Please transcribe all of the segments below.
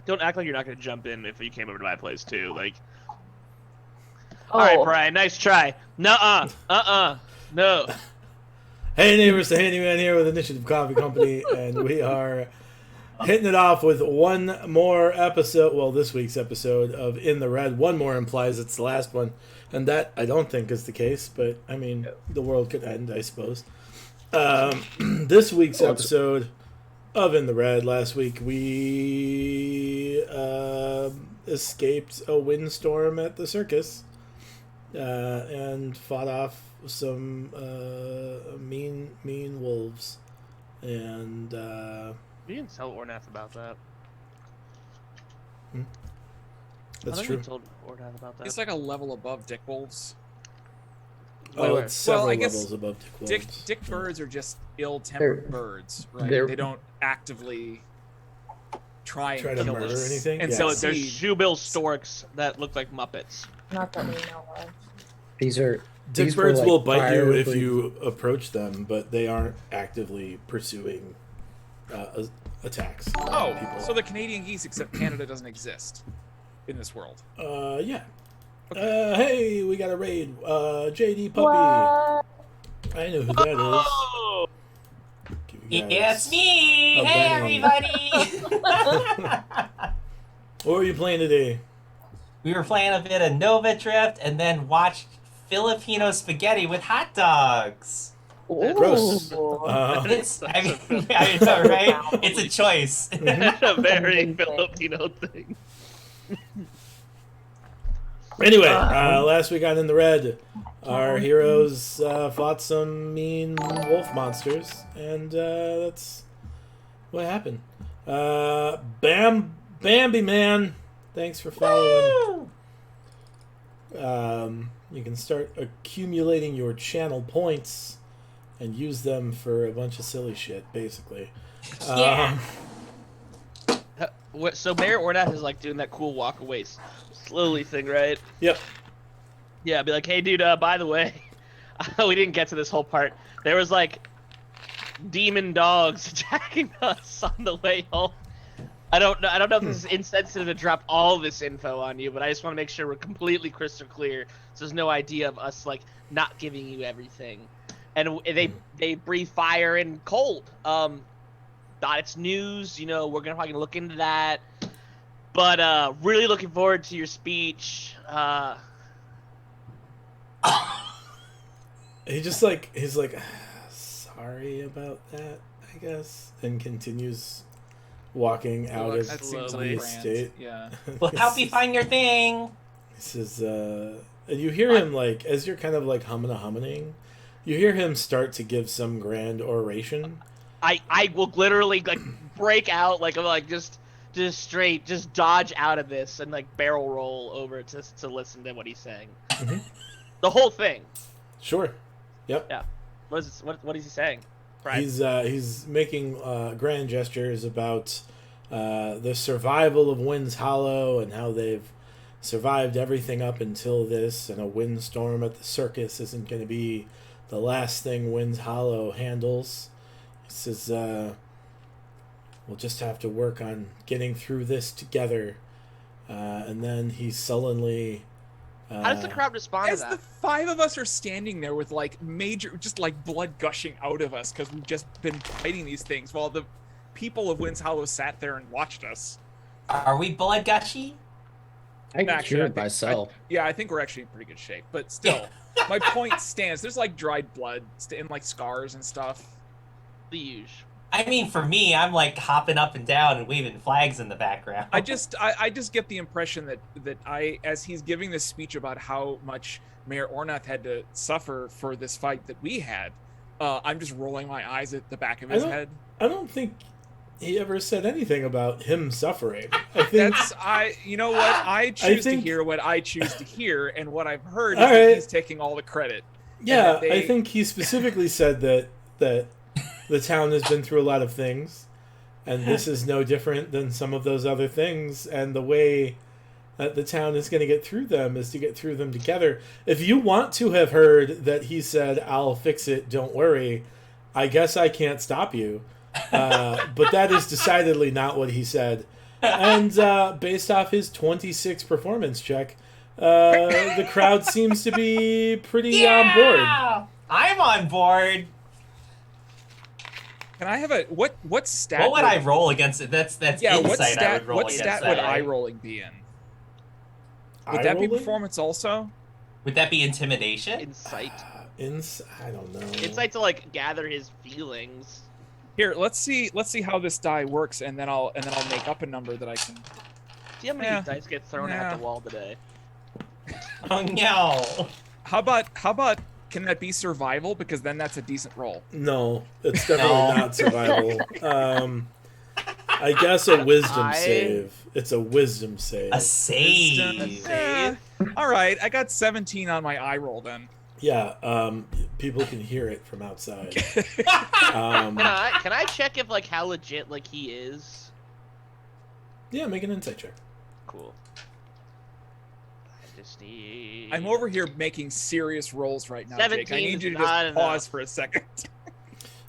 Don't act like you're not going to jump in if you came over to my place too. Like, Oh. all right, Brian, nice try. Nuh-uh. No. Hey neighbors, the handyman here with Initiative Coffee Company, and we are hitting it off with one more episode. Well, this week's episode of In the Red. One more implies it's the last one, and that I don't think is the case. But I mean, the world could end, I suppose. This week's episode of In the Red. Last week we escaped a windstorm at the circus and fought off some mean wolves, and We didn't tell Ornath about that. that's I true. We told Ornath about that. It's like a level above Dick Wolves. Oh, it's several I guess levels above Dick Wolves. Dick birds are just ill-tempered birds, right? They don't actively try to kill murder us. anything. And Yeah. so There's shoebill storks that look like Muppets. Not that we know of. These are Dick these were, birds like, will bite you if fire-breathing. you approach them, but they aren't actively pursuing attacks. Oh, people. so the Canadian geese, except Canada doesn't exist in this world. Yeah. Hey, we got a raid. JD Puppy. What? I know who that is. Oh! Give you guys Yeah, it's me! a Hey, bang. everybody! What were you playing today? We were playing a bit of Nova Drift and then watched Filipino spaghetti with hot dogs. Gross. Ooh. It's, I mean, I know, right? It's a choice. That's a very Filipino thing. Anyway, last week on In the Red, our heroes fought some mean wolf monsters, and that's what happened. Bambi Man, thanks for following. You can start accumulating your channel points and use them for a bunch of silly shit, basically. Yeah. So Mayor Ornath is like doing that cool walk away slowly thing, right? Yep. Yeah, be like, hey, dude. By the way, we didn't get to this whole part. There was like demon dogs attacking us on the way home. I don't know if this is insensitive to drop all this info on you, but I just want to make sure we're completely crystal clear, so there's no idea of us like not giving you everything. And they breathe fire and cold. Thought it's news, we're gonna probably look into that. But really looking forward to your speech. He's like, sorry about that, I guess, and continues walking out of That seems the like estate. Yeah. We'll help you find your thing. This is, and you hear him, like, as you're kind of, like, humming, you hear him start to give some grand oration. I will literally like break out like just straight just dodge out of this and like barrel roll over to listen to what he's saying. Mhm. The whole thing. Sure. Yep. Yeah. What is he saying? Right. He's making grand gestures about the survival of Wind's Hollow and how they've survived everything up until this, and a windstorm at the circus isn't going to be the last thing Wind's Hollow handles. He says, we'll just have to work on getting through this together. And then he sullenly... How does the crowd respond to As the that? 5 of us are standing there with like just like blood gushing out of us because we've just been fighting these things while the people of Wind's Hollow sat there and watched us. Are we blood gushy? I can Actually, cure I it think- myself. I think we're actually in pretty good shape, but still, my point stands. There's like dried blood and like scars and stuff. The huge. I mean, for me, I'm like hopping up and down and waving flags in the background. I just get the impression that as he's giving this speech about how much Mayor Ornath had to suffer for this fight that we had, I'm just rolling my eyes at the back of his head. I don't think he ever said anything about him suffering. I think You know what? I choose to think- hear what I choose to hear, and what I've heard All is that right. he's taking all the credit. Yeah, And that I they- think he specifically said that the town has been through a lot of things, and this is no different than some of those other things, and the way that the town is going to get through them is to get through them together. If you want to have heard that he said, "I'll fix it, don't worry," I guess I can't stop you. But that is decidedly not what he said. And based off his 26 performance check, the crowd seems to be pretty on board. Yeah! I'm on board. Can I have a what stat? What would I roll against it? That's Yeah, insight what I stat? would roll What against stat that, would right? eye rolling be in? Would that be Eye-rolling? performance also? Would that be intimidation? Insight. I don't know. Insight to like gather his feelings. Here, let's see how this die works, and then I'll make up a number that I can. See how many Yeah. dice get thrown Yeah. at the wall today? Oh no. How about can that be survival? Because then that's a decent roll. No, it's definitely No. not survival. I guess a wisdom save. It's a wisdom save. A save. Eh, all right, I got 17 on my eye roll then. Yeah, people can hear it from outside. Can I check if like how legit like he is? Yeah, make an insight check. Cool. I just need. I'm over here making serious rolls right now, Jake. I 17 need is you to not just pause enough. for a second.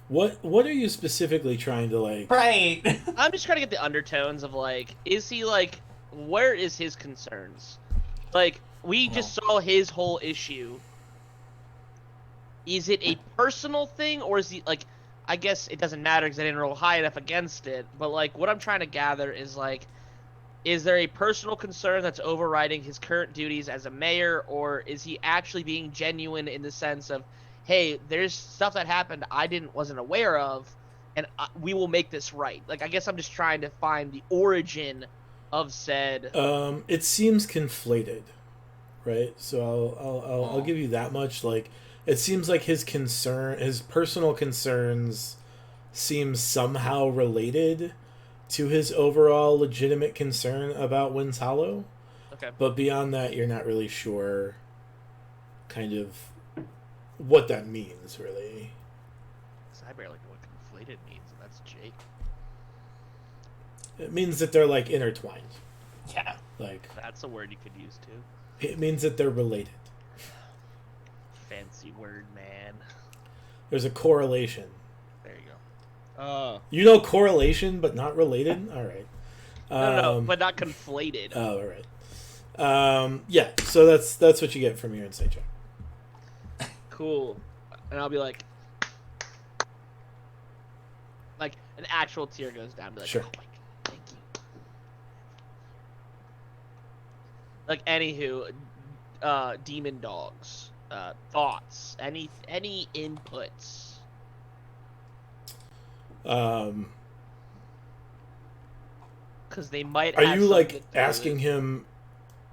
What are you specifically trying to like? Right. I'm just trying to get the undertones of like, is he like, where is his concerns? Like, we just saw his whole issue. Is it a personal thing, or is he like, I guess it doesn't matter because I didn't roll high enough against it, but like, what I'm trying to gather is like, is there a personal concern that's overriding his current duties as a mayor, or is he actually being genuine in the sense of, hey, there's stuff that happened I wasn't aware of, and we will make this right. Like, I guess I'm just trying to find the origin of said. It seems conflated, right? So I'll give you that much. Like, it seems like his personal concerns, seem somehow related to his overall legitimate concern about Winds Hollow. Okay. But beyond that, you're not really sure, kind of, what that means, really. 'Cause I barely know what conflated means, and that's Jake. It means that they're like intertwined. Yeah. Like, That's a word you could use too. it means that they're related. Fancy word, man. There's a correlation. There you go. You know correlation, but not related? All right. No, but not conflated. Oh, all right. Yeah, so that's what you get from your insight check. Cool. And I'll be like an actual tear goes down. Be like, Sure. oh my God, thank you. Like, anywho, demon dogs, thoughts, any inputs. Because they might. Are have you like something to do asking with- him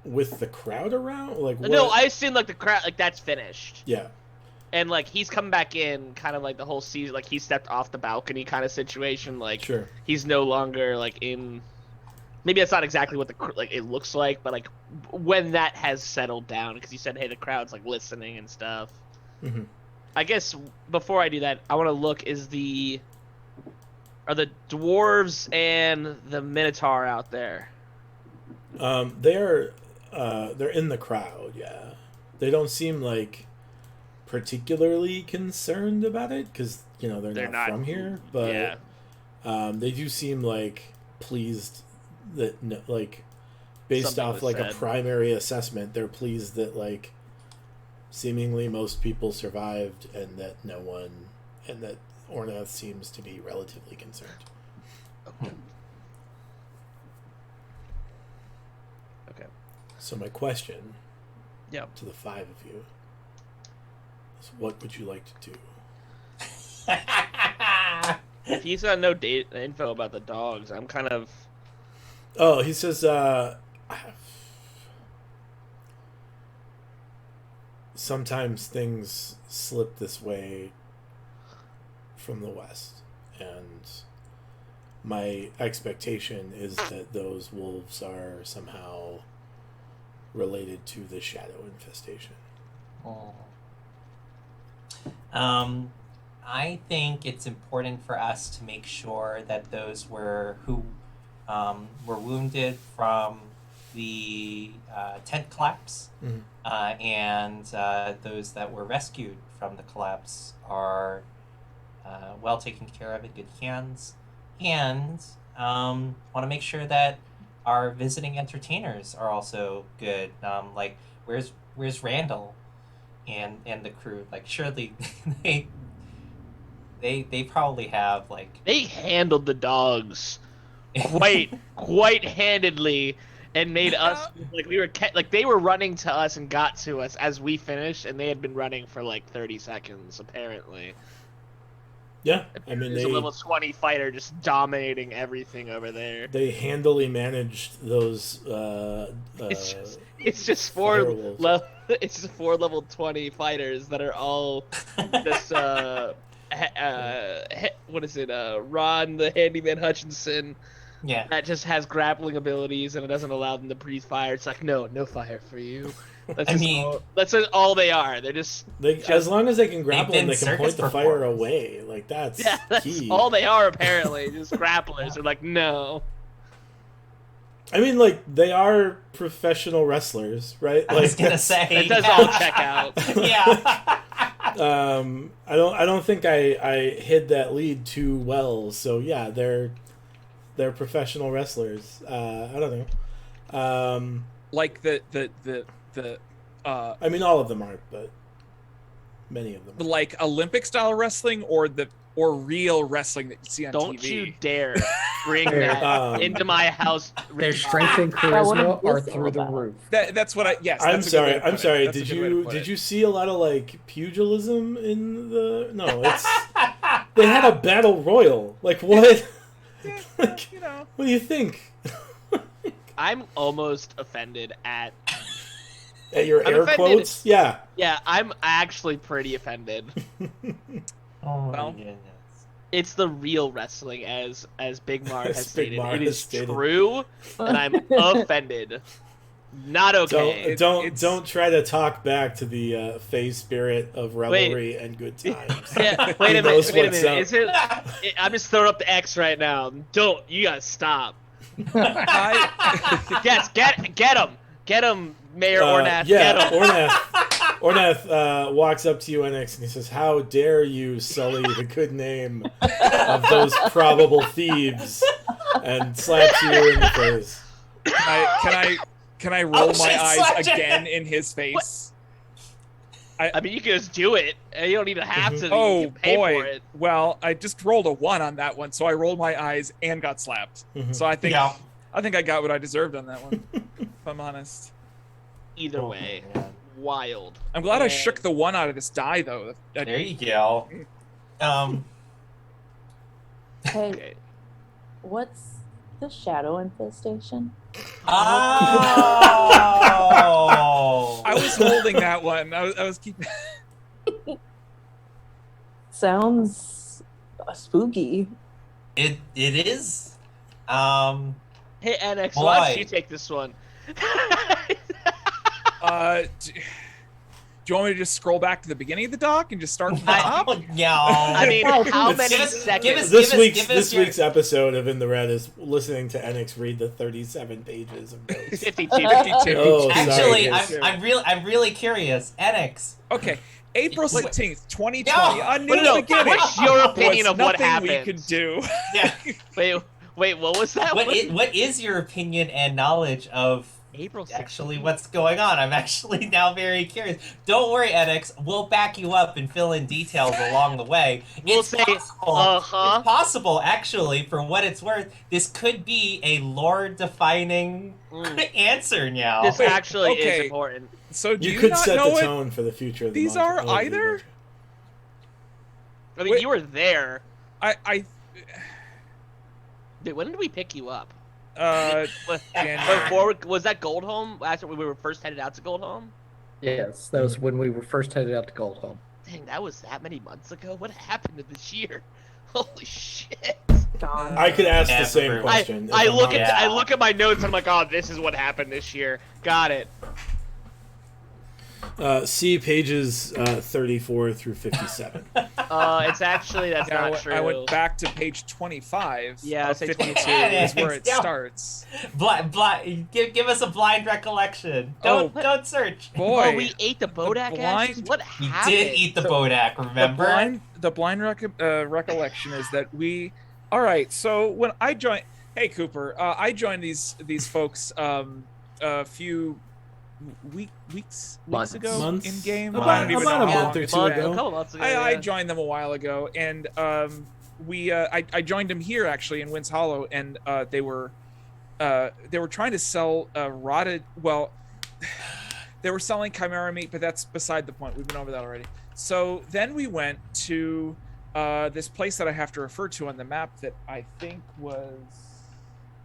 with the crowd around? Like, what? No, I assume like the crowd, like that's finished. Yeah. And like he's come back in, kind of like the whole season, like he stepped off the balcony kind of situation. Like Sure. he's no longer like in. Maybe that's not exactly what like it looks like, but like when that has settled down, because you said, hey, the crowd's like listening and stuff. Mhm. I guess before I do that, I want to look: are the dwarves and the minotaur out there? They're in the crowd. Yeah. They don't seem like particularly concerned about it because they're not from here, but yeah. they do seem like pleased that like based Something off was like a said. primary assessment, they're pleased that like seemingly most people survived and that Ornath seems to be relatively concerned. Okay. So my question Yeah. to the five of you is, what would you like to do? If he's got no info about the dogs, I'm kind of. Oh, he says, sometimes things slip this way from the west, and my expectation is that those wolves are somehow related to the shadow infestation. I think it's important for us to make sure that those who were wounded from the tent collapse Mhm. and those that were rescued from the collapse are well taken care of in good hands, and want to make sure that our visiting entertainers are also good. Like where's Randall and the crew? Like surely they probably have like They handled the dogs quite handedly and made us like we were like they were running to us and got to us as we finished, and they had been running for like 30 seconds apparently. Yeah, I mean There's a level 20 fighter just dominating everything over there. they handily managed those. It's just four Firewolves. it's just 4 level 20 fighters that are all just what is it? Ron the Handyman Hutchinson yeah. that just has grappling abilities and it doesn't allow them to breathe fire. It's like no fire for you. That's I just mean- that's just all they are. They're just As long as they can grapple been them, they can circus point the fire performers. away. Like that's that's key. all they are apparently. Just grapplers. They're like no. I mean, like they are professional wrestlers, right? I Like was gonna that's- say It does all check out. yeah. I don't think I hid that lead too well. So yeah, they're professional wrestlers. I don't know. Like the I mean, all of them aren't, but many of them. like Olympic style wrestling or real wrestling that you see on Don't TV. you dare bring Their- that into my house. Their strength and That wouldn't charisma be are so through the bad. roof. That's what I yes. I'm that's a good way sorry. to put I'm it. sorry. That's a Did good way to you put did it. you see a lot of like pugilism in the? No, it's they had a battle royal. Like what? Yeah, Like, you know. what do you think? I'm almost offended at. At your I'm air offended. quotes? Yeah. Yeah, I'm actually pretty offended. Oh my Well, goodness. It's the real wrestling, as Big Mar has As Big stated. Mar It has is stated. true, and I'm offended. Not okay. Don't try to talk back to the phase spirit of revelry and good times. Yeah, He wait a knows minute. what's Is it? I'm just throwing up the X right now. Don't you gotta stop? I, Yes, get him, Mayor Ornath. Yeah, Get him. Ornath walks up to you, NX, and he says, "How dare you sully the good name of those probable thieves?" and slaps you in the face. can I roll Oh, my shit, eyes slapped you. again in his face? I mean, you can just do it. You don't even have to. You Oh can pay boy! for it. Well, I just rolled a 1 on that one, so I rolled my eyes and got slapped. Mhm. So I think Yeah. I think I got what I deserved on that one. If I'm honest, Either Oh, way, man. wild. I'm glad I And- shook the 1 out of this die though. There you go. Hey, Okay. what's the shadow infestation? Oh. I was holding that one. I was keeping. Sounds spooky. It is. Hey, NX, why don't Boy. you take this one? Do you want me to just scroll back to the beginning of the doc and just start from the top? Yeah. I mean, how It's- many Give us- seconds? give us- This give your- week's episode of In the Red is listening to NX read the 37 pages of notes. 52. 52. Oh, sorry, Actually, guys. I'm really curious. Enix. Okay, April Wait. 16th, 2020. Yeah. A new No, beginning. what's your opinion Was of what nothing we happened? could do. Yeah. Wait, what was that? What is your opinion and knowledge of April 6th. actually what's going on? I'm actually now very curious. Don't worry, Enix. We'll back you up and fill in details along the way. We'll It's say, possible. uh-huh. It's possible, actually, for what it's worth. This could be a lore-defining answer now. This actually is okay. important. So do You you could not set know the it? tone for the future of the These month. are either- I mean, Wait. you were there. I Dude, when did we pick you up? January. Before, was that Goldholm? After we were first headed out to Goldholm? Yes, that was when we were first headed out to Goldholm. Dang, that was that many months ago? What happened to this year? Holy shit. Darn. I could ask the Yeah, same for- question. if I I'm look honest. at I look at my notes and I'm like, oh, this is what happened this year. Got it. See pages 34 through 57. It's actually that's Yeah, not true. I went back to page 25. Yeah, of say 52 22. is where it Yeah. starts. Give us a blind recollection. Oh. Don't search. Boy, Oh, we ate the Bodak blind- ashes? What We happened? did eat the Bodak, remember? The blind recollection is that we. All right, so when I joined, hey Cooper, I joined these folks a few weeks Months. ago Months? in game. About- I don't even about know a how month long or it's two been. ago. A couple months ago. I yeah. joined them a while ago, and I joined them here actually in Winds Hollow, and they were trying to sell rotted. Well, they were selling chimera meat, but that's beside the point. We've been over that already. So then we went to this place that I have to refer to on the map that I think was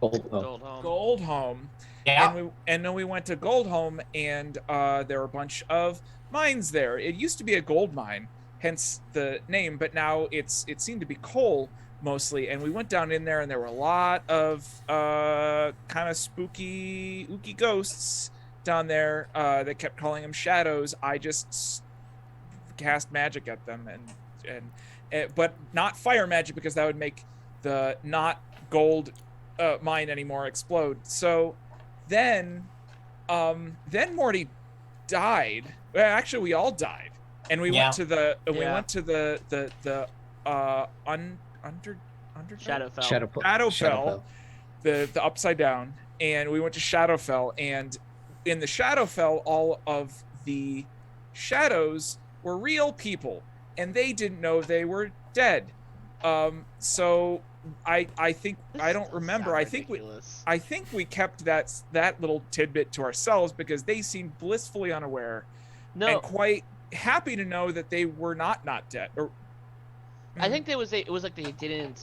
Goldhome. Goldhome. Yeah. And then we went to Goldhome, and there were a bunch of mines there. It used to be a gold mine, hence the name, but now it seemed to be coal mostly. And we went down in there, and there were a lot of kind of spooky, ooky ghosts down there. They kept calling them shadows. I just cast magic at them, and but not fire magic, because that would make the not gold mine anymore explode. So then Morty died. Well, actually, we all died, and we went to the Shadowfell. Shadowfell, the upside down, and we went to Shadowfell, and in the Shadowfell, all of the shadows were real people, and they didn't know they were dead. So I think This I don't does remember. sound I think we kept that little tidbit to ourselves, because they seemed blissfully unaware No, and quite happy to know that they were not dead. Or I think it was like they didn't.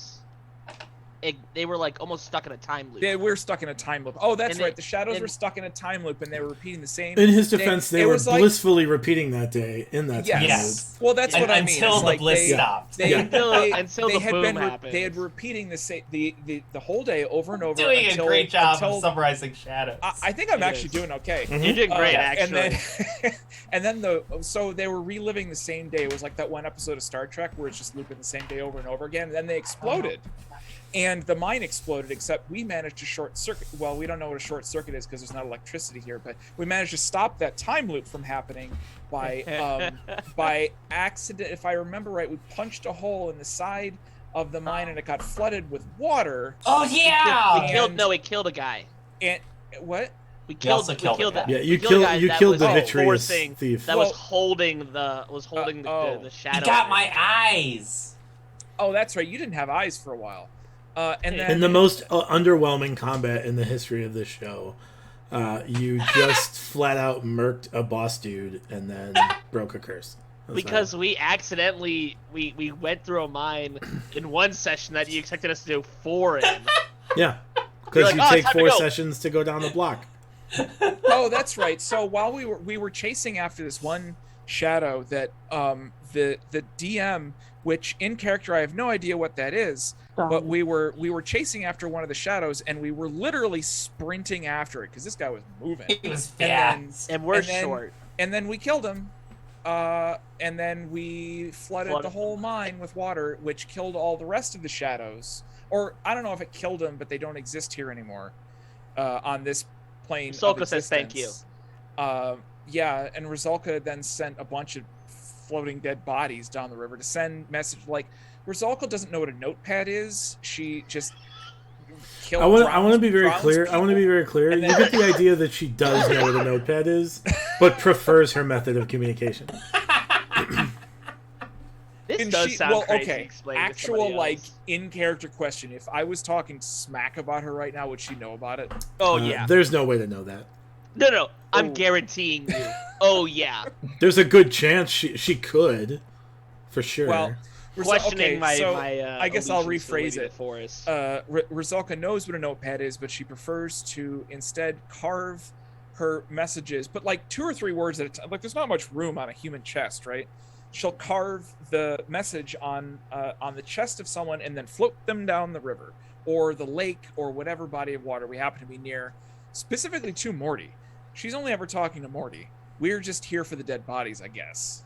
They were like almost stuck in a time loop. they were stuck in a time loop. Oh, that's And right. it- The shadows and- were stuck in a time loop, and they were repeating the same. In his defense, they it were was like- blissfully repeating that day in that time Yes. Well, that's what I mean. Until It's the like bliss they- stopped. They, Yeah. Until they the had boom been happened. they had repeating the whole day over and over. Doing until, a great job until, of summarizing shadows. I think I'm It actually is. doing okay. Mhm. You did great, yeah. actually. And then so they were reliving the same day. It was like that one episode of Star Trek where it's just looping the same day over and over again. And then they exploded, and the mine exploded. Except we managed to short circuit. Well, we don't know what a short circuit is because there's not electricity here, but we managed to stop that time loop from happening by accident. If I remember right, we punched a hole in the side of the mine, and it got flooded with water. Oh yeah! We killed a guy. And what? We also killed a guy. Yeah, you we killed a guy you that killed was the Oh, vitreous forcing- thief. That Well- was holding the He shadow. got my eyes. Oh, that's right. You didn't have eyes for a while. And then In the most underwhelming combat in the history of this show, you just flat out murked a boss dude and then broke a curse. That's Because we accidentally we went through a mine in one session that you expected us to do 4 in. yeah, You're because like, you "Oh, take time to 4 go." sessions to go down the block. oh, that's right. So while we were chasing after this one shadow that the DM, which in character I have no idea what that is, but we were chasing after one of the shadows, and we were literally sprinting after it because this guy was moving. It was And fast. And we're And then- short. And then we killed him. And then we flooded the whole mine with water, which killed all the rest of the shadows. Or I don't know if it killed them, but they don't exist here anymore on this plane. of Rizalka says thank you. existence. Yeah, and Rizalka then sent a bunch of floating dead bodies down the river to send message like Rizalka doesn't know what a notepad is. She just killed. I want to be very clear. I want to be very clear. And You then- get the idea that she does know what a notepad is, but prefers her method of communication. This And does she- sound well, crazy. okay, explained to actual somebody like else. in character question. If I was talking smack about her right now, would she know about it? Oh yeah. There's no way to know that. No. I'm Oh. guaranteeing you. Oh yeah. There's a good chance she could, for sure. Well, Questioning my so my. I guess I'll allegiance to rephrase Lady it. Forest. Rizalka knows what a notepad is, but she prefers to instead carve her messages, but like 2 or 3 words at a time. Like there's not much room on a human chest, right? She'll carve the message on the chest of someone and then float them down the river or the lake or whatever body of water we happen to be near, specifically to Morty. She's only ever talking to Morty. we're just here for the dead bodies, I guess.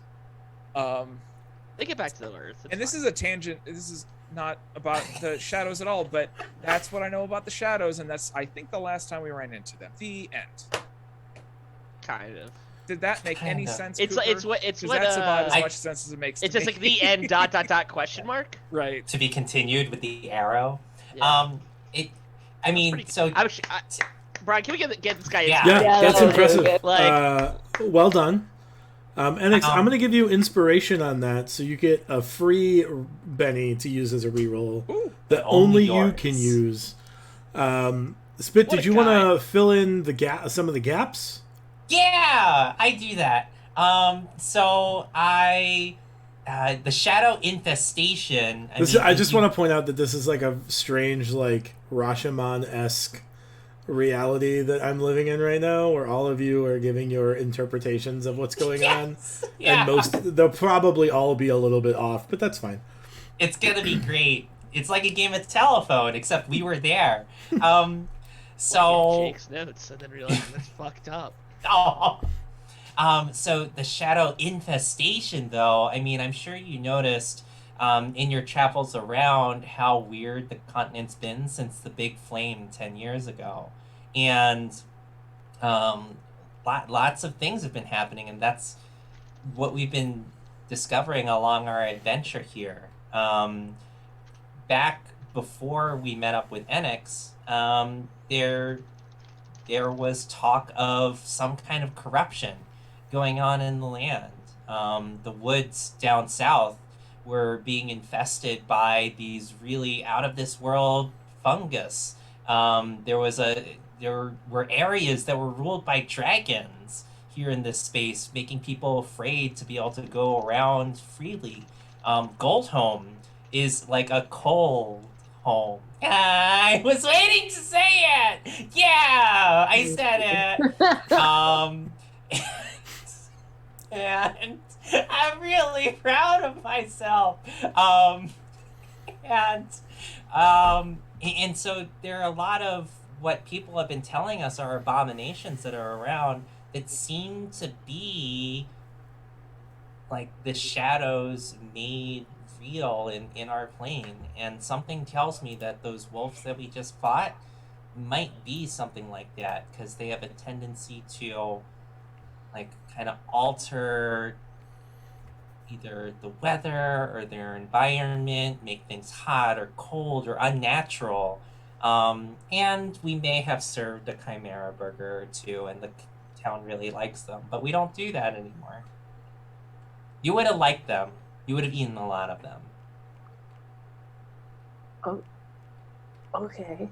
They get back to the Earth. And this is a tangent. This is not about the shadows at all, but that's what I know about the shadows, and that's, I think, the last time we ran into them. The end. kind of. Did that make any Kinda. sense? It's Cooper? like it's 'Cause what that's about as I- much sense as it makes. it's to just me. like the end dot question mark. Right. To be continued with the arrow. Yeah. I mean, Pretty- so Brian, can we get this guy? Yeah. Yeah, Yeah, that's that was impressive. really good. Well done. NX, I'm Um, going to give you inspiration on that, so you get a free Benny to use as a reroll Ooh. that Only only you yours. can use. Spit, What did a you want guy. to fill in some of the gaps? yeah, I do that. So the shadow infestation. I just want to point out that this is like a strange, like Rashomon-esque reality that I'm living in right now, where all of you are giving your interpretations of what's going on, Yeah. and they'll probably all be a little bit off, but that's fine. It's gonna be great. It's like a game of telephone, except we were there. So Jake's notes and then realizing that's fucked up. oh. So the shadow infestation, though, I mean, I'm sure you noticed in your travels around how weird the continent's been since the big flame 10 years ago. And lots of things have been happening, and that's what we've been discovering along our adventure here. Back before we met up with Enix, there was talk of some kind of corruption going on in the land. The woods down south were being infested by these really out of this world fungus. There were areas that were ruled by dragons here in this space, making people afraid to be able to go around freely. Goldholm is like a cold home. I was waiting to say it. Yeah, I said it. And I'm really proud of myself. And so there are a lot of what people have been telling us are abominations that are around that seem to be like the shadows made real in our plane. And something tells me that those wolves that we just fought might be something like that, because they have a tendency to like kind of alter either the weather or their environment, make things hot or cold or unnatural. And we may have served a chimera burger or two, and the town really likes them, but we don't do that anymore. You would have liked them. You would have eaten a lot of them. Okay.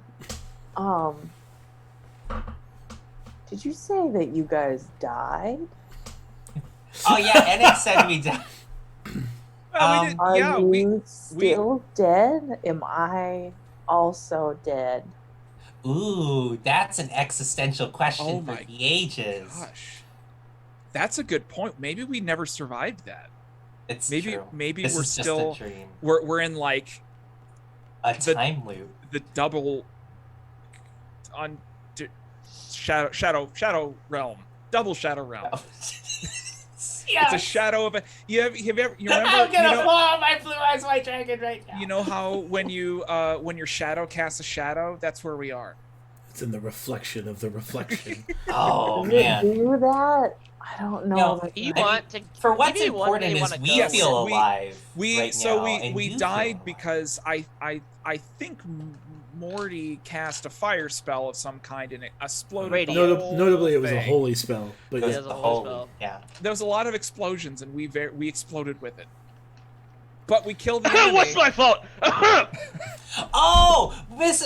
Did you say that you guys died? Oh yeah, Enix said we died. Well, we did, Are yeah, you still dead? Am I also dead? Ooh, that's an existential question Oh for my the ages. gosh, that's a good point. Maybe we never survived that. It's Maybe true. maybe This we're is still just a dream, we're in like a the- time loop. the double on shadow realm, double shadow realm. Yes. It's a shadow of a. You have you remember? I'm gonna you know, pull out my blue eyes white dragon right now. you know how when your shadow casts a shadow, that's where we are. It's in the reflection of the reflection. Oh Does it man. do that? I don't know. No, if I You can- want to? For what's maybe one important day is wanna we go. Yes, feel we- alive. We right so now, we and we you feel died alive. because I think Morty cast a fire spell of some kind and it exploded. the Radio. whole Notably, it was a thing. holy spell. But Because yeah. has a the holy holy, spell. yeah. There was a lot of explosions and we exploded with it. But we killed the enemy. What's my fault? Oh,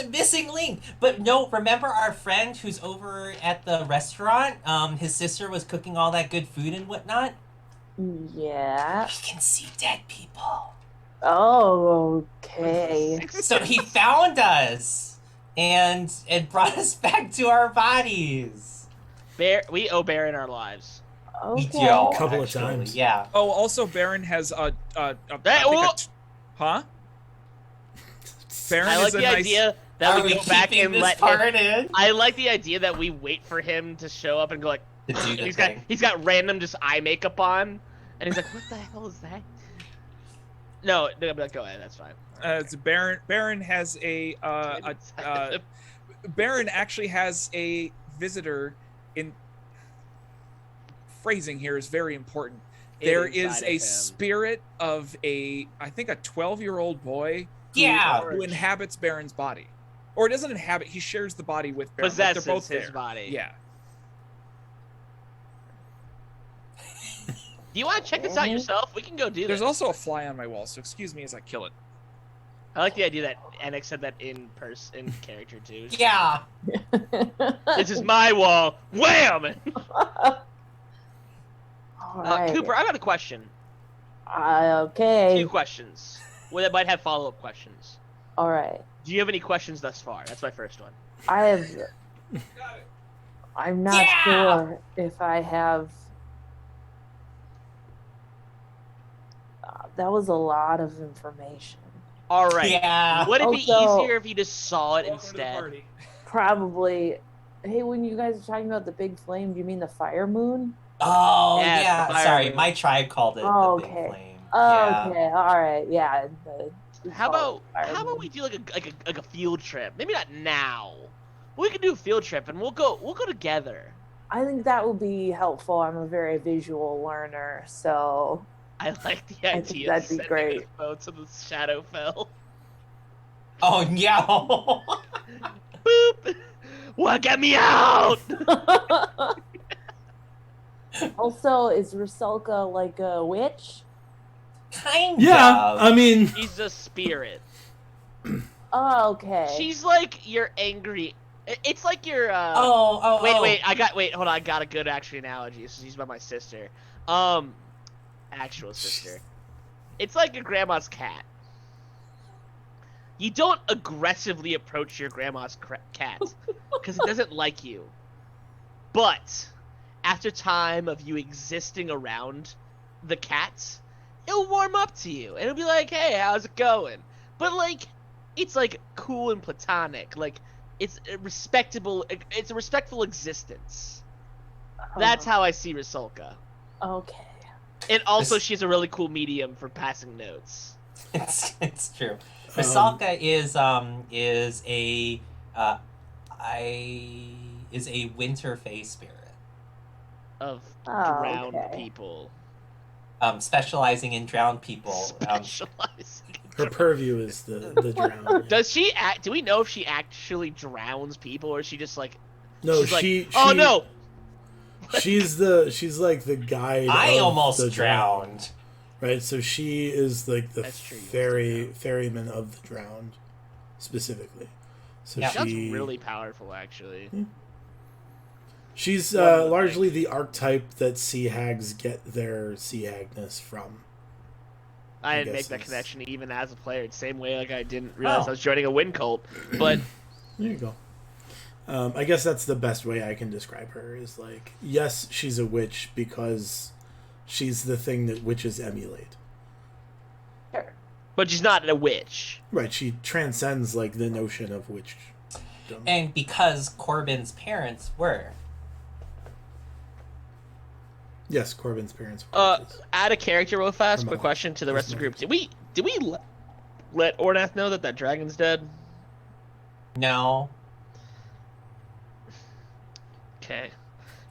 missing link. But no, remember our friend who's over at the restaurant? His sister was cooking all that good food and whatnot. Yeah. He can see dead people. Oh, okay. So he found us and brought us back to our bodies. We owe Baron our lives. We do, Okay. Couple of actually, times. Yeah. Oh, also Baron has I think oh! huh? Baron I like is a the nice. idea that Are we we go back keeping and this let part him. in? I like the idea that we wait for him to show up and go like, To do the He's thing. got random just eye makeup on, and he's like, "What the hell is that?" No, go ahead. That's fine. It's Baron. Baron has Baron actually has a visitor. In phrasing here is very important. There is a spirit of I think a 12-year-old boy who inhabits Baron's body. Or it doesn't inhabit, he shares the body with Baron. Possesses they're both his there. body. Yeah. Do you want to check this out yourself? We can go do this. There's also a fly on my wall, so excuse me as I kill it. I like the idea that Annick said that in character too. Yeah. This is my wall. Wham! All right. Cooper, I got a question. Okay. 2 questions. Well, that might have follow-up questions. All right. Do you have any questions thus far? That's my first one. I have. I'm not sure if I have. That was a lot of information. All right. Yeah. Would it be Also- easier if you just saw it Welcome to the instead? party. Probably. Hey, when you guys are talking about the big flame, do you mean the fire moon? Oh, Yeah, yeah. the fire Sorry, moon. my tribe called it Oh, the big okay. flame. Oh, Yeah. okay. All right. Yeah. We How call it about fire how about moon. we do like a field trip? Maybe not now. We could do a field trip and we'll go together. I think that would be helpful. I'm a very visual learner, so I like the I think idea. that'd of be sending great. us both to the Shadowfell. Oh, yeah. Boop! What? Get me out! Also, is Rusalka like a witch? Kind Yeah, of. I mean, She's a spirit. Oh, okay. She's like your angry. It's like your. Wait. Hold on. I got a good actually analogy. This is used by my sister. Actual sister. It's like your grandma's cat. You don't aggressively approach your grandma's cat because it doesn't like you. But after time of you existing around the cats, it'll warm up to you and it'll be like, "Hey, how's it going?" But like, it's like cool and platonic. Like, it's a respectable. It's a respectful existence. That's how I see Rusalka. Okay. And also, This- she's a really cool medium for passing notes. It's true. Rusalka is a winter fae spirit, Of Oh, drowned okay. people. specializing in drowned people. Specializing. her purview is the drown. Does she act? Do we know if she actually drowns people, or is she just like? No, she's like, she. Oh no! She's like the guide. I of almost the drowned. Right, so she is like the That's true, you almost ferryman of the drowned, specifically. So Yeah. Sounds she really powerful, actually. she's One would largely think. the archetype that sea hags get their sea hagness from. I didn't make guess that it's- connection even as a player. The same way, like I didn't realize Oh. I was joining a wind cult. But There you go. I guess that's the best way I can describe her. Is like, yes, she's a witch because she's the thing that witches emulate. Sure. but she's not a witch. Right, she transcends like the notion of witch. And because Corbin's parents were. Yes, Corbin's parents were witches. Add a character real fast. Quick Come on. question to the rest of the There's group. Did we let Ornath know that dragon's dead? No. Okay.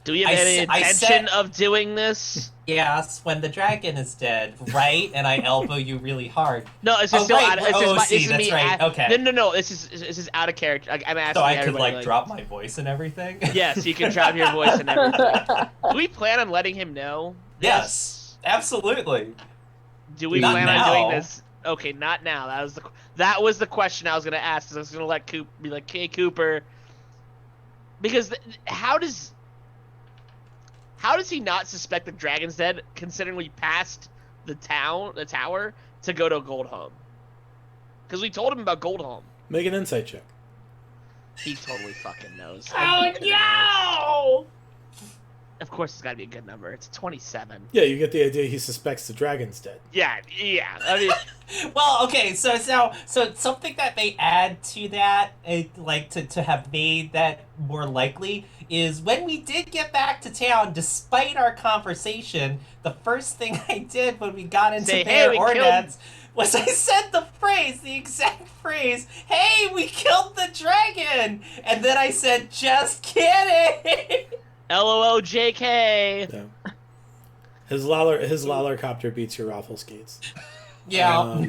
Do we have I any s- I intention said- of doing this? Yes, when the dragon is dead, right? And I elbow you really hard. No, it's just Oh, still right, out. we're It's just, OC, this is that's me. right, okay. No. This is out of character. I'm asking So I could everybody, like drop my voice and everything. Yes, you can drop your voice and everything. Do we plan on letting him know? Yes, absolutely. Do we Not plan now. on doing this? Okay, not now. That was the question I was gonna ask. 'Cause I was gonna let Coop be like, "Hey, Cooper," because how does he not suspect the dragon's dead, considering we passed the tower, to go to Goldhome? Because we told him about Goldhome. Make an insight check. He totally fucking knows. Oh no! Of course, it's got to be a good number. It's 27. Yeah, you get the idea. He suspects the dragon's dead. Yeah. I mean, Well, okay, so something that may add to that, like to have made that more likely, is when we did get back to town, despite our conversation, the first thing I did when we got into Say, Mayor "Hey, we killed-" Ornat's was I said the exact phrase, "Hey, we killed the dragon!" And then I said, "Just kidding!" LOL, JK. Yeah. His lollercopter beats your raffle skates. Yeah. Oh,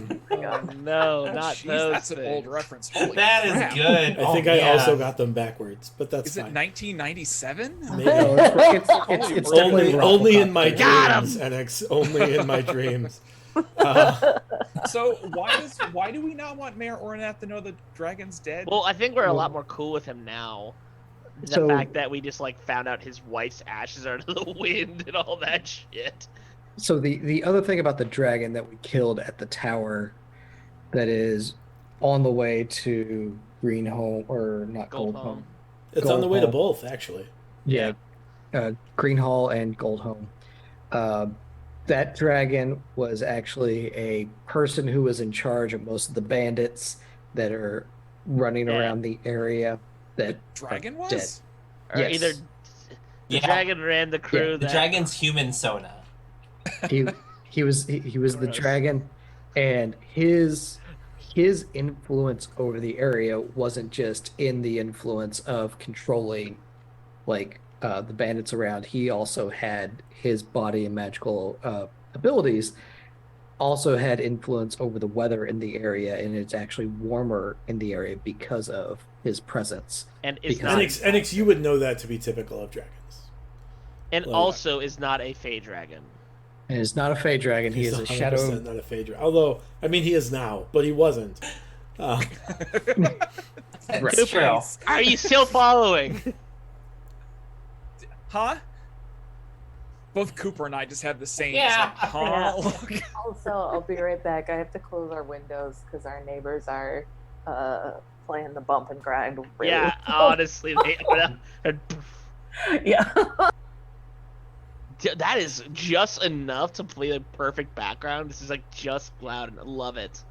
no, not Jeez, those that's an old things. reference. Holy That crap. is good. I think Oh, I yeah. also got them backwards, but that's Is it fine. 1997? Maybe. No, it's definitely Only in my Got dreams, NX. Only in my dreams. Uh, So why do we not want Mayor Ornath to know the dragon's dead? Well, I think we're a Well- lot more cool with him now. The So- fact that we just like found out his wife's ashes are in the wind and all that shit. So the other thing about the dragon that we killed at the tower, that is on the way to Greenholm, or not Goldholm. Goldholm. it's on the way to Goldholm. both, actually. Yeah, Greenhall and Goldholm. That dragon was actually a person who was in charge of most of the bandits that are running Yeah. around the area. That Dragon are was? dead. Or Yes. either the Yeah. dragon ran the crew. Yeah, The that... dragon's human Sona. He was the Gross. dragon, and his influence over the area wasn't just in the influence of controlling like the bandits around. He also had his body and magical abilities also had influence over the weather in the area, and it's actually warmer in the area because of his presence. and is because- not, NX, you would know that to be typical of dragons. and Well, also is not a Fey dragon. And it's not a Fey dragon, he He's is a 100% shadow. not a Phaedra. Although, I mean, he is now, but he wasn't. That's Cooper, true. Are you still following? Huh? Both Cooper and I just have the same. Yeah. Just like, huh? Look. Also, I'll be right back. I have to close our windows because our neighbors are playing the bump and grind. Really Yeah, loud. honestly, Yeah. that is just enough to play the perfect background. This is like just loud, and I love it.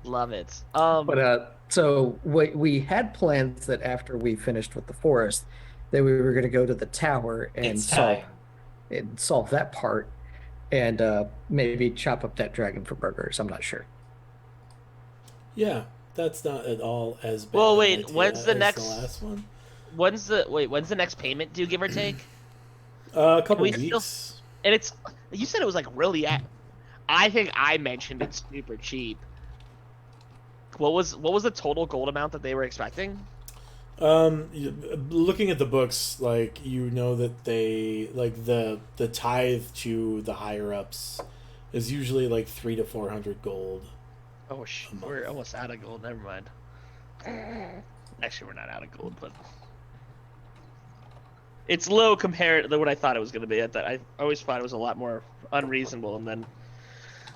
Love it. But so we had plans that after we finished with the forest, that we were going to go to the tower and It's time. solve that part, and maybe chop up that dragon for burgers. I'm not sure. Yeah, that's not at all as bad. Well, an wait, idea when's the as next- The last one? when's the next payment due, give or take? A couple we still- weeks. And it's, you said it was like really. I think I mentioned it's super cheap. What was the total gold amount that they were expecting? Looking at the books, like, you know that they like the tithe to the higher ups is usually like 300 to 400 gold. Oh, we're almost out of gold. Never mind. Actually, we're not out of gold, but it's low compared to what I thought it was going to be. I always thought it was a lot more unreasonable, and then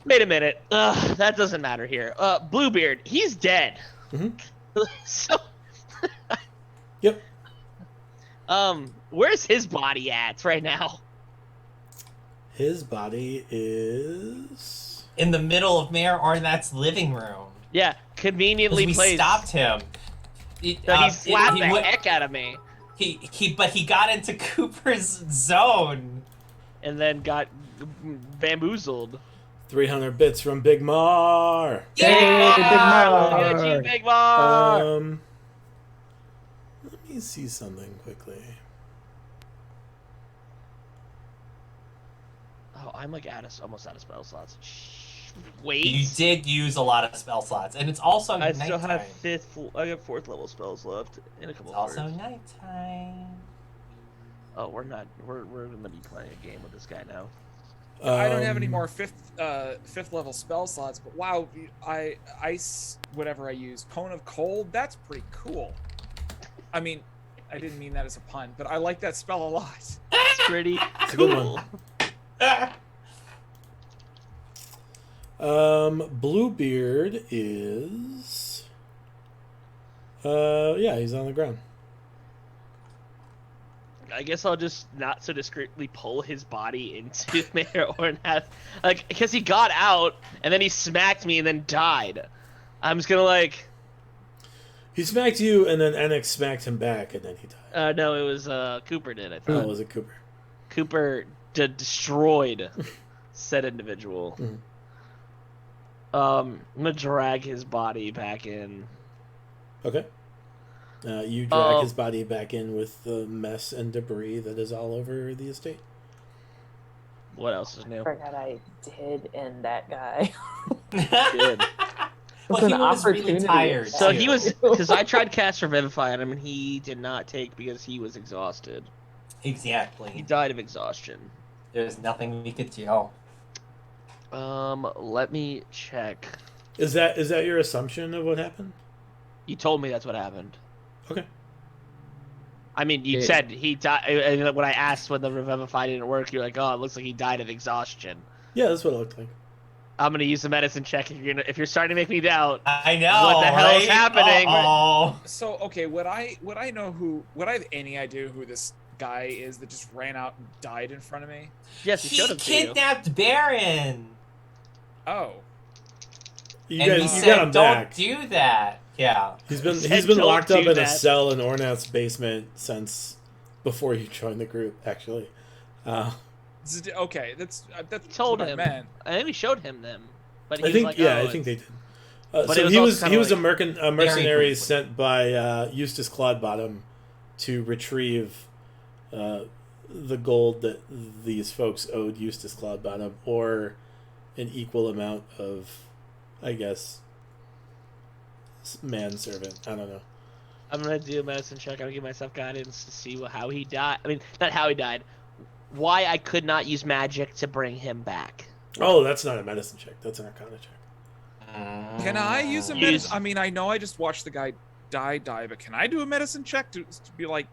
wait a minute. That doesn't matter here. Bluebeard, he's dead. Mhm. So, Yep. where's his body at right now? His body is. In the middle of Mayor Ornath's living room. Yeah, 'Cause conveniently we placed. stopped him. He slapped the went- heck out of me, but he got into Cooper's zone. and then got bamboozled. 300 bits from Big Mar. Yeah! Big Look Mar! at you, Big Mar! Let me see something quickly. Oh, I'm like almost out of spell slots. Wait. You did use a lot of spell slots, and it's also I nighttime. still have I got 4th level spells left in a couple It's also hours. nighttime. Oh, we're not. We're gonna be playing a game with this guy now. I don't have any Um, more fifth level spell slots, but wow, ice whatever I use, Cone of Cold, that's pretty cool. I mean, I didn't mean that as a pun, but I like that spell a lot. It's pretty a good cool. one. Bluebeard is. Yeah, he's on the ground. I guess I'll just not so discreetly pull his body into Mayor Ornath, like because he got out and then he smacked me and then died. I'm just gonna like. He smacked you, and then Enix smacked him back, and then he died. No, it was Cooper did. I Oh, thought was it Cooper? Cooper destroyed said individual. Mhm. I'm gonna drag his body back in. Okay. You drag his body back in with the mess and debris that is all over the estate. What else is I new? forgot I did end that guy. Good. Well, he an was really opportunity. tired. So too. he was because I tried to cast Revivify on him and he did not take because he was exhausted. He Exactly. died of exhaustion. There's nothing we could do. Let me check. Is that your assumption of what happened? You told me that's what happened. Okay. I mean, you Yeah. said he died. And when I asked when the Revivify didn't work, you're like, "Oh, it looks like he died of exhaustion." Yeah, that's what it looked like. I'm gonna use the medicine check if you're starting to make me doubt. I know. What the hell is right? happening? Uh-oh. So okay, would I know would I have any idea who this guy is that just ran out and died in front of me? Yes, he He showed him to you. kidnapped Baron. Oh, You And he got said, him "Don't back. do that." Yeah. He's been Said, locked "Don't up do in a that." cell in Ornath's basement since before you joined the group. Actually, okay. That's Told what him. I meant. I think we showed him them. But he I was think like, yeah, "Oh, I think they it's-" did. But So it was he also was kinda a like- a mercenary briefly. sent by Eustace Clodbottom to retrieve the gold that these folks owed Eustace Clodbottom, or an equal amount of, I guess, manservant. I don't know. I'm gonna do a medicine check. I'm gonna give myself guidance to see how he died. I mean, not how he died. Why I could not use magic to bring him back. Oh, that's not a medicine check. That's an Arcana check. Can I use a Use- medicine? I mean, I know I just watched the guy die, but can I do a medicine check to be like?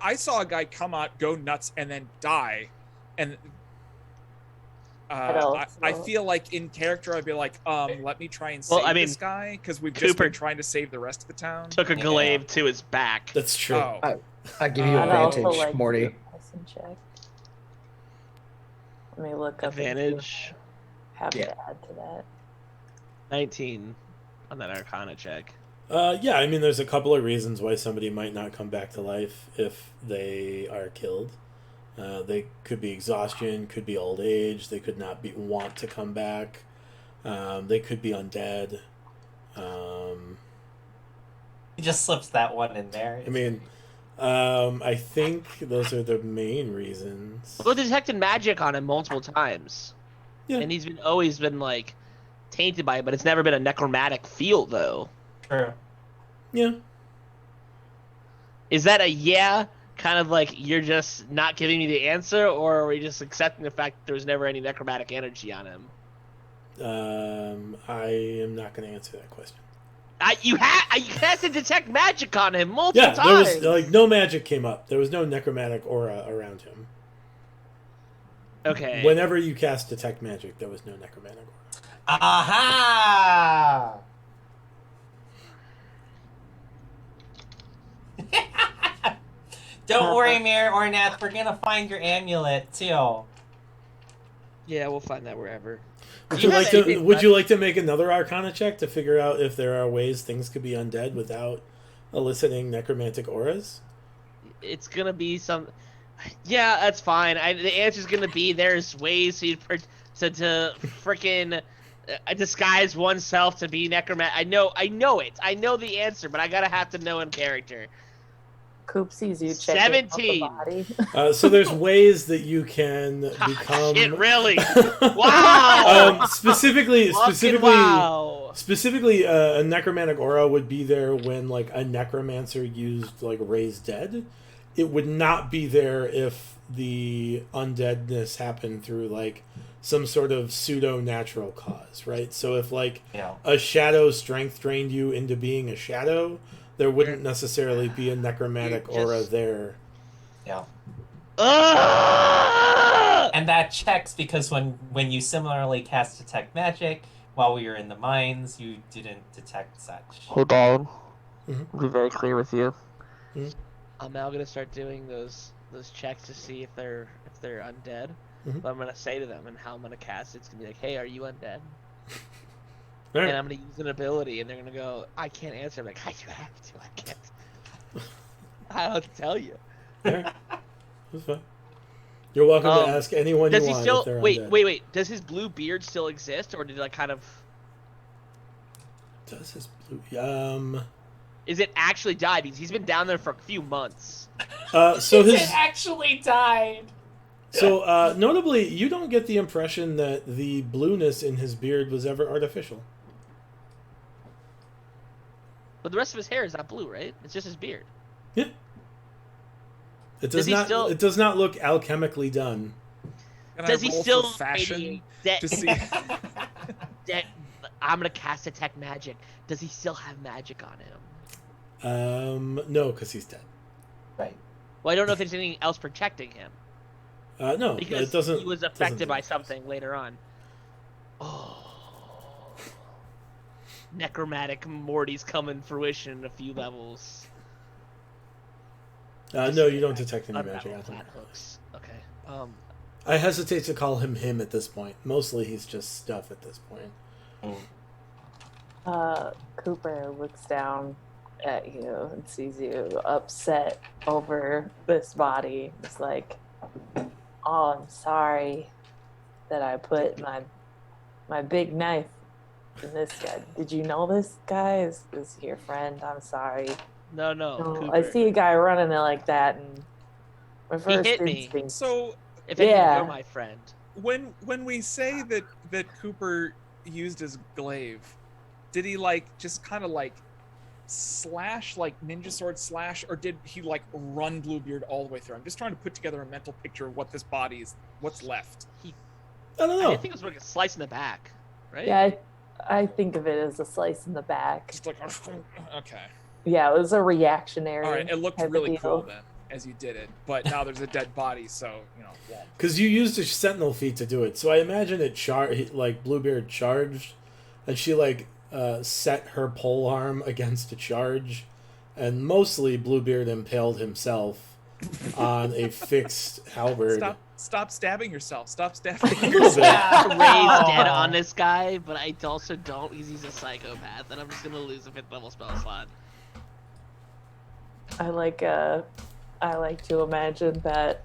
I saw a guy come out, go nuts, and then die, and I feel like in character I'd be like, let me try and save Well, I mean, this guy because we've just Cooper been trying to save the rest of the town. Took a Yeah. glaive to his back. That's true. Oh, I give you I'd I'd advantage, also like to Morty. do a medicine check. Let me look up and see Advantage what I have Yeah. to add to that. 19 on that Arcana check. Yeah, I mean, there's a couple of reasons why somebody might not come back to life if they are killed. They could be exhaustion, could be old age. They could not want to come back. They could be undead. He just slips that one in there. I mean, I think those are the main reasons. Well, detected magic on him multiple times. Yeah. And he's always been like tainted by it, but it's never been a necromantic feel though. True. Yeah. Is that a yeah? Kind of like you're just not giving me the answer, or are we just accepting the fact that there was never any necromantic energy on him? I am not going to answer that question. You had to detect magic on him multiple Yeah, there times. was like no magic came up. There was no necromantic aura around him. Okay. Whenever you cast detect magic, there was no necromantic aura. Aha! Don't worry, Mayor Ornath. We're gonna find your amulet too. Yeah, we'll find that wherever. Would Do you have like to? anything Would left? you like to make another Arcana check to figure out if there are ways things could be undead without eliciting necromantic auras? It's gonna be some. Yeah, that's fine. The answer's gonna be there's ways to freaking disguise oneself to be necromantic. I know it. I know the answer, but I gotta have to know in character. Coop sees you checking out the 17. body. So there's ways that you can become. Shit, really? Wow. Specifically, Fucking wow. Specifically, a necromantic aura would be there when like a necromancer used like raise dead. It would not be there if the undeadness happened through like some sort of pseudo natural cause, right? So if like Yeah. a shadow strength drained you into being a shadow, there wouldn't necessarily be a necromantic You're aura just- there. Yeah. Ugh! And that checks because when you similarly cast detect magic while we were in the mines, you didn't detect such. Hey, Brian. Mhm. I'll be very clear with you. Mhm. I'm now gonna start doing those checks to see if they're undead. Mhm. But I'm gonna say to them, and how I'm gonna cast it's gonna be like, "Hey, are you undead?" All right. And I'm gonna use an ability, and they're gonna go, "I can't answer." I'm like, "I do have to. I can't. I don't have to tell you." All right. That's fine. You're welcome to ask anyone you Does he want still if they're wait? undead. Wait. Does his blue beard still exist, or did it like kind of? Does his blue? Is it actually died? Because he's been down there for a few months. So his It actually died. so notably, you don't get the impression that the blueness in his beard was ever artificial. But the rest of his hair is not blue, right? It's just his beard. Yeah. It Does does he not. still- It does not look alchemically done. And Does I he roll still for fashion radiate that, to see? that? I'm gonna cast detect magic. Does he still have magic on him? No, because he's dead. Right. Well, I don't know if there's anything else protecting him No, because it doesn't. he was doesn't affected do by that. something later on. Oh, necromantic Morty's coming fruition in a few levels. No, you don't detect any Unravel magic on him. flat hooks. Okay. I hesitate to call him at this point. Mostly, he's just stuff at this point. Cooper looks down at you and sees you upset over this body. It's like, oh, I'm sorry that I put my big knife in this guy. Did you know this guy is he your friend? I'm sorry. No, No, I Cooper. see a guy running it like that, and my first hit me. instinct. So If anything, Yeah. you're my friend. when we say that Cooper used his glaive, did he like just kind of like slash, like ninja sword slash, or did he like run Bluebeard all the way through? I'm just trying to put together a mental picture of what this body is, what's left. I don't I know. think it was like a slice in the back, right? Yeah, I think of it as a slice in the back. Just like okay, Yeah, it was a reactionary. all right, it looked type of really deal. cool then as you did it, but now there's a dead body, so yeah. Because you used a sentinel feat to do it, so I imagine it like Bluebeard charged, and she like set her pole arm against a charge, and mostly Bluebeard impaled himself on a fixed halberd. Stop stabbing yourself. Stop stabbing A little yourself. bit. Ray's dead on this guy, but I also don't because he's a psychopath, and I'm just gonna lose a 5th level spell slot. I like to imagine that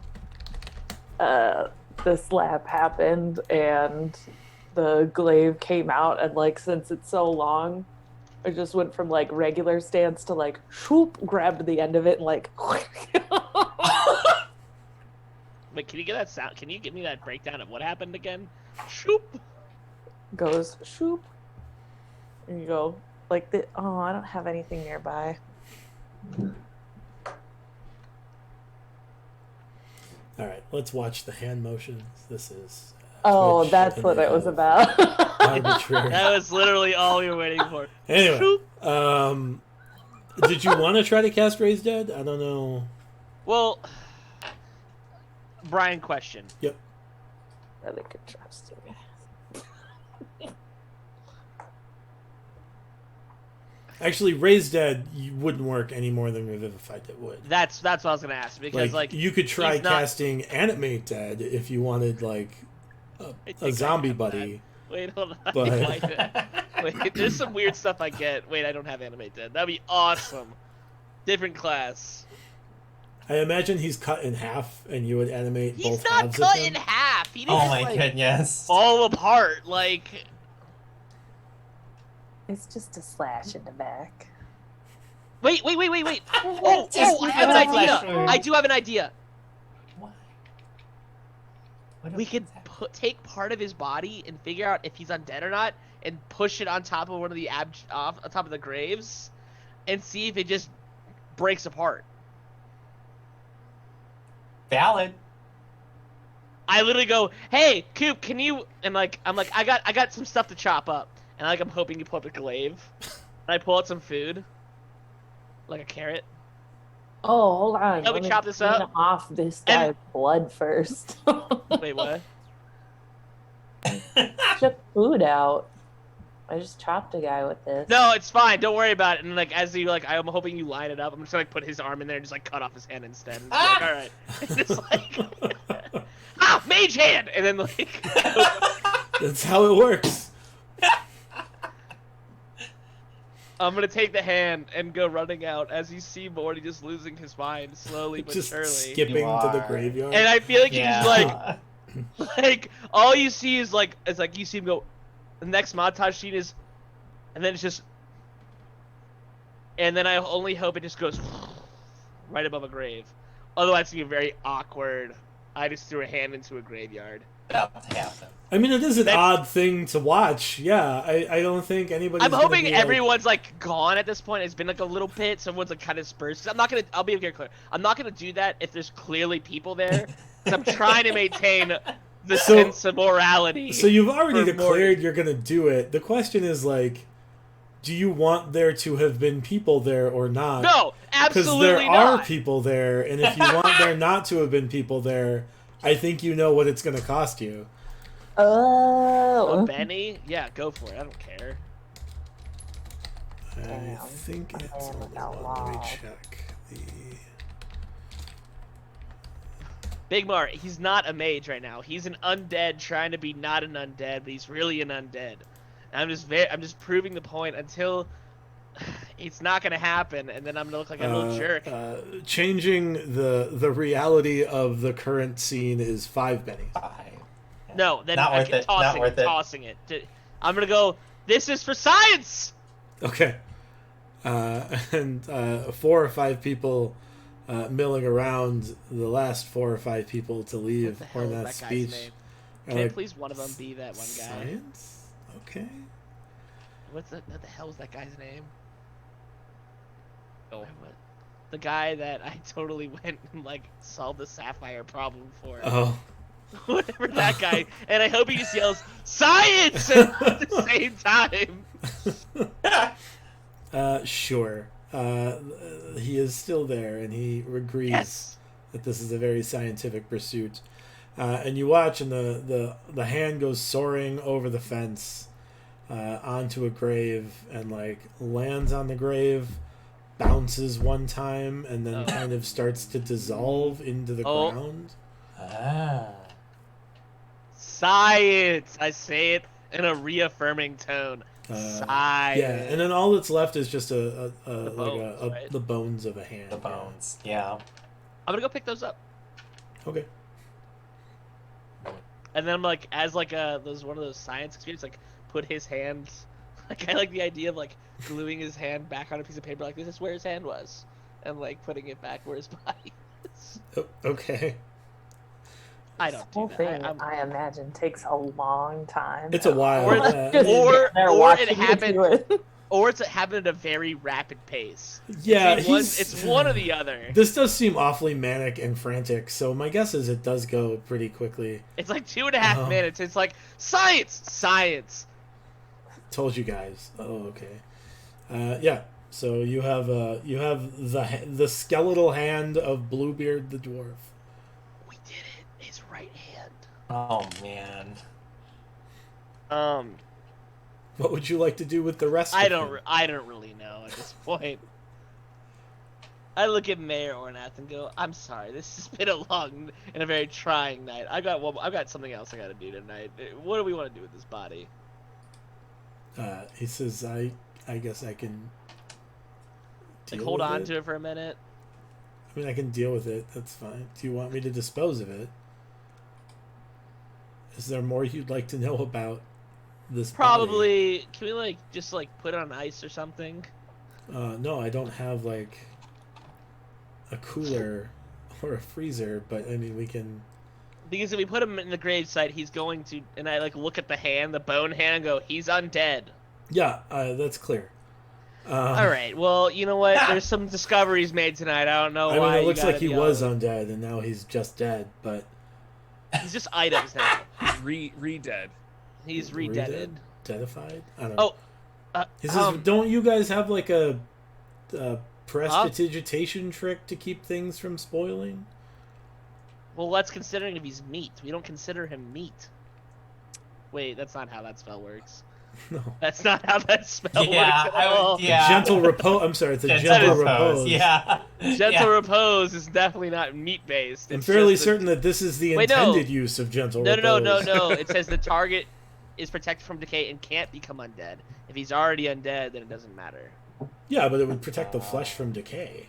the slap happened and the glaive came out, and like since it's so long, it just went from like regular stance to like whoop, grabbed the end of it and like Wait, can you get that sound? Can you give me that breakdown of what happened again? Shoop. goes shoop, and you go like the oh, I don't have anything nearby. All right, let's watch the hand motions. This is. Oh, Twitch that's and what they it was have about. Arbitrary. That was literally all we were waiting for. Anyway, Shoop. did you want to try to cast Raise Dead? I don't know. Well, Brian, question. Yep. Really could trust you. Actually, Raise Dead wouldn't work any more than Revivified Dead would. That's what I was gonna ask because like you could try he's not- casting Animate Dead if you wanted like I a think I zombie have buddy. Wait, hold on. But- Wait, there's some weird stuff I get. Wait, I don't have Animate Dead. That'd be awesome. Different class. I imagine he's cut in half, and you would animate He's both not halves cut of in him. half. He didn't Oh my like, goodness. fall apart. Like, It's just a slash in the back. wait. Oh, Just I have an flash idea. forward. I do have an idea. Why? What We is could that? take part of his body and figure out if he's undead or not, and push it on top of one of the on top of the graves, and see if it just breaks apart. Valid. I literally go, "Hey, Coop, can you?" And like, I'm like, I got some stuff to chop up, and like, I'm hoping you pull up a glaive, and I pull out some food, like a carrot. Oh, hold on. Let me chop this up. clean off this guy's blood first. Wait, what? Took food out. I just chopped a guy with this. No, it's fine. Don't worry about it. And like as you like, I'm hoping you line it up. I'm just gonna like, put his arm in there and just like cut off his hand instead. And just be like, all right. And just like mage hand, and then like. That's how it works. I'm gonna take the hand and go running out as you see Morty just losing his mind slowly but Just surely. skipping to the graveyard. And I feel like Yeah. he's like all you see is like you see him go. The next montage scene is, and then it's just, and then I only hope it just goes right above a grave. Otherwise, it's gonna be very awkward. I just threw a hand into a graveyard. That'll happen. I mean, it is an That's- odd thing to watch. Yeah, I don't think anybody's I'm gonna hoping be like- everyone's like gone at this point. It's been like a little bit. Someone's like kind of dispersed. I'm not gonna. I'll be very clear. I'm not gonna do that if there's clearly people there. 'Cause I'm trying to maintain the sense of morality. So you've already for declared Morty. you're gonna do it. The question is like, do you want there to have been people there or not? No, Because absolutely there not. are people there, and if you want there not to have been people there, I think you know what it's gonna cost you. Oh. Benny? Yeah, go for it. I don't care. I Damn. think A it's man only without one. Let me law. check the. Big Mar, he's not a mage right now. He's an undead trying to be not an undead, but he's really an undead. And I'm just proving the point until it's not gonna happen, and then I'm gonna look like a little jerk. Changing the reality of the current scene is 5 bennies. No, then Not I'm worth it. Not worth it. tossing it. I'm gonna go. This is for science. Okay. And 4 or 5 people milling around. The last 4 or 5 people to What leave the hell is Ornath's that guy's speech. name? are Can like, please one of them be that one guy? Science? Okay. What the hell is that guy's name? Oh. What? The guy that I totally went and like solved the sapphire problem for. Oh. Whatever that guy. And I hope he just yells science at the same time. Sure. He is still there, and he agrees Yes. that this is a very scientific pursuit. And you watch, and the hand goes soaring over the fence onto a grave, and like lands on the grave, bounces one time, and then Oh. kind of starts to dissolve into the Oh. ground. Science. I say it in a reaffirming tone. Science. Yeah, and then all that's left is just like bones, right? the bones of a hand. The bones. Yeah. I'm gonna go pick those up. Okay. And then I'm like, as like those one of those science experiences, like put his hand. Like I like the idea of like gluing his hand back on a piece of paper, like this is where his hand was, and like putting it back where his body is. Okay. I This don't whole do thing, that. I imagine, takes a long time. It's a while. Or- Just or- sitting there or it watching you happened- do it. Or it's happened at a very rapid pace. Yeah, It's one or the other. This does seem awfully manic and frantic, so my guess is it does go pretty quickly. It's like 2.5 minutes. It's like science. Told you guys. Oh, okay. Yeah. So you have the skeletal hand of Bluebeard the dwarf. We did it. His right hand. Oh man. What would you like to do with the rest? I of don't. him? I don't really know at this point. I look at Mayor Ornath and go, "I'm sorry. This has been a long and a very trying night. I've got something else I got to do tonight. What do we want to do with this body?" He says, "I guess I can." Like deal hold with on it." to it for a minute. I mean, I can deal with it. That's fine. Do you want me to dispose of it? Is there more you'd like to know about this? body? Probably. Can we like just like put it on ice or something? No, I don't have like a cooler or a freezer, but I mean we can. Because if we put him in the gravesite, he's going to. And I like look at the hand, the bone hand, and go, "He's undead." Yeah, that's clear. All right. Well, you know what? There's some discoveries made tonight. I don't know I why. mean, it you looks like gotta he be was all- undead, and now he's just dead. But He's just items now. Re-dead. He's re-deaded. Deadified? I don't know. Oh, He says, don't you guys have like a prestidigitation Huh? trick to keep things from spoiling? well, let's consider if he's meat. We don't consider him meat. Wait, that's not how that spell works. No. That's not how that spell Yeah, works at all. yeah. Gentle repose. I'm sorry, it's a Gentle gentle repose. repose. Yeah. Gentle Yeah. repose is definitely not meat based. I'm fairly certain that this is the Wait, no. intended use of gentle No, repose. no. It says the target is protected from decay and can't become undead. If he's already undead, then it doesn't matter. Yeah, but it would protect the flesh from decay.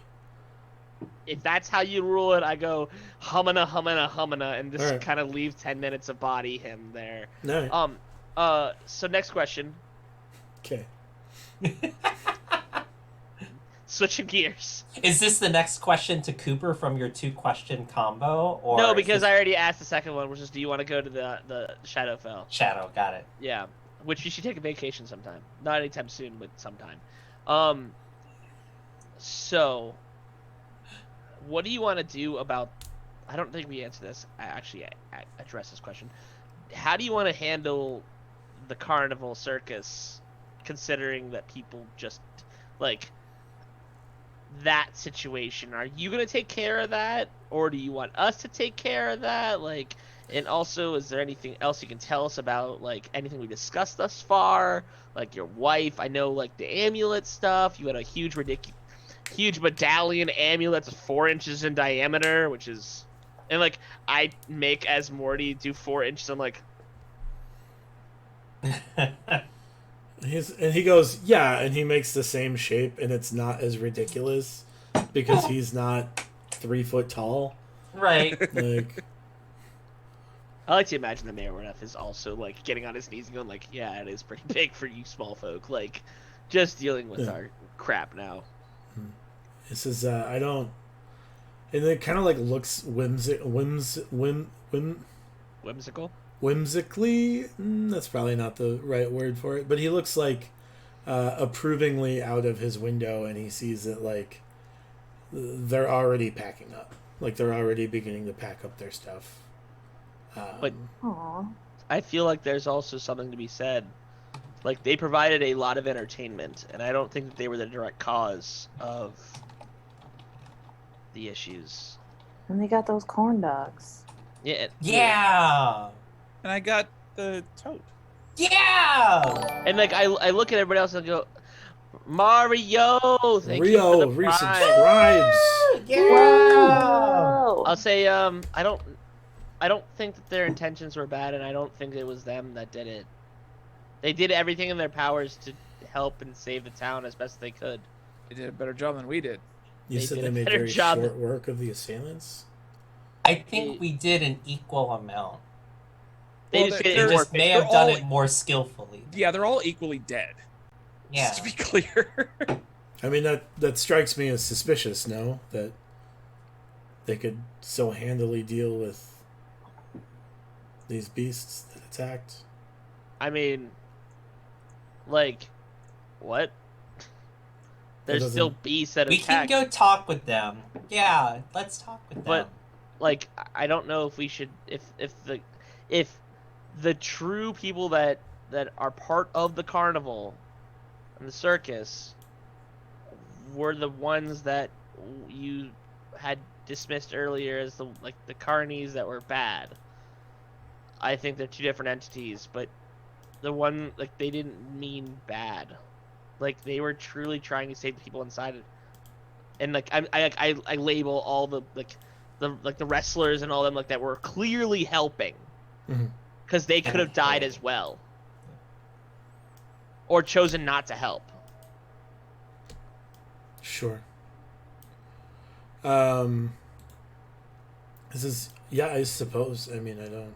If that's how you rule it, I go humana, and just Alright. kind of leave 10 minutes of body him there. No. So next question. Okay. Switching gears. Is this the next question to Cooper from your 2-question combo? Or No, is because this I already asked the second one, which is, do you want to go to the Shadowfell? Shadow, got it. Yeah, which you should take a vacation sometime. Not anytime soon, but sometime. So, what do you want to do about? I don't think we answered this. I actually addressed this question. How do you want to handle the carnival circus, considering that people just like that situation? Are you gonna take care of that, or do you want us to take care of that? Like, and also, is there anything else you can tell us about, like, anything we discussed thus far? Like your wife, I know, like the amulet stuff. You had a huge medallion amulet that's 4 inches in diameter, which is, and like I make as Morty do 4 inches. I'm like, And he goes, yeah, and he makes the same shape, and it's not as ridiculous because he's not 3 foot tall. Right. Like, I like to imagine that Mayor Ornath is also like getting on his knees and going like, yeah, it is pretty big for you small folk. Like, just dealing with our crap now. he says, I don't. And it kind of like looks whimsically. That's probably not the right word for it, but he looks like approvingly out of his window, and he sees that like they're already packing up, like they're already beginning to pack up their stuff. But Aw. I feel like there's also something to be said. Like, they provided a lot of entertainment, and I don't think that they were the direct cause of the issues. And they got those corn dogs. Yeah. Yeah. And I got the toad. Yeah. And like I look at everybody else and I go, Mario, thank you Rio for the prize. resubscribes. Yeah. Whoa! I'll say I don't think that their intentions were bad, and I don't think it was them that did it. They did everything in their powers to help and save the town as best they could. They did a better job than we did. You They said did they a made better very job. short work of the assailants. I think we did an equal amount. They Well, just they're- did They it more. just may have they're done all- it more skillfully. Yeah, they're all equally dead. Yeah. Just to be clear. I mean, that strikes me as suspicious, no? That they could so handily deal with these beasts that attacked. I mean, like, what? There's doesn't- still beasts that We attack. can go talk with them. Yeah, let's talk with them. But like, I don't know if we should, if the true people that are part of the carnival and the circus were the ones that you had dismissed earlier as the carnies that were bad. I think they're two different entities, but the one, like, they didn't mean bad. Like, they were truly trying to save the people inside it. And like I label all the the wrestlers and all them like that were clearly helping, Mhm. because they could have died as well, or chosen not to help. Sure. This is, yeah, I suppose. I mean, I don't.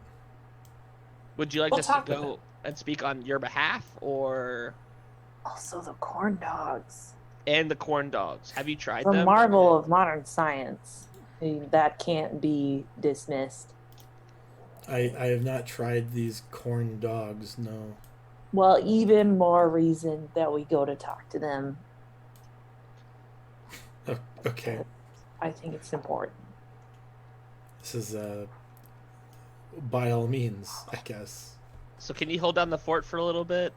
Would you like We'll us to talk with go them. and speak on your behalf, or Also, the corn dogs. and the corn dogs? Have you tried The them? marvel of modern science. That can't be dismissed. I have not tried these corn dogs. No. Well, even more reason that we go to talk to them. Okay. I think it's important. This is by all means, I guess. So can you hold down the fort for a little bit?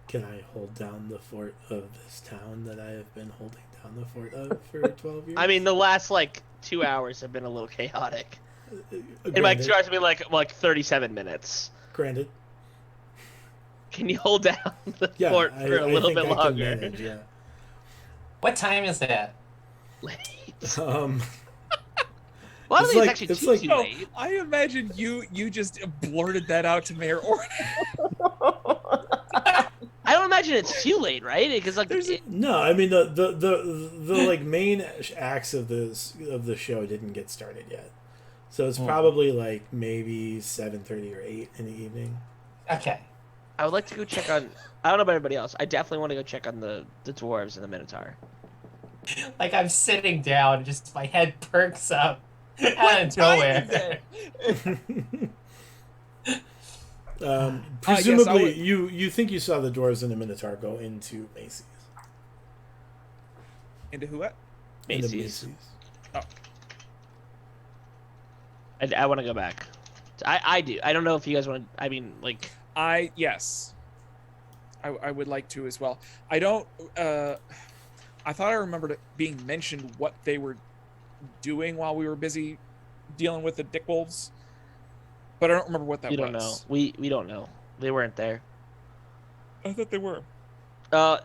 Can I hold down the fort of this town that I have been holding down the fort of for 12 years? I mean, the last like 2 hours have been a little chaotic. And like Granted. 2 hours have been like 37 minutes. Granted. Can you hold down the Yeah, fort I, for a I little think bit I can longer? manage, yeah. What time is that? Late. Um, Well, I don't It's think like- it's actually it's too, like- too No, late. I imagine you just blurted that out to Mayor Orna. I don't imagine it's too late, right? Because like, There's a- no, I mean the like main acts of the show didn't get started yet, so it's probably like maybe 7:30 or 8 in the evening. Okay. I would like to go check on. I don't know about everybody else. I definitely want to go check on the dwarves and the Minotaur. Like I'm sitting down, just my head perks up out What of time nowhere. is it? Presumably, would- you think you saw the dwarves and the Minotaur go into Macy's. Into who? At? Into Macy's. Oh, I want to go back. I do. I don't know if you guys want to. I mean, like, yes. I would like to as well. I don't. I thought I remembered it being mentioned what they were doing while we were busy dealing with the Dick Wolves, but I don't remember what that we was. don't know. We don't know. They weren't there. I thought they were. The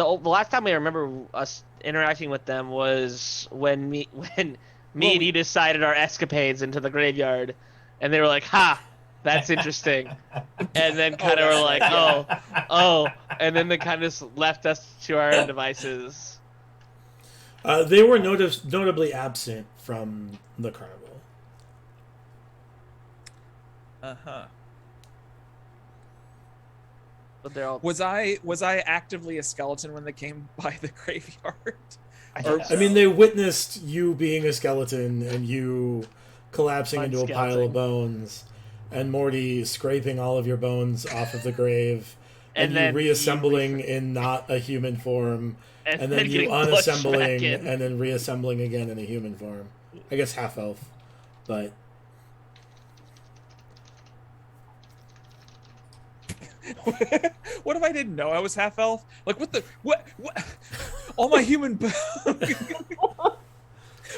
last time I remember us interacting with them was when me and you decided our escapades into the graveyard, and they were like, "Ha, that's interesting," and then kind of were like, "Oh," and then they kind of just left us to our own devices. They were notably absent from the carnival. Uh-huh. But they're all. Was I actively a skeleton when they came by the graveyard? I mean, they witnessed you being a skeleton and you collapsing into a pile Unskeleton. of bones, and Morty scraping all of your bones off of the grave, and then you reassembling in not a human form, and then you getting pushed back unassembling in. and then reassembling again in a human form. I guess half elf, but What if I didn't know I was half elf? Like what? All my human bones.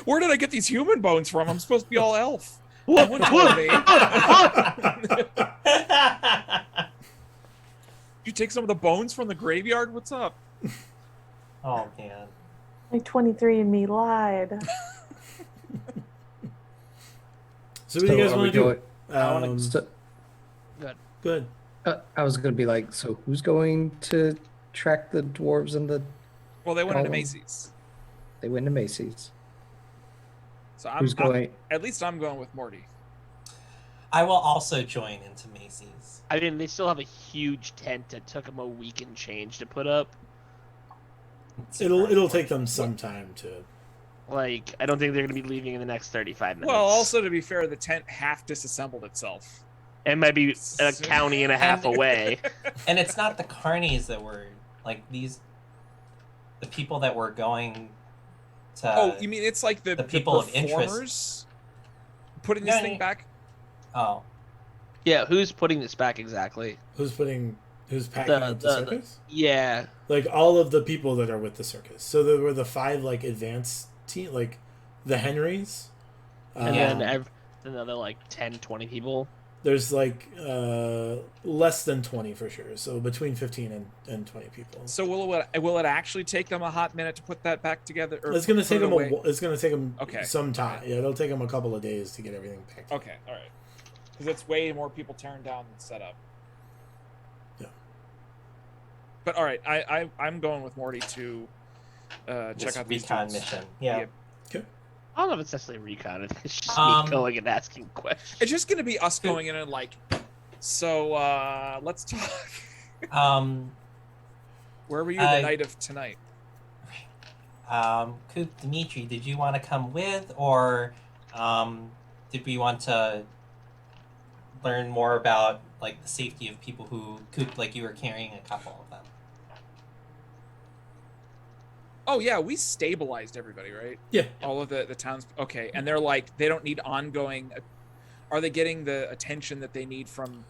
Where did I get these human bones from? I'm supposed to be all elf. That wouldn't tell me. You take some of the bones from the graveyard? What's up? Oh man. My 23andMe lied. so what do you guys are we want to do? going- Um, Good. I was going to be like, so who's going to track the dwarves and the? Well, they went into Oh. Macy's. They went to Macy's. So Who's going? at least I'm going with Morty. I will also join into Macy's. I mean, they still have a huge tent that took them a week and change to put up. It'll take them some time to. Like, I don't think they're going to be leaving in the next 35 minutes. Well, also to be fair, the tent half disassembled itself. it might be a county and a half away. And it's not the carnies that were like the people that were going to. Oh, you mean it's like the people of interest. performers putting No, this no, thing back? Oh, Yeah, who's putting this back exactly? Who's packing up the circus? Yeah. Like all of the people that are with the circus. So there were the 5 like advanced team, like the Henrys. And Yeah. then another like 10, 20 people. There's like less than 20 for sure. So between 15 and 20 people. So will it actually take them a hot minute to put that back together? Or It's gonna put take it them. away? It's gonna take them Okay. some time. Yeah, it'll take them a couple of days to get everything back. together. Okay, all right. Because it's way more people tearing down than set up. Yeah. But all right, I'm going with Morty to check this out these recon dudes. mission. Yeah. Yep. I don't know if it's necessarily recon. It's just Um, me going and asking questions. It's just gonna be us going in and like, so let's talk. Where were you the night of tonight? Coop, Dimitri, did you want to come with, or did we want to learn more about like the safety of people who Coop, like you were carrying a couple of them? Oh yeah, we stabilized everybody, right? Yeah. All of the towns. Okay, and they're like they don't need ongoing. Are they getting the attention that they need from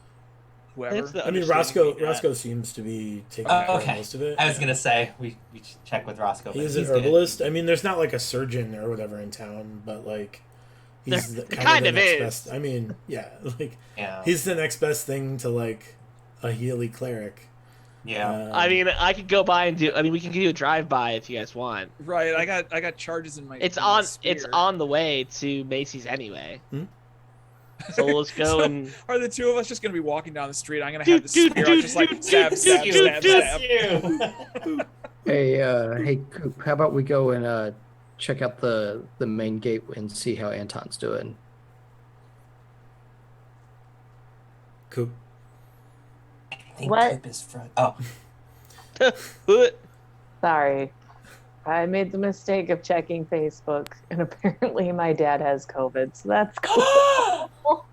whoever? It's the I mean, understanding we got. Roscoe seems to be taking Oh, care of okay. most of it. I was gonna say we should check with Roscoe. But He's an good. herbalist. I mean, there's not like a surgeon or whatever in town, but like he's There the, kind the of next is. best. I mean, yeah, like Yeah. he's the next best thing to like a Healy cleric. Yeah. I mean, I could go by and do. I mean, we can do a drive-by if you guys want. Right. I got charges in my. It's in my on. spear. It's on the way to Macy's anyway. Hmm? So we'll just go So, and. Are the two of us just gonna be walking down the street? I'm gonna Dude, have the dude, spear. dude, I'm just like dude, stab, dude, stab, dude, stab, dude, stab. Hey, Coop, how about we go and check out the main gate and see how Anton's doing? Coop. I think What? Coop is front. Oh, Sorry. I made the mistake of checking Facebook, and apparently my dad has COVID, so that's cool.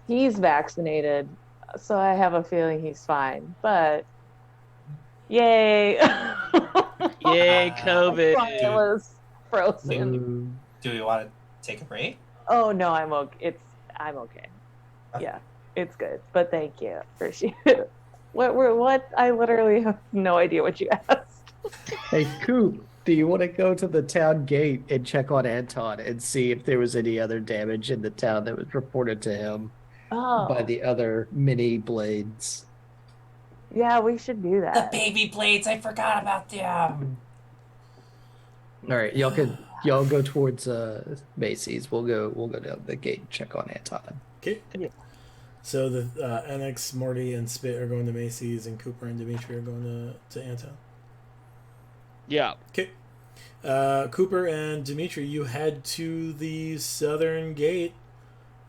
He's vaccinated, so I have a feeling he's fine. But yay! Yay, My COVID. was frozen. do we want to take a break? Oh no, I'm okay. Yeah, it's good. But thank you, appreciate it. What? I literally have no idea what you asked. Hey, Coop, do you want to go to the town gate and check on Anton and see if there was any other damage in the town that was reported to him Oh, by the other mini blades? yeah, we should do The that. baby blades. I forgot about them. All right, y'all go towards Macy's. We'll go down the gate and check on Anton. Okay. Yeah. So the NX, Morty, and Spit are going to Macy's, and Cooper and Dimitri are going to Anton. Yeah. Okay. Cooper and Dimitri, you head to the southern gate,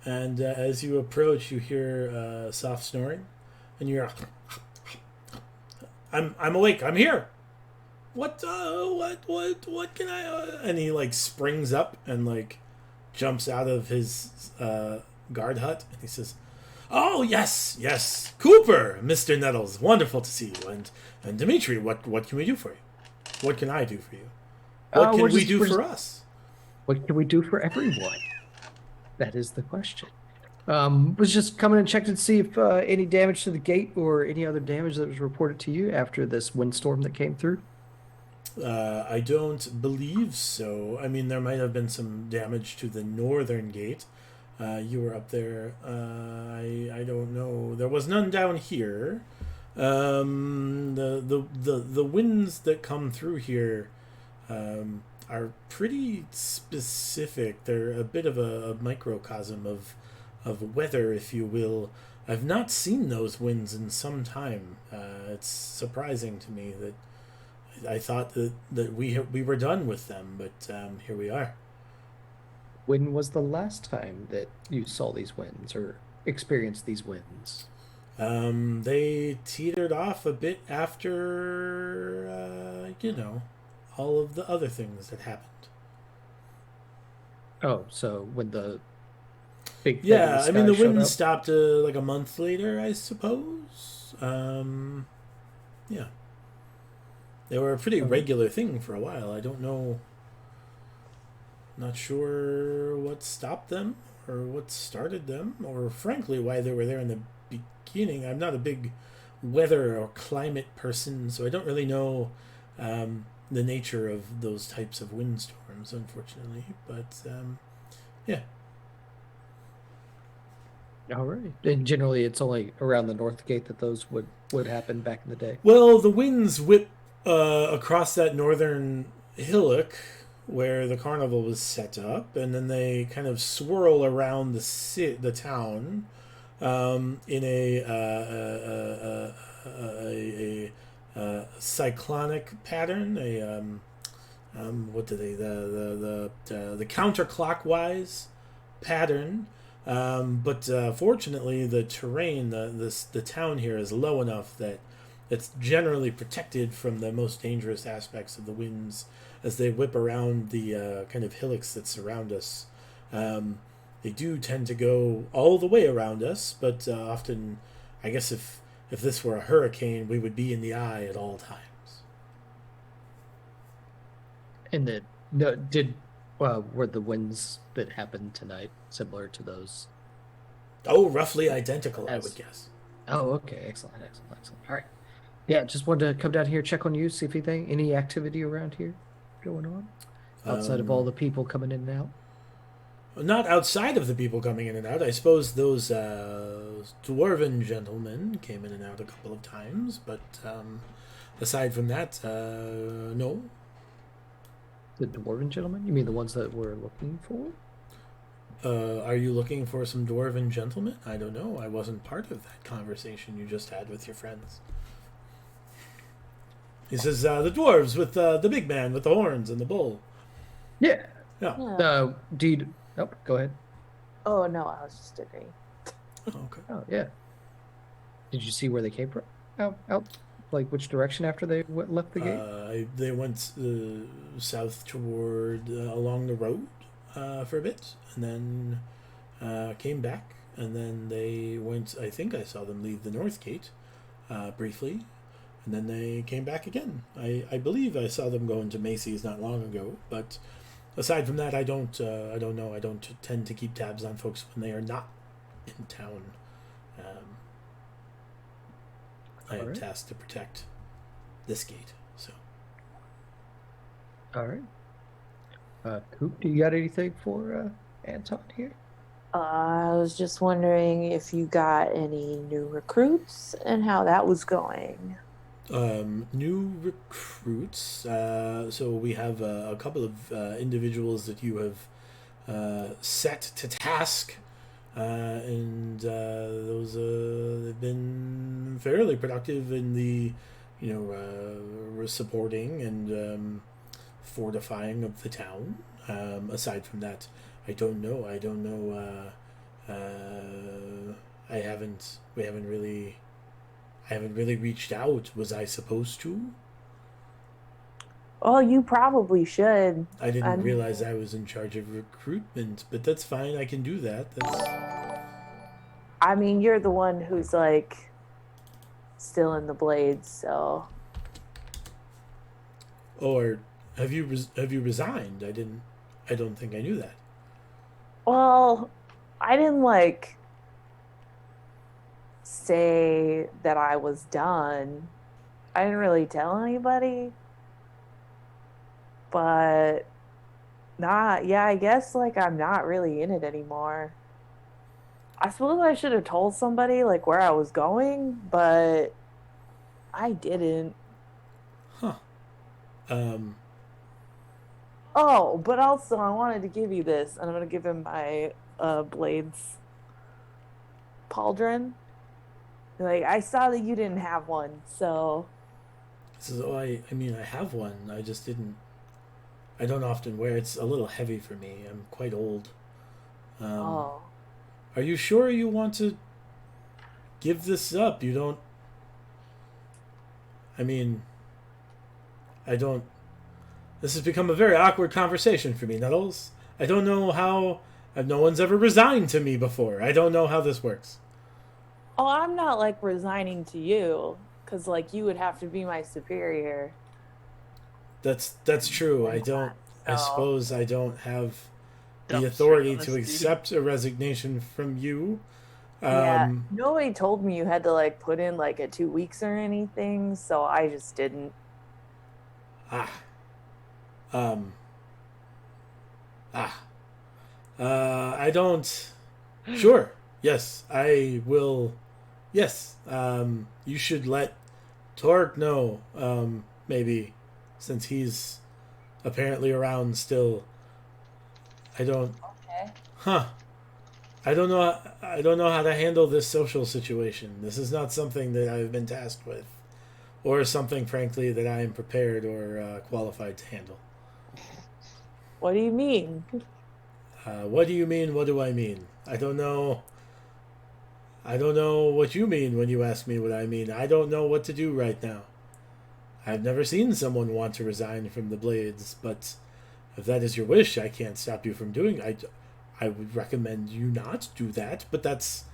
and as you approach, you hear soft snoring, and you're, I'm awake. I'm here. What can I? And he like springs up and like jumps out of his guard hut, and he says, "Oh yes, Cooper, Mr. Nettles, wonderful to see you, and Dimitri, what can we do for you? What can I do for you? What can we do for us?" What can we do for everyone? That is the question. Was just coming and checking to see if any damage to the gate or any other damage that was reported to you after this windstorm that came through. I don't believe so. I mean, there might have been some damage to the northern gate. You were up there. I don't know. There was none down here. The winds that come through here are pretty specific. They're a bit of a microcosm of weather, if you will. I've not seen those winds in some time. It's surprising to me that I thought that we were done with them, but here we are. When was the last time that you saw these winds or experienced these winds? They teetered off a bit after, all of the other things that happened. Oh, so when the big thing in Yeah, I mean, sky the showed wind up? stopped like a month later, I suppose. Yeah. They were a pretty Okay. regular thing for a while. I don't know. Not sure what stopped them or what started them or, frankly, why they were there in the beginning. I'm not a big weather or climate person, so I don't really know the nature of those types of windstorms, unfortunately. But, yeah. All right. And generally, it's only around the North Gate that those would happen back in the day. Well, the winds whip across that northern hillock where the carnival was set up, and then they kind of swirl around the town in a cyclonic pattern. What do they the counterclockwise pattern. But fortunately, the terrain, the town here is low enough that it's generally protected from the most dangerous aspects of the winds as they whip around the kind of hillocks that surround us. They do tend to go all the way around us, but often, I guess if this were a hurricane, we would be in the eye at all times. And then, were the winds that happened tonight similar to those? Oh, roughly identical, I As- would guess. Oh, okay. Excellent. All right. Yeah, just wanted to come down here, check on you, see if any activity around here going on outside of all the people coming in and out. Not outside of the people coming in and out. I suppose those dwarven gentlemen came in and out a couple of times, but aside from that, no. The dwarven gentlemen? You mean the ones that we're looking for? Are you looking for some dwarven gentlemen? I don't know. I wasn't part of that conversation you just had with your friends. He says, the dwarves with the big man with the horns and the bull. Yeah. Yeah. Yeah. Oh, go ahead. Oh no, I was just agreeing. Oh, okay. Oh, yeah. Did you see where they came from? Out, like which direction after they left the gate? They went south toward along the road for a bit, and then came back, and then they went. I think I saw them leave the north gate briefly, and then they came back again. I believe I saw them go into Macy's not long ago, but aside from that, I don't know. I don't tend to keep tabs on folks when they are not in town. I am Alright. tasked to protect this gate, so. All right. Coop, do you got anything for Anton here? I was just wondering if you got any new recruits and how that was going. New recruits. So we have a couple of individuals that you have set to task, and those have been fairly productive in the, supporting and fortifying of the town. Aside from that, I don't know. We haven't really reached out. Was I supposed to? Well, you probably should. I didn't I'm- realize I was in charge of recruitment, but that's fine. I can do that. I mean, you're the one who's like still in the Blades, so Or have you resigned? I don't think I knew that. well, I didn't like say that I was done. I didn't really tell anybody. But I guess like I'm not really in it anymore. I suppose I should have told somebody like where I was going, but I didn't. Huh. Oh, but also I wanted to give you this, and I'm gonna give him my Blades pauldron. Like I saw that you didn't have one, so So I have one. I don't often wear it. It's a little heavy for me. I'm quite old. oh. Are you sure you want to give this up? You don't. This has become a very awkward conversation for me, Nettles. I don't know how. No one's ever resigned to me before. I don't know how this works. Oh, I'm not like resigning to you, because like you would have to be my superior. That's true. I So- suppose I don't have the Dump authority straight to on us, dude. accept a resignation from you. Yeah, nobody told me you had to like put in like a 2 weeks or anything, so I just didn't. I don't. Sure. Yes, I will. Yes. You should let Torque know. Maybe, since he's apparently around still. I don't. Okay. Huh. I don't know. I don't know how to handle this social situation. This is not something that I've been tasked with, or something, frankly, that I am prepared or qualified to handle. What do you mean? What do you mean? What do I mean? I don't know. I don't know what you mean when you ask me what I mean. I don't know what to do right now. I've never seen someone want to resign from the Blades, but if that is your wish, I can't stop you from doing it. I would recommend you not do that, but that's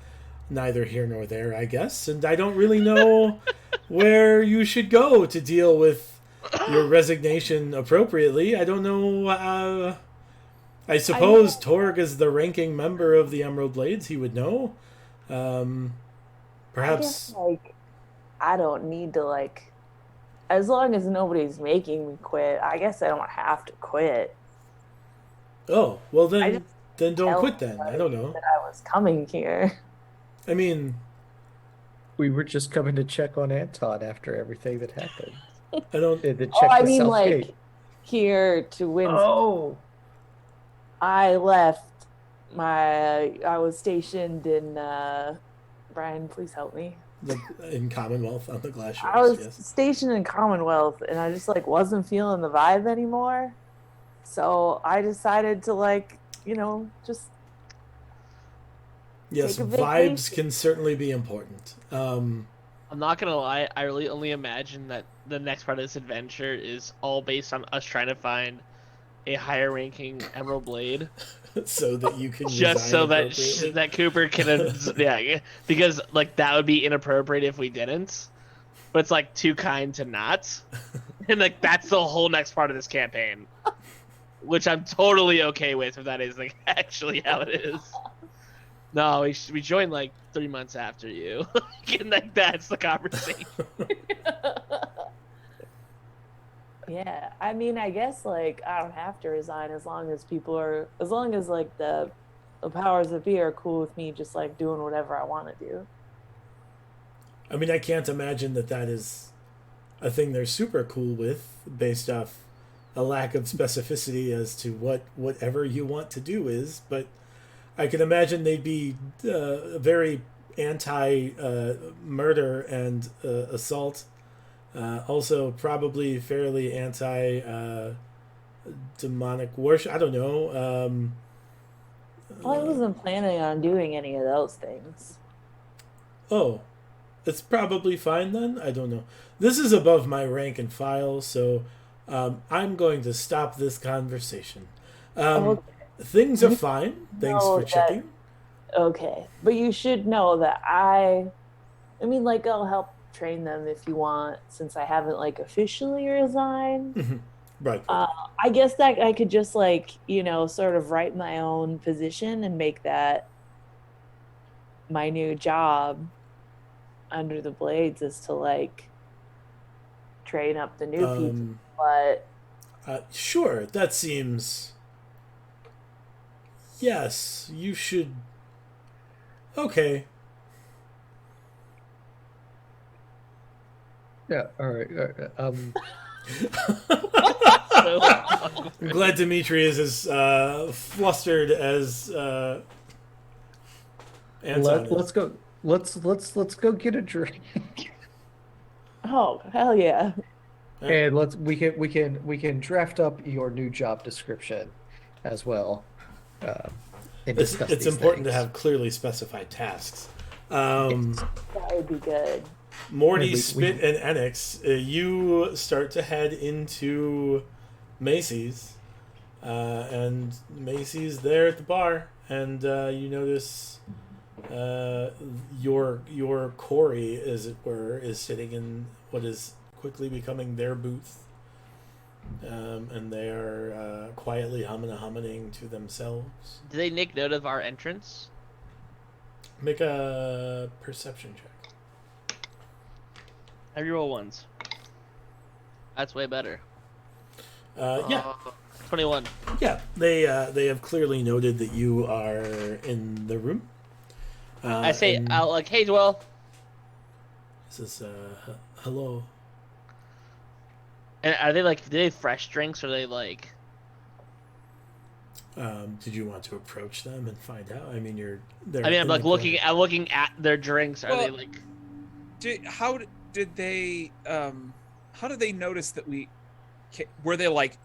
neither here nor there, I guess. And I don't really know where you should go to deal with your resignation appropriately. I don't know. I suppose Torg is the ranking member of the Emerald Blades. He would know. I Perhaps. guess, like, I don't need to like. As long as nobody's making me quit, I guess I don't have to quit. Oh, well I then. Then don't tell quit then. I don't know. that I was coming here. I mean, We were just coming to check on Anton after everything that happened. I don't. To check Oh, I the mean, South like, Gate. here to win. Oh, I left I was stationed in, Brian, please help me. In Commonwealth on the glaciers. I was Yes. stationed in Commonwealth and I just like wasn't feeling the vibe anymore. So I decided to like, just Yes, take a vibes vacation. can certainly be important. I'm not gonna lie, I really only imagine that the next part of this adventure is all based on us trying to find a higher ranking Emerald Blade, so that you can just resign so that appropriately. that Cooper can, yeah, because like that would be inappropriate if we didn't. But it's like too kind to not, and like that's the whole next part of this campaign, which I'm totally okay with if that is like actually how it is. No, we joined like 3 months after you, and like that's the conversation. Yeah, I mean, I guess like I don't have to resign as long as like the powers that be are cool with me just like doing whatever I want to do. I mean, I can't imagine that is a thing they're super cool with, based off a lack of specificity as to whatever you want to do is. But I can imagine they'd be very anti murder and assault. Also, probably fairly anti demonic worship. I don't know. Well, I wasn't planning on doing any of those things. Oh, it's probably fine then. I don't know. This is above my rank and file, so I'm going to stop this conversation. Okay. Things are fine. Thanks for checking. Okay, but you should know that I mean, like, I'll help train them if you want, since I haven't like officially resigned. Right. I guess that I could just like, sort of write my own position and make that my new job under the Blades, is to like train up the new people. But sure, that seems. Yes, you should. Okay. yeah. All right. I'm glad Dimitri is as flustered as Anton is. Let's go. Let's go get a drink. oh, hell yeah. And we can draft up your new job description as well. And discuss It's these important to things. have clearly specified tasks. That would be good. Morty, And we- Spit, and Enix, you start to head into Macy's, and Macy's there at the bar, and you notice your Corey, as it were, is sitting in what is quickly becoming their booth, and they are quietly humming to themselves. Do they make note of our entrance? Make a perception check. I reroll ones. That's way better. Yeah. 21. Yeah, they have clearly noted that you are in the room. I say and out like, hey, Dwell. This is hello. And are they like, do they have fresh drinks or are they like? Did you want to approach them and find out? I mean, I'm like looking. I'm looking at their drinks. Are they Well, like? How did they notice that were they like,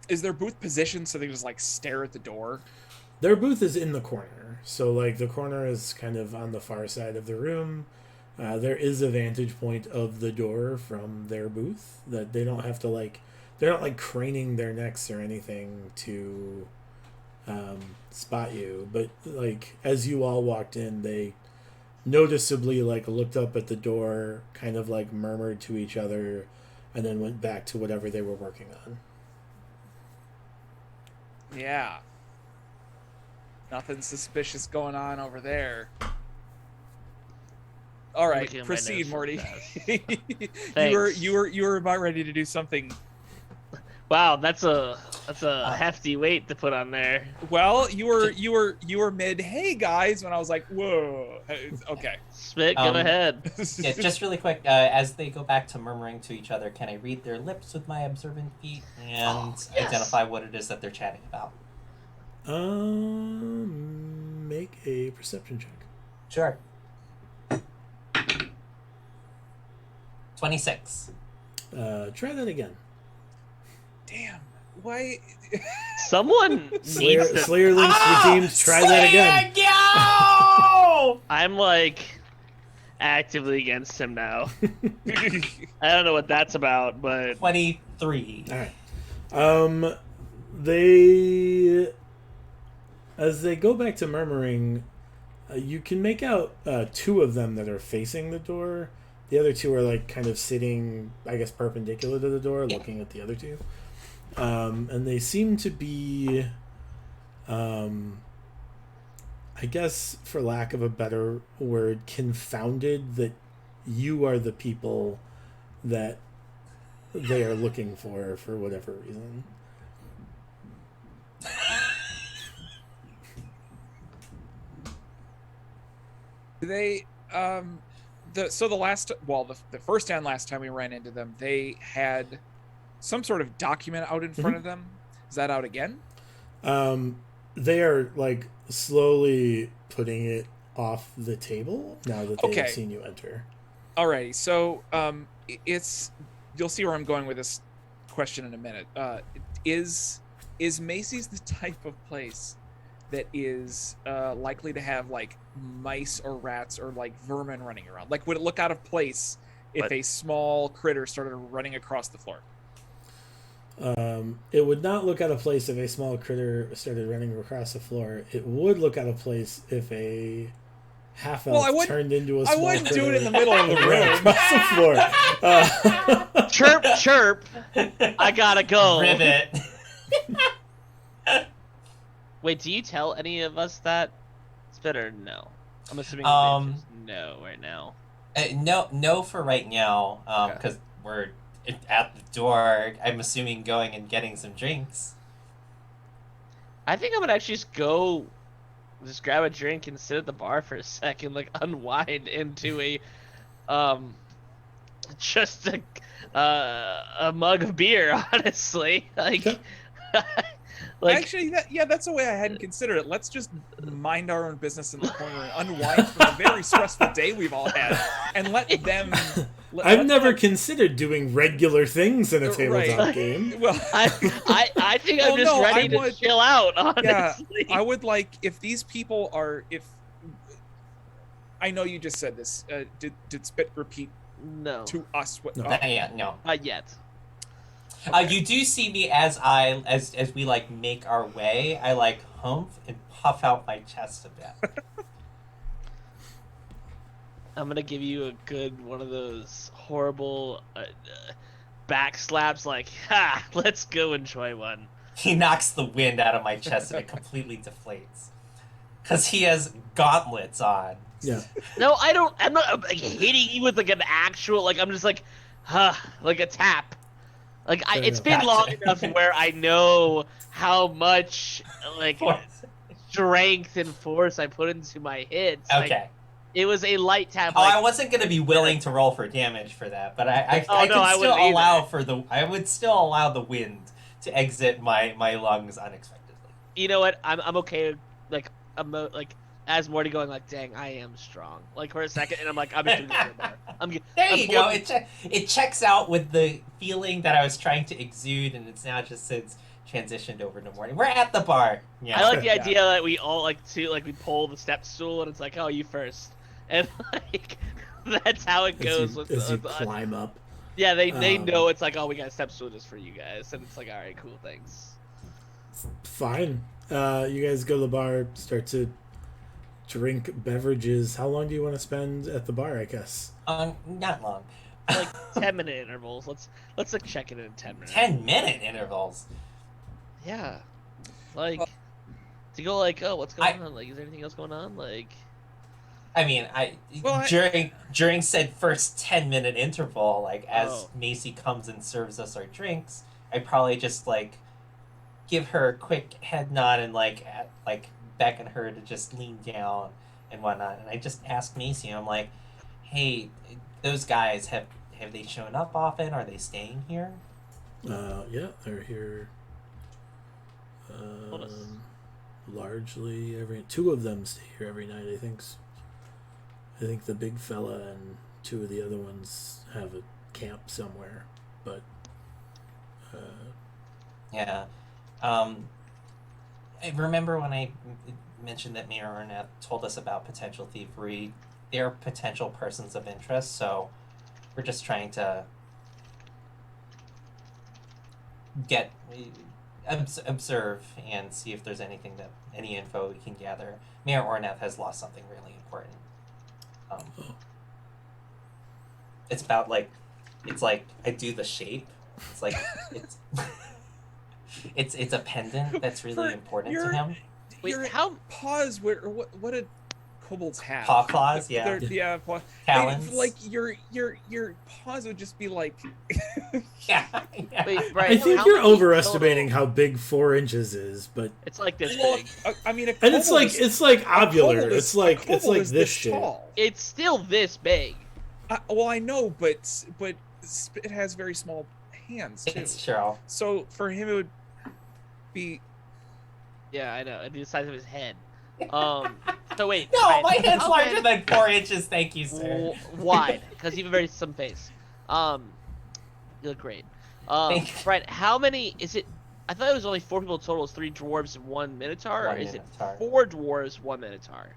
is their booth positioned so they just like stare at the door? Their booth is in the corner, so like the corner is kind of on the far side of the room. There is a vantage point of the door from their booth that they don't have to like. They're not like craning their necks or anything to spot you, but like as you all walked in, they noticeably like looked up at the door, kind of like murmured to each other, and then went back to whatever they were working on. Yeah. Nothing suspicious going on over there. All right, looking at my proceed, notes Morty. real you were about ready to do something. Wow, that's a That's a hefty weight to put on there. Well, you were mid, hey guys, when I was like, whoa. Okay. Spit, go ahead. Yeah, just really quick, as they go back to murmuring to each other, can I read their lips with my observant feet and identify what it is that they're chatting about? Make a perception check. Sure. 26. Try that again. Damn. Why? Someone needs to... Slayer Links redeemed. Try that again. Go! I'm like actively against him now. I don't know what that's about, but 23. All right. They, as they go back to murmuring, you can make out two of them that are facing the door. The other two are like kind of sitting, I guess, perpendicular to the door, looking at the other two. And they seem to be, I guess, for lack of a better word, confounded that you are the people that they are looking for whatever reason. They the first and last time we ran into them, they had some sort of document out in front of them. Is that out again? They are like slowly putting it off the table now that they've seen you enter. Alrighty, so you'll see where I'm going with this question in a minute. Is Macy's the type of place that is likely to have like mice or rats or like vermin running around? Like, would it look out of place if a small critter started running across the floor? It would not look out of place if a small critter started running across the floor. It would look out of place if a half elf turned into a small critter. I wouldn't do it in the middle of the room. Across the floor. Chirp, chirp. I gotta go. Rivet. Wait, do you tell any of us that? Spit or no? I'm assuming no right now. No for right now, because we're at the door. I'm assuming going and getting some drinks. I think I'm gonna actually just grab a drink and sit at the bar for a second, like unwind into a just a mug of beer, honestly. Like actually, that's a way I hadn't considered it. Let's just mind our own business in the corner and unwind from the very stressful day we've all had, and let them. I've never considered doing regular things in a tabletop game. Well, I think I'm just ready to chill out. Honestly, I would like if these people are. If I know you just said this, did Spit repeat to us what? No. Not yet. You do see me as we like make our way. I like humph and puff out my chest a bit. I'm gonna give you a good one of those horrible back slaps, like, ha! Let's go enjoy one. He knocks the wind out of my chest and it completely deflates, cause he has gauntlets on. Yeah. No, I don't. I'm not like hitting you with like an actual. Like I'm just like, like a tap. Like it's been long enough where I know how much like strength and force I put into my hits. Okay. Like, it was a light tap. I wasn't gonna be willing to roll for damage for that, but I would still allow the wind to exit my lungs unexpectedly. You know what? I'm okay. Like like as Morty going like, dang, I am strong. Like for a second, and I'm like, I'm just doing this. There you go. It checks out with the feeling that I was trying to exude, and it's now just since transitioned over to Morty. We're at the bar. Yeah. I like the idea that we all we pull the step stool, and it's like, oh, you first, and like that's how it goes. As you climb up. Yeah, they know it's like, oh, we got a step stool just for you guys, and it's like, all right, cool, thanks. Fine. You guys go to the bar, start to drink beverages. How long do you want to spend at the bar, I guess? Not long. Like 10-minute intervals. Let's like check it in 10 minutes. 10-minute intervals. Yeah. Like to go like, oh, what's going on? Like, is there anything else going on? Like, I mean, during said first 10-minute interval, like as Macy comes and serves us our drinks, I probably just like give her a quick head nod and like beckon her to just lean down and whatnot. And I just asked Macy, I'm like, hey, those guys have they shown up often? Are they staying here? Yeah, they're here. Hold us. Largely two of them stay here every night. I think the big fella and two of the other ones have a camp somewhere, but Yeah. I remember when I mentioned that Mayor Ornath told us about potential thievery. They're potential persons of interest, so we're just trying to observe and see if there's any info we can gather. Mayor Ornath has lost something really important. It's about it's like I do the shape. It's like it's a pendant that's really important to him. Wait, Your how? paws? What did kobolds have? Paw claws, yeah. Yeah, paw. Talons. Like your paws would just be like. Yeah. Wait, right. I think how you're many overestimating total? how big 4 inches is, but It's like this Well, big. I mean, and it's like ovular. It's like is this shit. tall. It's still this big. Well, I know, but it has very small hands too. It's true. So for him, it would be. Yeah, I know. It'd be the size of his head. So wait. No, Brian, my head's how larger many- than 4 inches. Thank you, sir. Wide, because you have a very some face. You look great. Thank you. Brian, how many is it? I thought it was only 4 people total. It's 3 dwarves and 1 minotaur, One or is it minotaur. 4 dwarves, 1 minotaur?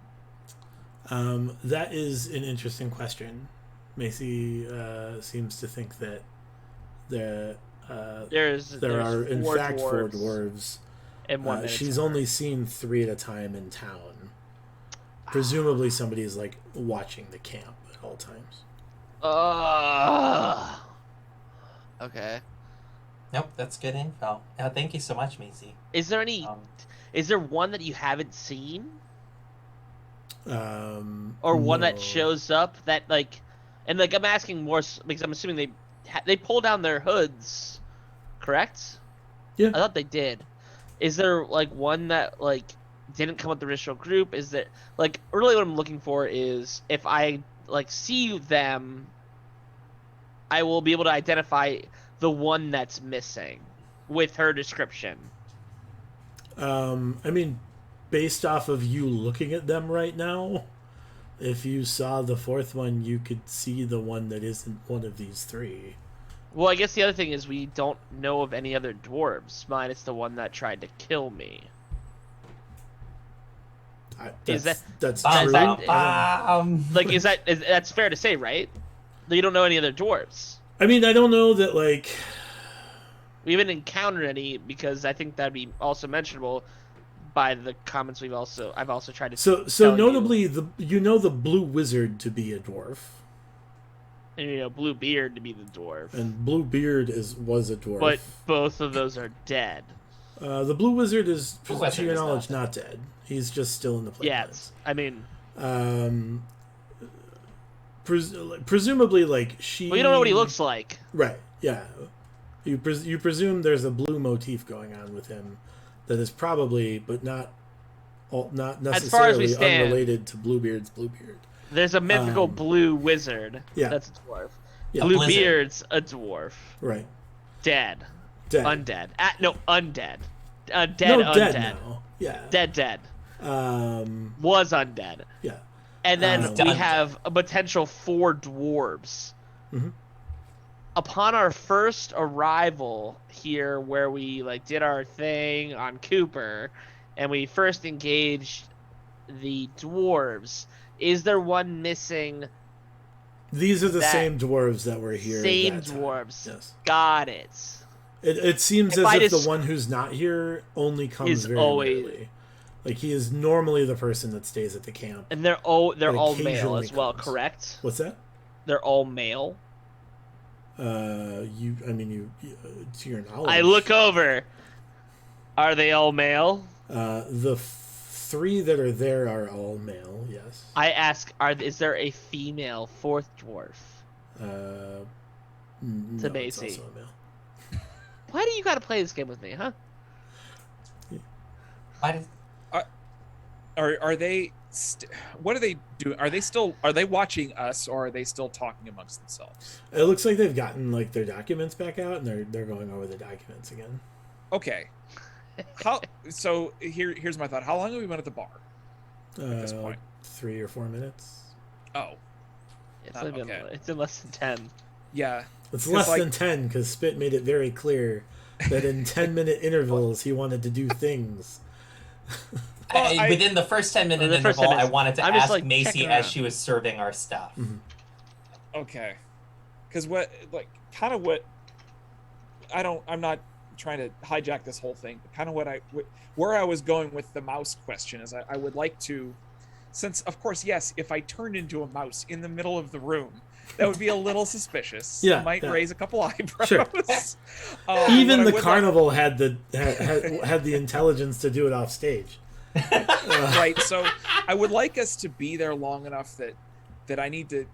That is an interesting question. Macy seems to think that there There's are in 4 fact dwarves 4 dwarves. and 1 minotaur. She's only seen 3 at a time in town. Presumably somebody is like watching the camp at all times. Okay. Nope, that's good info. Thank you so much, Macy. Is there any? Is there one that you haven't seen, or one that No. shows up that like, and like I'm asking more because I'm assuming they pull down their hoods, correct? Yeah. I thought they did. Is there like one that like didn't come with the original group? Is there like really what I'm looking for is if I like see them, I will be able to identify the one that's missing with her description. I mean, based off of you looking at them right now, if you saw the 4th one, you could see the one that isn't one of these 3. Well, I guess the other thing is we don't know of any other dwarves, minus the one that tried to kill me. Is That's Bum, true. bum, bum. Like, that's fair to say, right? You don't know any other dwarves. I mean, I don't know that, like... We haven't encountered any because I think that'd be also mentionable by the comments I've also tried to. So tell notably, the blue wizard to be a dwarf, and Bluebeard to be the dwarf, and Bluebeard was a dwarf. but both of those are dead. The blue wizard is, Blue wizard to your is knowledge, not not dead. He's just still in the play Yeah, plans. I mean, presumably, like she. well, you don't know what he looks like. Right. Yeah. You presume there's a blue motif going on with him that is probably, but not As far as we necessarily stand. unrelated to Bluebeard's Bluebeard. There's a mythical blue wizard. Yeah. That's a dwarf. Yeah. Bluebeard's a dwarf. Right. Dead. Dead. Undead. No, undead. Dead. No, Undead. dead now. Yeah. Dead. Was undead. Yeah. And then we Done. have a potential 4 dwarves. Mhm. Upon our first arrival here, where we like did our thing on Cooper, and we first engaged the dwarves, is there one missing? These are the That- same dwarves that were here. Same that time. dwarves. Yes. Got it. It seems If as I if just- the one who's not here only comes Is very always- rarely. Like he is normally the person that stays at the camp. And they're all It male occasionally as well, comes. correct? What's that? They're all male. To your knowledge. I look over. Are they all male? The 3 that are there are all male. Yes. I ask, is there a female 4th dwarf? No, it's Macy. also a male. Why do you gotta play this game with me, huh? Why did Are they? What are they doing? Are they watching us, or are they still talking amongst themselves? It looks like they've gotten like their documents back out, and they're going over the documents again. Okay. So here's my thought. How long have we been at the bar at this point? 3 or 4 minutes. Oh, It's in less than 10. yeah. It's less than 10 because Spit made it very clear that in 10-minute intervals he wanted to do things. within the first 10-minute The first interval, 10 I minutes. wanted to I'm just, ask like, Macy checking as around. she was serving our stuff. Mhm. Okay. Because I'm not trying to hijack this whole thing, but kind of where I was going with the mouse question is I would like to, since of course, yes, if I turned into a mouse in the middle of the room, that would be a little suspicious. Yeah, Might yeah. raise a couple eyebrows. Sure. what Even I the would carnival had the intelligence to do it off stage. right. So I would like us to be there long enough that I need to,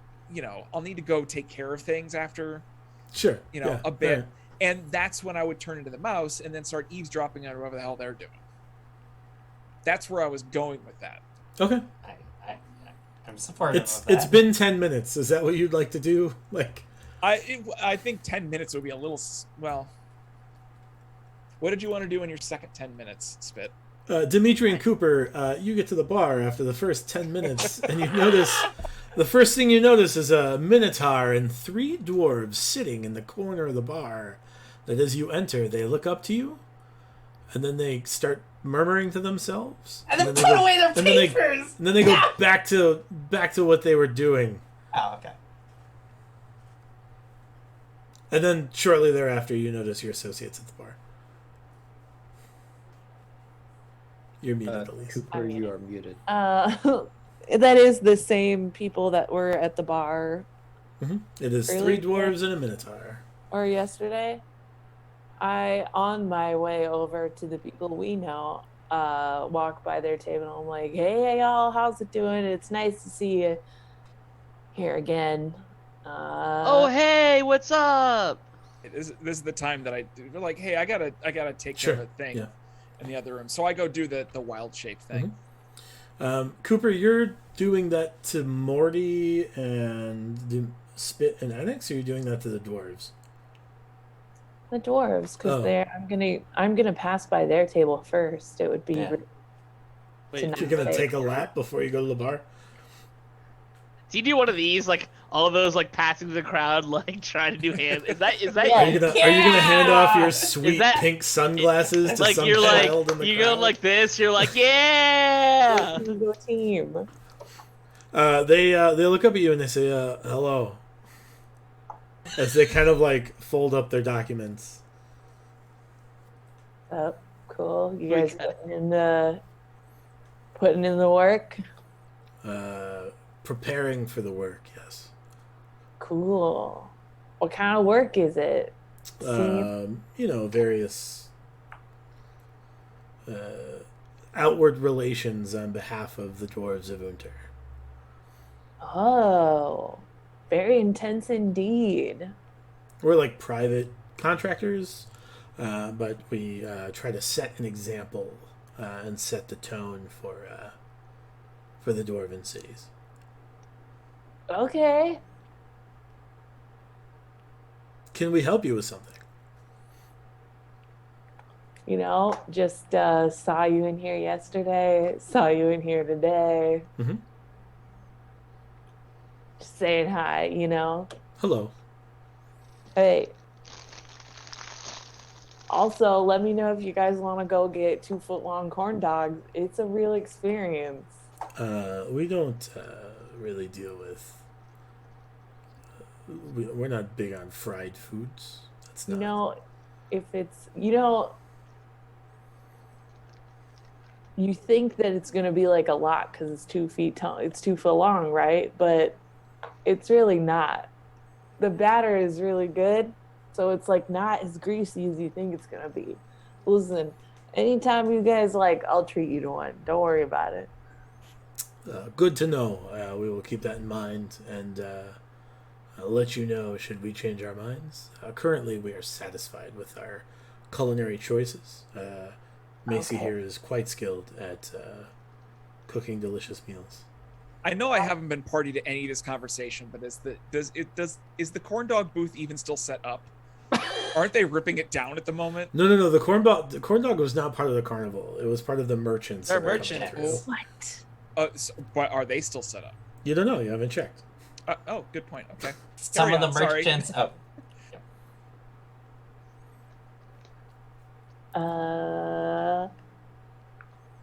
I'll need to go take care of things after, Sure. a bit. Right. And that's when I would turn into the mouse and then start eavesdropping on whatever the hell they're doing. That's where I was going with that. Okay. I'm supportive of that. It's been 10 minutes. Is that what you'd like to do? Like, I think 10 minutes would be a little, well, what did you want to do in your second 10 minutes, Spit? Dimitri and Cooper, you get to the bar after the first 10 minutes, and you notice the first thing you notice is a minotaur and 3 dwarves sitting in the corner of the bar. That as you enter, they look up to you, and then they start murmuring to themselves, And then they put go- away their and then they- papers! and then they go back to what they were doing, Oh, okay. and then shortly thereafter, you notice your associates at the bar. You're muted, Elise. Cooper, you are muted. That is the same people that were at the bar It is 3 Early- dwarves and a minotaur. or yesterday. On my way over to the people we know, walk by their table. And I'm like, hey, y'all, how's it doing? It's nice to see you here again. Oh, hey, what's up? This is the time that they're like, hey, I gotta take care of Sure, a thing yeah. in the other room. So I go do the wild shape thing. Cooper, you're doing that to Morty and Spit and Enix, or are you doing that to the dwarves? the dwarves, because Oh. I'm gonna pass by their table first. It would be Yeah. rude Wait, to not You're gonna say take a that. lap before you go to the bar? do you do one of these, like all of those, like passing through the crowd, like trying to do hands? Is that Yeah. Are you gonna hand off your Is sweet that- pink sunglasses to like some you're like child in the you crowd? go like this? You're like, yeah. Go team. They look up at you and they say, hello. As they kind of like fold up their documents. Oh, cool. You We guys got putting in the work. Preparing for the work, yes. Cool. What kind of work is it? Various outward relations on behalf of the dwarves of Unter. Oh, very intense indeed. We're like private contractors, but we try to set an example and set the tone for the dwarven cities. Okay. Can we help you with something? Just saw you in here yesterday, saw you in here today. Mhm. Just saying hi, Hello. Hey. Also, let me know if you guys want to go get 2-foot-long corn dogs. It's a real experience. We don't really deal with. We're not big on fried foods. That's not. If it's, you think that it's going to be like a lot because it's 2 feet tall, it's 2 foot long, right? But it's really not. The batter is really good, so it's like not as greasy as you think it's going to be. Listen, anytime you guys like, I'll treat you to one. Don't worry about it. Good to know. We will keep that in mind, and I'll let you know should we change our minds. Currently, we are satisfied with our culinary choices. Macy Okay. here is quite skilled at cooking delicious meals. I know I haven't been party to any of this conversation, but is the corn dog booth even still set up? Aren't they ripping it down at the moment? No. The corn dog was not part of the carnival. It was part of the merchants. They're that were coming merchants. through. What? But are they still set up? You don't know. You haven't checked. Oh, good point. Okay. Some Carry of the on, sorry. merchants. Oh,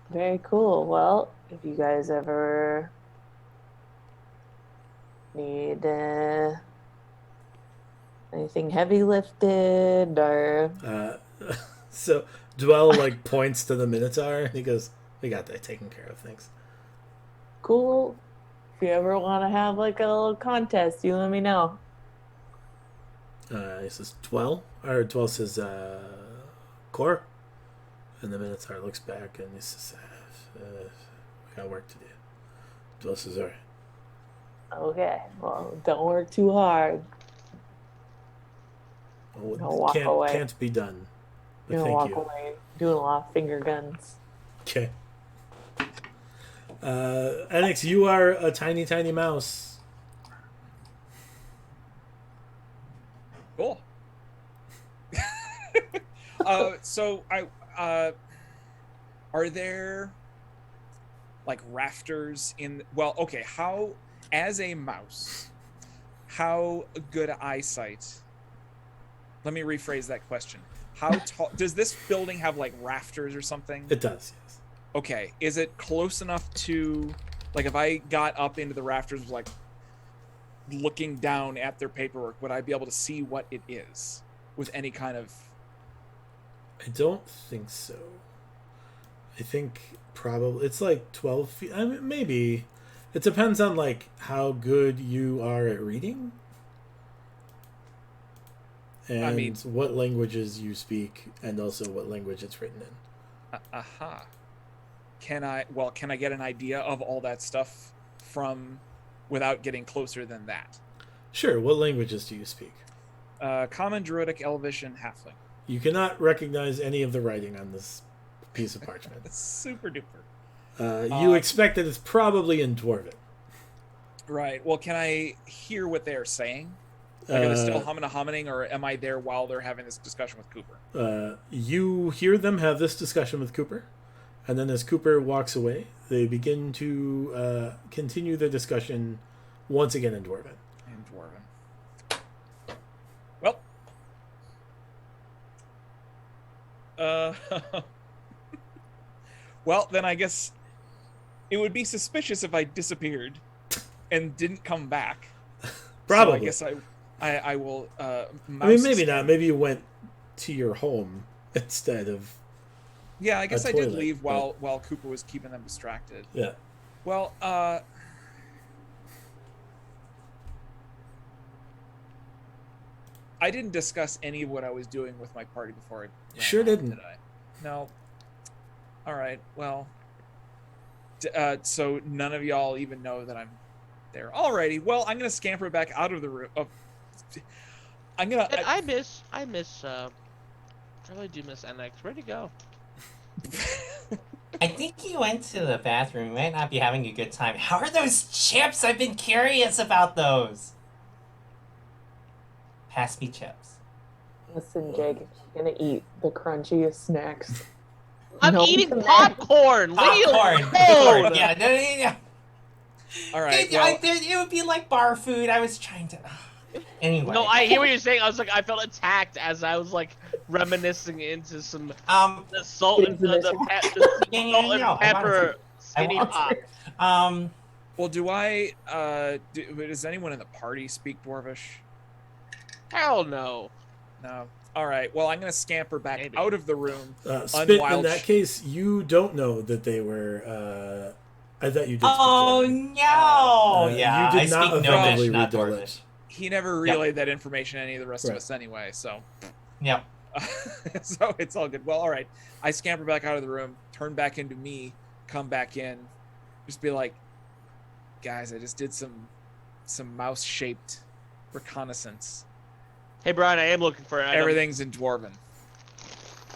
Very cool. Well, if you guys ever need anything heavy lifted or So Dwell like points to the Minotaur and he goes, "We got that taken care of. Thanks." cool, if you ever want to have like a little contest, you let me know. He says, "Dwell," or Dwell says, "Core," and the Minotaur looks back and he says, "We got work to do." Dwell says, "All right." Okay, well, don't work too hard. Well, I'll walk away. Can't be done. But You're gonna thank walk you. away doing a lot of finger guns. Okay. Enix, you are a tiny, tiny mouse. Cool. So are there like rafters in? Well, okay. How, as a mouse, how good eyesight? Let me rephrase that question. How tall does this building have? Like rafters or something? It does, yes. Okay. Is it close enough to, like, if I got up into the rafters, was like looking down at their paperwork, would I be able to see what it is with any kind of? I don't think so. I think probably it's like 12 feet. I mean, maybe. It depends on like how good you are at reading. And I mean- what languages you speak, and also what language it's written in. Aha. Can I get an idea of all that stuff from without getting closer than that? Sure, what languages do you speak? Common, Druidic, Elvish, and Halfling. You cannot recognize any of the writing on this piece of parchment. That's super duper. You expect that it's probably in Dwarven. Right. Well, can I hear what they're saying? Like, are they still humming, or am I there while they're having this discussion with Cooper? You hear them have this discussion with Cooper, and then as Cooper walks away, they begin to continue the discussion once again in Dwarven. In Dwarven. Well. Well, then I guess it would be suspicious if I disappeared and didn't come back. Probably. So I guess I will. I mean, mouse maybe scan. not. Maybe you went to your home instead of. Yeah, I guess I toilet, did leave but- while Cooper was keeping them distracted. Yeah. Well, I didn't discuss any of what I was doing with my party before I ran Sure off, didn't. Did I? No. All right. Well. So none of y'all even know that I'm there. Alrighty. Well, I'm gonna scamper back out of the room. I'm gonna. And I really do miss NX. Where'd he go? I think he went to the bathroom. He might not be having a good time. How are those chips? I've been curious about those. Pass me chips. Listen, Jake, if you're gonna eat the crunchiest snacks, I'm no eating command. popcorn. Popcorn. Leave Popcorn. alone. Yeah, no. All right. It would be like bar food. I was trying to. Anyway. No, I hear what you're saying. I felt attacked as I was like reminiscing into some the salt and the salt and pepper skinny pop. Well, Does anyone in the party speak Dwarvish? Hell no. No. All right. Well, I'm gonna scamper back Maybe. out of the room. Spit, in Unwild- that case, you don't know that they were. I thought you did. Oh speak no! you Yeah, did I not speak effectively Gnomish, read not their Dwarvish. lips. He never relayed that information to any of the rest of Right. us anyway. So. Yep. So it's all good. Well, all right. I scamper back out of the room, turn back into me, come back in, just be like, guys, I just did some mouse-shaped reconnaissance. Hey Brian, I am looking for an item. Everything's in Dwarven.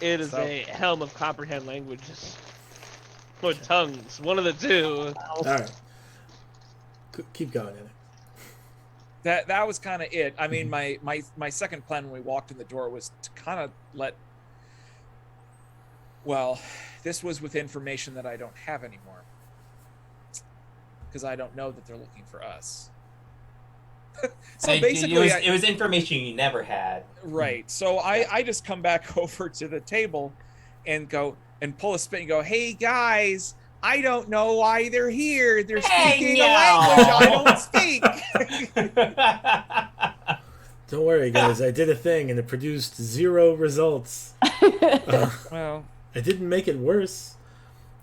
It is So- a helm of comprehend languages. Or tongues, one of the two. All right. Keep going, Annie. That was kind of it. I mean, my second plan when we walked in the door was to kind of let. Well, this was with information that I don't have anymore, because I don't know that they're looking for us. So basically, it was information you never had. right. So I just come back over to the table, and go and pull a spin and go, "Hey guys, I don't know why they're here. They're speaking a language I don't speak." Don't worry, guys. I did a thing and it produced 0 results. Well, I didn't make it worse.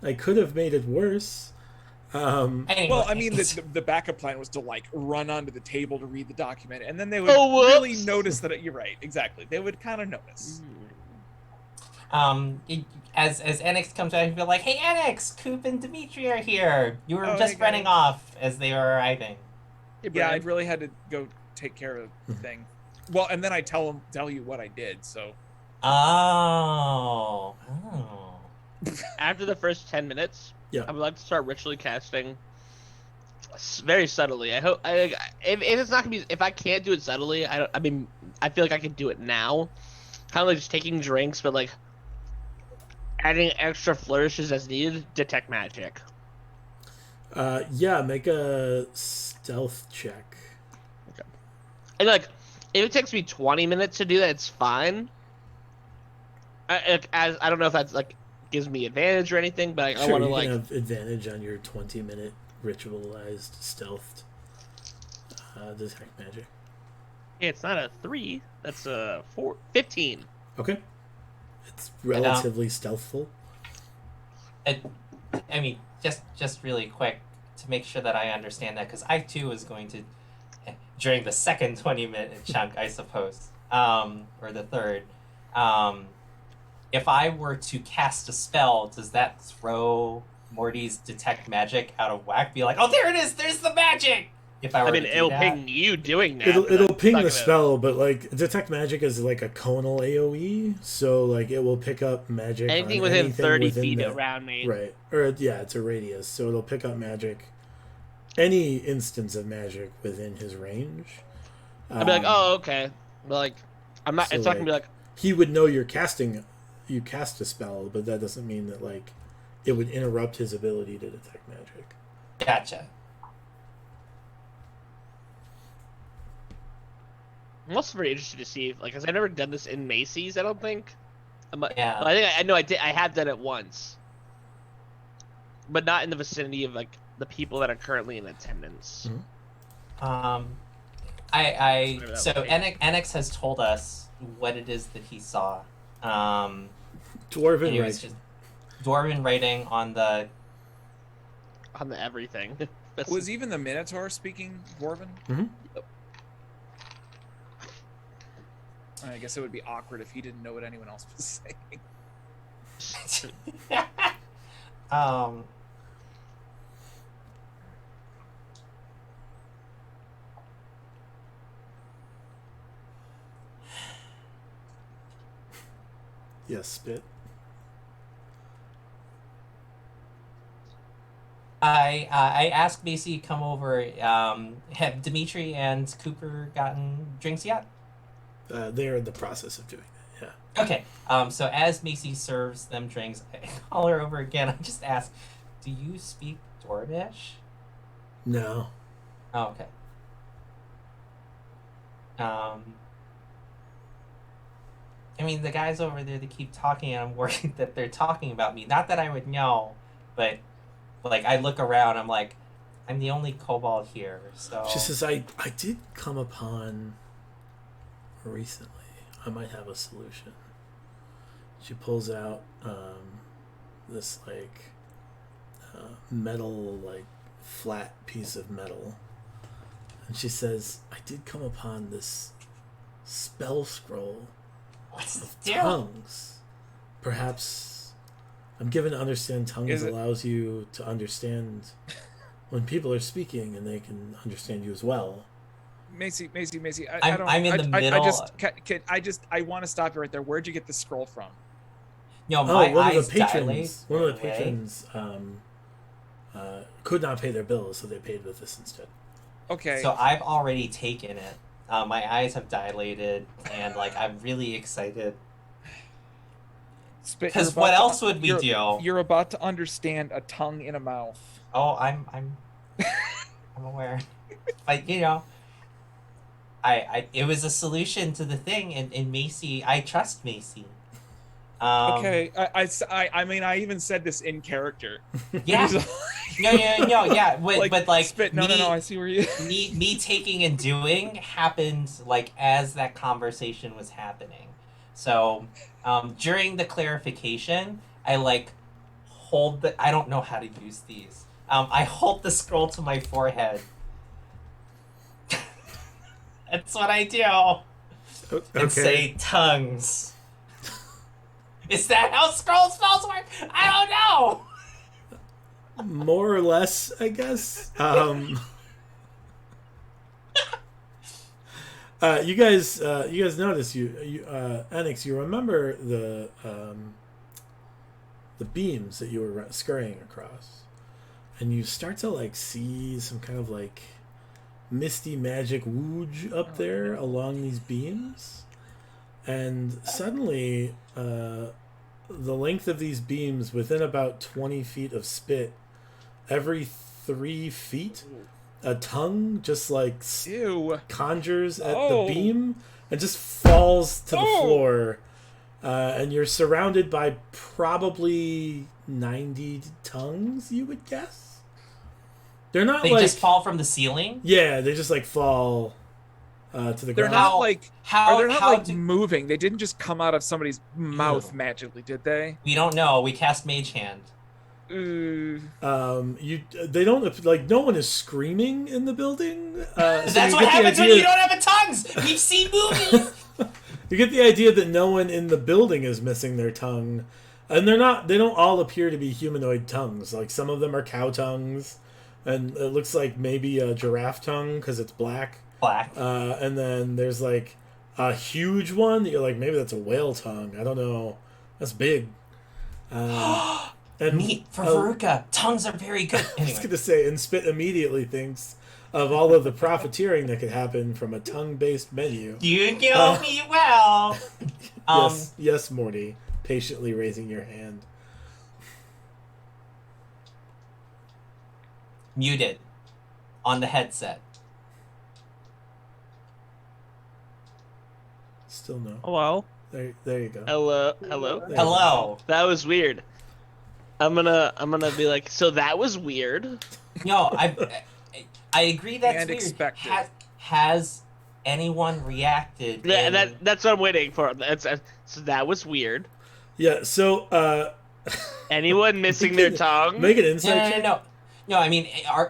I could have made it worse. Anyway. well, I mean, the backup plan was to like run onto the table to read the document, and then they would Oh, whoops. really notice that you're right. Exactly, they would kind of notice. As Annex comes out, he'd be like, "Hey, Annex, Coop and Dimitri are here. You were Oh, just hey, running guys." off as they were arriving." Hey, Yeah, I Brad. really had to go take care of the thing. Well, and then I tell you what I did. So Oh. After the first 10 minutes, Yeah. I would like to start ritually casting very subtly. I hope if it's not gonna be, if I can't do it subtly, I mean I feel like I can do it now, kind of like just taking drinks, but like adding extra flourishes as needed. Detect magic. Yeah, make a stealth check. And like, if it takes me 20 minutes to do that, it's fine. I don't know if that's like gives me advantage or anything, but I Sure, want to you like can have advantage on your 20-minute ritualized stealthed detect magic. yeah, it's not a 3, that's a 15. Okay. It's relatively stealthful. I mean, just really quick to make sure that I understand that, because I too was going to, during the second 20-minute chunk, I suppose, or the third, if I were to cast a spell, does that throw Morty's detect magic out of whack? Be like, oh, there it is, there's the magic. If I were I mean, to do it'll that? ping you doing that. It'll but it'll that's ping not the gonna- spell, but like detect magic is like a conal AOE, so like it will pick up magic Anything on within anything 30 within feet the- around me. Right. Or yeah, it's a radius, so it'll pick up magic, any instance of magic within his range. I'd be like, oh, okay. But like, I'm not. so, It's not gonna be like, He would know you cast a spell, but that doesn't mean that like it would interrupt his ability to detect magic. Gotcha. I'm also very interested to see, like, because I've never done this in Macy's. I don't think. Yeah. Well, I think I know I did. I have done it once, but not in the vicinity of like the people that are currently in attendance. Mhm. Whatever that So would be. Annex has told us what it is that he saw. And Dwarven he was right. just Dwarven writing on the. On the everything. That's, was even the Minotaur speaking Dwarven? Mhm. I guess it would be awkward if he didn't know what anyone else was saying. um. Yes, spit. I asked Macy to come over. Have Dimitri and Cooper gotten drinks yet? They're in the process of doing that. Yeah. Okay. So as Macy serves them drinks, I call her over again. I just ask, "Do you speak Dwarvish?" No. Oh, okay. I mean, the guys over there, they keep talking, and I'm worried that they're talking about me. Not that I would know, but like I look around, I'm like, I'm the only kobold here, so. She says, I did come upon recently. I might have a solution. She pulls out this like metal, like flat piece of metal. And she says, I did come upon this spell scroll What's the of deal? tongues. Perhaps I'm given to understand tongues Is it- allows you to understand when people are speaking and they can understand you as well. Macy, I I'm don't. in the I middle. just, I want to stop you right there. Where'd you get the scroll from? No, my one eyes of the patrons. dilate. One of the away. patrons could not pay their bills, so they paid with this instead. Okay. So I've already taken it. My eyes have dilated, and like I'm really excited. Spit, Because you're what about to- else would we you're- do? You're about to understand a tongue in a mouth. Oh, I'm aware. But you know, it was a solution to the thing, and Macy, I trust Macy. Okay, I mean, I even said this in character. Yeah. No, yeah. But like, Spit. No, me, no, I see where you. me taking and doing happened like as that conversation was happening. So, during the clarification, I like hold the. I don't know how to use these. I hold the scroll to my forehead. That's what I do. And say tongues. Is that how scroll spells work? I don't know. More or less, I guess. You guys notice Enix, you remember the beams that you were scurrying across, and you start to like see some kind of like misty magic wooge up there along these beams, and suddenly the length of these beams within about 20 feet of Spit, every 3 feet a tongue just like Ew. conjures at Oh. the beam and just falls to the Oh. floor, and you're surrounded by probably 90 tongues, you would guess. They're not They like just fall from the ceiling. yeah, they just like fall to the They're ground. not How- like. How? They're not how like do, moving. They didn't just come out of somebody's mouth Ew. magically, did they? we don't know. We cast Mage Hand. They don't like, no one is screaming in the building. So That's you what get the happens when idea- you don't have a tongues. We've seen movies. You get the idea that no one in the building is missing their tongue, and they don't all appear to be humanoid tongues. Like some of them are cow tongues, and it looks like maybe a giraffe tongue because it's black. Black. And then there's like a huge one that you're like, maybe that's a whale tongue. I don't know. That's big. And Meat for Veruca. Tongues are very good. I was Anyway, gonna say, and Spit immediately thinks of all of the profiteering that could happen from a tongue-based menu. you know me well. Yes, Morty, patiently raising your hand. Muted on the headset. Still no. Hello. There you go. Hello. There. Hello. That was weird. I'm gonna be like, so that was weird. No, I agree that's And weird. expected. Has anyone reacted? Yeah, in- that's what I'm waiting for. So that was weird. Yeah. So, Anyone missing their tongue? make an No, insight no, no, check. no. No, I mean, are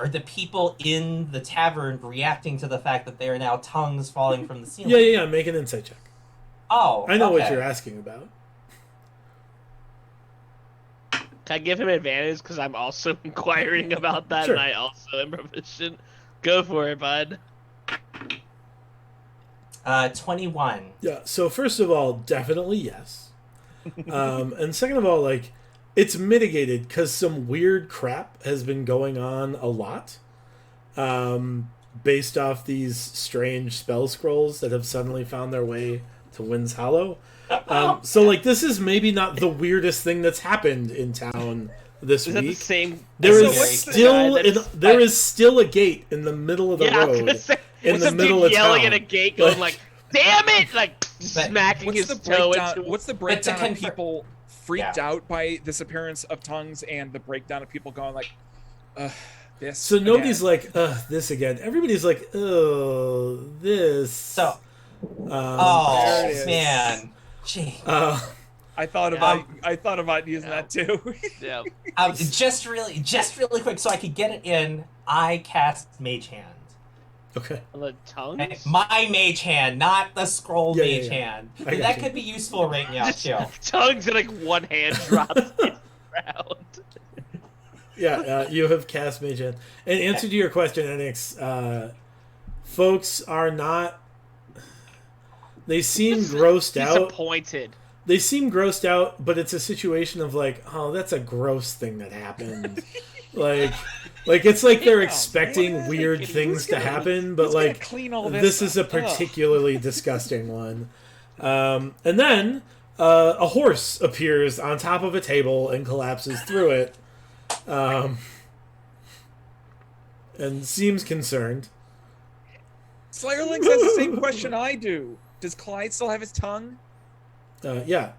the people in the tavern reacting to the fact that they are now tongues falling from the ceiling? Yeah. Make an insight check. Oh, I know what okay. you're asking about. Can I give him advantage because I'm also inquiring about that, Sure. and I also am proficient. Go for it, bud. 21. Yeah. So first of all, definitely yes. And second of all, like, it's mitigated because some weird crap has been going on a lot, based off these strange spell scrolls that have suddenly found their way to Wind's Hollow. So like, this is maybe not the weirdest thing that's happened in town this Is that the week. same? There So is what's the still guy that's- there is still a gate in the middle of the Yeah, I was road. gonna say. in what's the this middle dude of yelling town. at a gate, going like, "Damn it!" Like But smacking What's his the toe breakdown? into. What's the breakdown of confirm- people freaked Yeah. out by this appearance of tongues, and the breakdown of people going like, this. So nobody's again. like, this again. Everybody's like, oh, this. So, There oh it is. man, gee. I thought about using that too. Yeah. Just really quick, so I could get it in. I cast Mage Hand. Okay. The tongues. My Mage Hand, not the scroll Yeah, Mage yeah. Hand. I got That you. could be useful right now Just too. tongues and like one hand drops to the ground. Yeah, you have cast Mage Hand. In answer to your question, Enix, folks are not. They seem grossed out. Disappointed. they seem grossed out, but it's a situation of like, oh, that's a gross thing that happened. like it's like they're expecting weird things to happen, but like clean all this is a up? Ugh. particularly disgusting one. And then a horse appears on top of a table and collapses through it, and seems concerned. Slayerlings has the same question I do. Does Clyde still have his tongue? Yeah.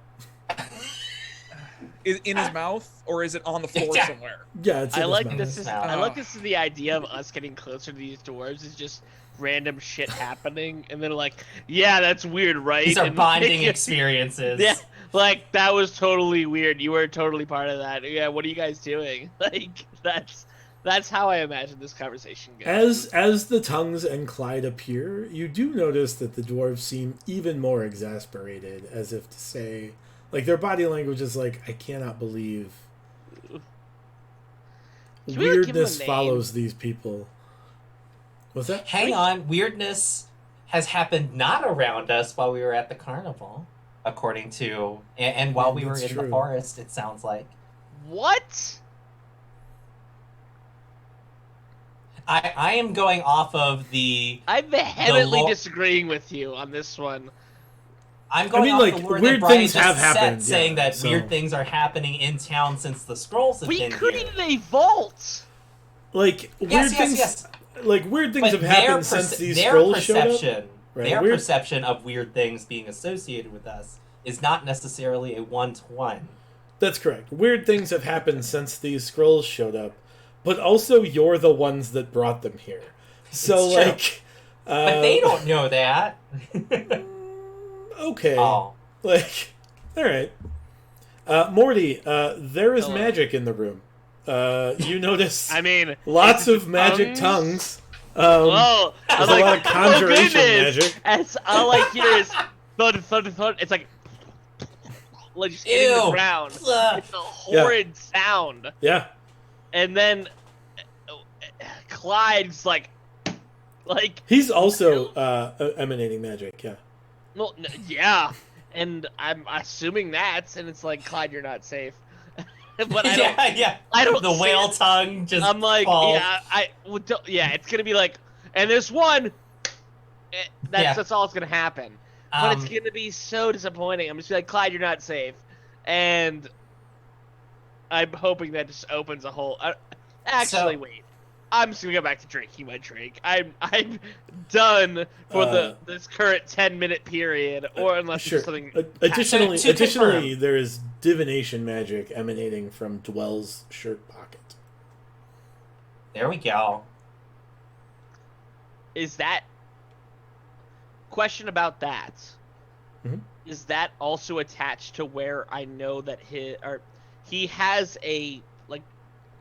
In his mouth, or is it on the floor Yeah. somewhere? Yeah, it's in I his like mouth. this is Wow. I like this is the idea of us getting closer to these dwarves is just random shit happening, and they're like, yeah, that's weird, right? These are And bonding they- experiences. Yeah, like that was totally weird. You were totally part of that. Yeah, what are you guys doing? Like that's how I imagine this conversation goes. As the tongues and Clyde appear, you do notice that the dwarves seem even more exasperated, as if to say, like their body language is like, I cannot believe Should we, like, give them a weirdness name? follows these people. What's that? Hang on, weirdness has happened not around us while we were at the carnival, according to, and while we were That's in the true. forest, it sounds like. What? I am going off of the. I'm vehemently lo- disagreeing with you on this one. I'm going mean, off like, the lore weird that Brian things just have said, happened, saying yeah, that so- weird things are happening in town since the scrolls have We been created here. a vault. Like weird Yes, things. yes. Like weird things But have happened since these their scrolls showed up. perception, Right, their weird- perception of weird things being associated with us is not necessarily a one-to-one. That's correct. Weird things have happened since these scrolls showed up, but also you're the ones that brought them here. So It's true. like, But they don't know that. Okay. Oh. Like, all right. Morty, there is Hello. magic in the room. You notice I mean, lots is it of magic tongues. Whoa! I there's was a like, lot of conjuration oh goodness! magic. As all I hear is thud, thud, thud. It's like just hitting the Ew. ground. Ugh. It's a horrid sound. Yeah. And then Clyde's like, He's also emanating magic, yeah. well, yeah. And I'm assuming that's, and it's like, Clyde, you're not safe. But I don't. yeah. I don't The see whale it. tongue just. I'm like, falls. yeah, it's gonna be like, and this one, Yeah. that's all that's gonna happen. But it's Um, gonna be so disappointing. I'm just gonna be like, Clyde, you're not safe, and I'm hoping that just opens a whole. Actually, So- wait. I'm just gonna go back to drinking my drink. I'm done for this current 10-minute period, or unless Sure. there's something. Additionally, To additionally, there is divination magic emanating from Dwell's shirt pocket. There we go. Is that question about that? Mhm. Is that also attached to where I know that he has a like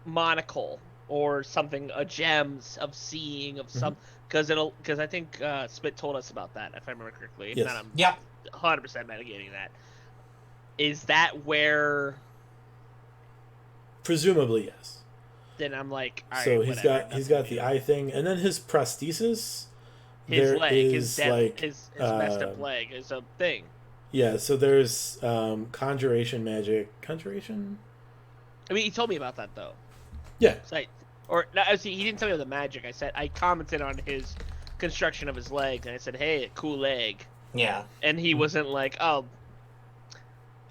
monocle or something, a gems of seeing of some because I think Spit told us about that if I remember correctly. If Yes. not, I'm Yep. 100% mitigating that. Is that where? Presumably, yes. Then I'm like, all right, So whatever, he's nothing got the new. eye thing, and then his prosthesis. His there leg, his is, dead, like, his messed up leg is a thing. Yeah, so there's conjuration magic. Conjuration? I mean, he told me about that though. Yeah. So see, he didn't tell me about the magic. I commented on his construction of his leg, and I said, "Hey, cool leg," Yeah. and he wasn't like, "Oh,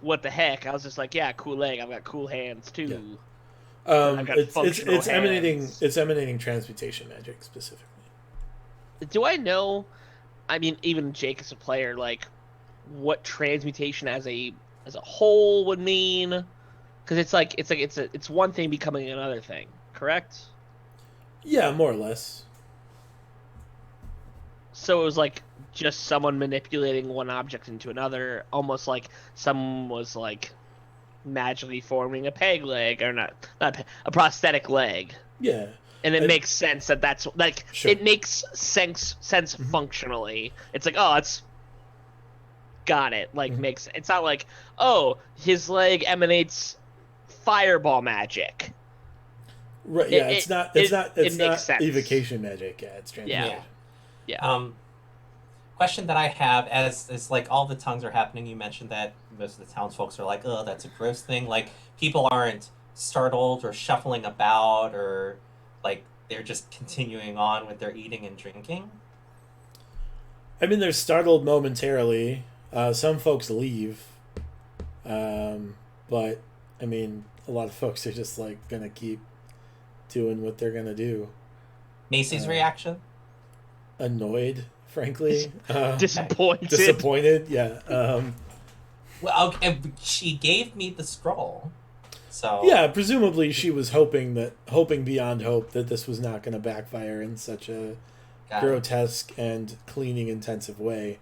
what the heck?" I was just like, "Yeah, cool leg. I've got cool hands too." I've got It's functional emanating hands. transmutation magic specifically. Do I know? I mean, even Jake as a player, like, what transmutation as a whole would mean? Because it's one thing becoming another thing, correct? Yeah, more or less. So it was like just someone manipulating one object into another, almost like someone was like magically forming a peg leg, or a prosthetic leg. Yeah. And it I- makes sense that's like Sure. it makes sense functionally. It's like, oh, it's got it. Like makes it's not like, oh, his leg emanates fireball magic. Right. Yeah. It- It's it not makes sense. evocation magic. Yeah, it's transmutation. Yeah. question that I have, as like all the tongues are happening, you mentioned that most of the townsfolk are like, oh, that's a gross thing. Like, people aren't startled or shuffling about, or like they're just continuing on with their eating and drinking. I mean, they're startled momentarily. Some folks leave. But, I mean, a lot of folks are just, like, gonna keep doing what they're gonna do. Macy's reaction? Annoyed, frankly. Disappointed. Disappointed, yeah. Well, okay, she gave me the scroll, so Yeah, presumably she was hoping beyond hope that this was not gonna backfire in such a got it. grotesque and cleaning intensive way.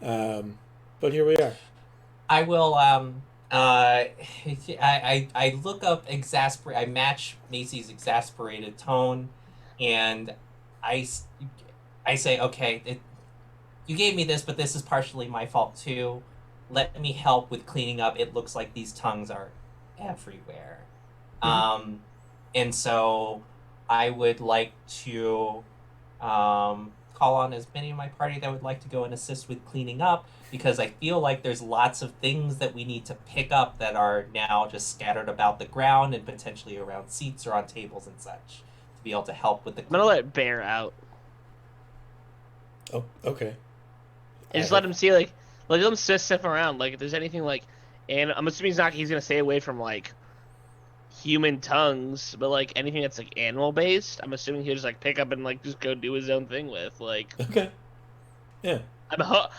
But here we are. I will. I look up I match Macy's exasperated tone, and I say, okay, you gave me this, but this is partially my fault too. Let me help with cleaning up. It looks like these tongues are everywhere. And so I would like to call on as many of my party that would like to go and assist with cleaning up, because I feel like there's lots of things that we need to pick up that are now just scattered about the ground and potentially around seats or on tables and such, to be able to help with the I'm gonna let Bear out Oh, okay. and just let him see, like, let him sniff around. Like, if there's anything like, and I'm assuming he's gonna stay away from like human tongues, but like anything that's like animal based, I'm assuming he'll just like pick up and like just go do his own thing with. Like, Okay. Yeah,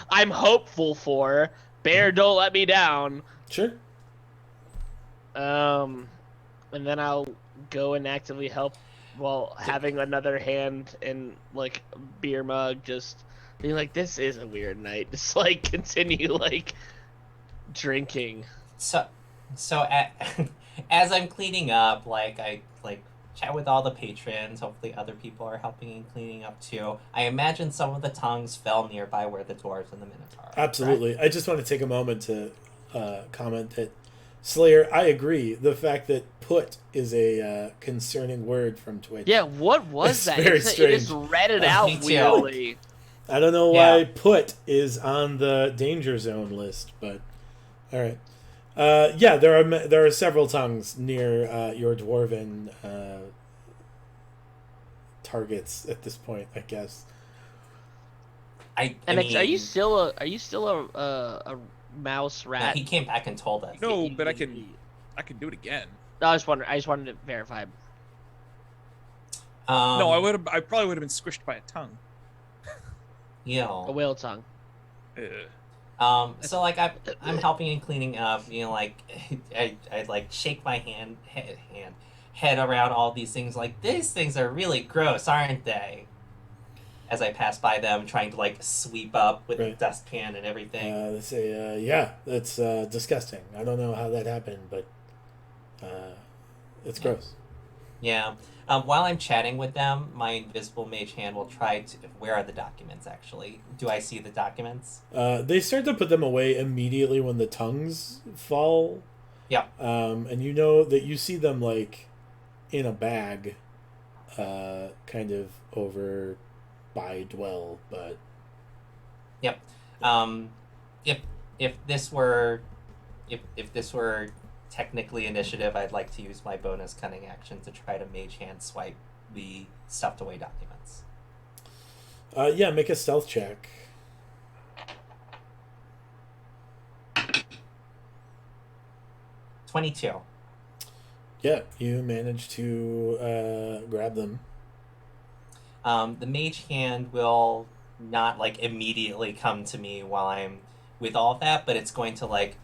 I'm hopeful for Bear. Don't let me down. sure. And then I'll go and actively help while having another hand in like a beer mug, just being like, this is a weird night. Just like continue like drinking. So as I'm cleaning up, like I chat with all the patrons. Hopefully, other people are helping in cleaning up too. I imagine some of the tongues fell nearby where the dwarves and the minotaur are. Absolutely. I just want to take a moment to comment that Slayer, I agree. The fact that "put" is a concerning word from Twitch. Yeah, what was It's that? very It strange. just read it out Me too. weirdly. I don't know why Yeah. "put" is on the danger zone list, but all right. Yeah, there are several tongues near your dwarven targets at this point, I guess. I And mean, are you still a mouse no, rat? he came back and told us. No, but I can do it again. I just wanted to verify. No, I probably would have been squished by a tongue. You A know, whale tongue. so like I'm helping in cleaning up. You know, like I like shake my head around all these things. Like, these things are really gross, aren't they? As I pass by them, trying to like sweep up with Right. the dustpan and everything. They say, yeah, that's disgusting. I don't know how that happened, but it's gross. Yeah. While I'm chatting with them, my invisible mage hand will try to. Where are the documents? Actually, do I see the documents? They start to put them away immediately when the tongues fall. Yeah. And you know that you see them like in a bag, kind of over by Dwell, but Yep. If this were technically initiative, I'd like to use my bonus cunning action to try to mage hand swipe the stuffed away documents. yeah, make a stealth check. 22. Yeah, you manage to grab them. The mage hand will not like immediately come to me while I'm with all of that, but it's going to like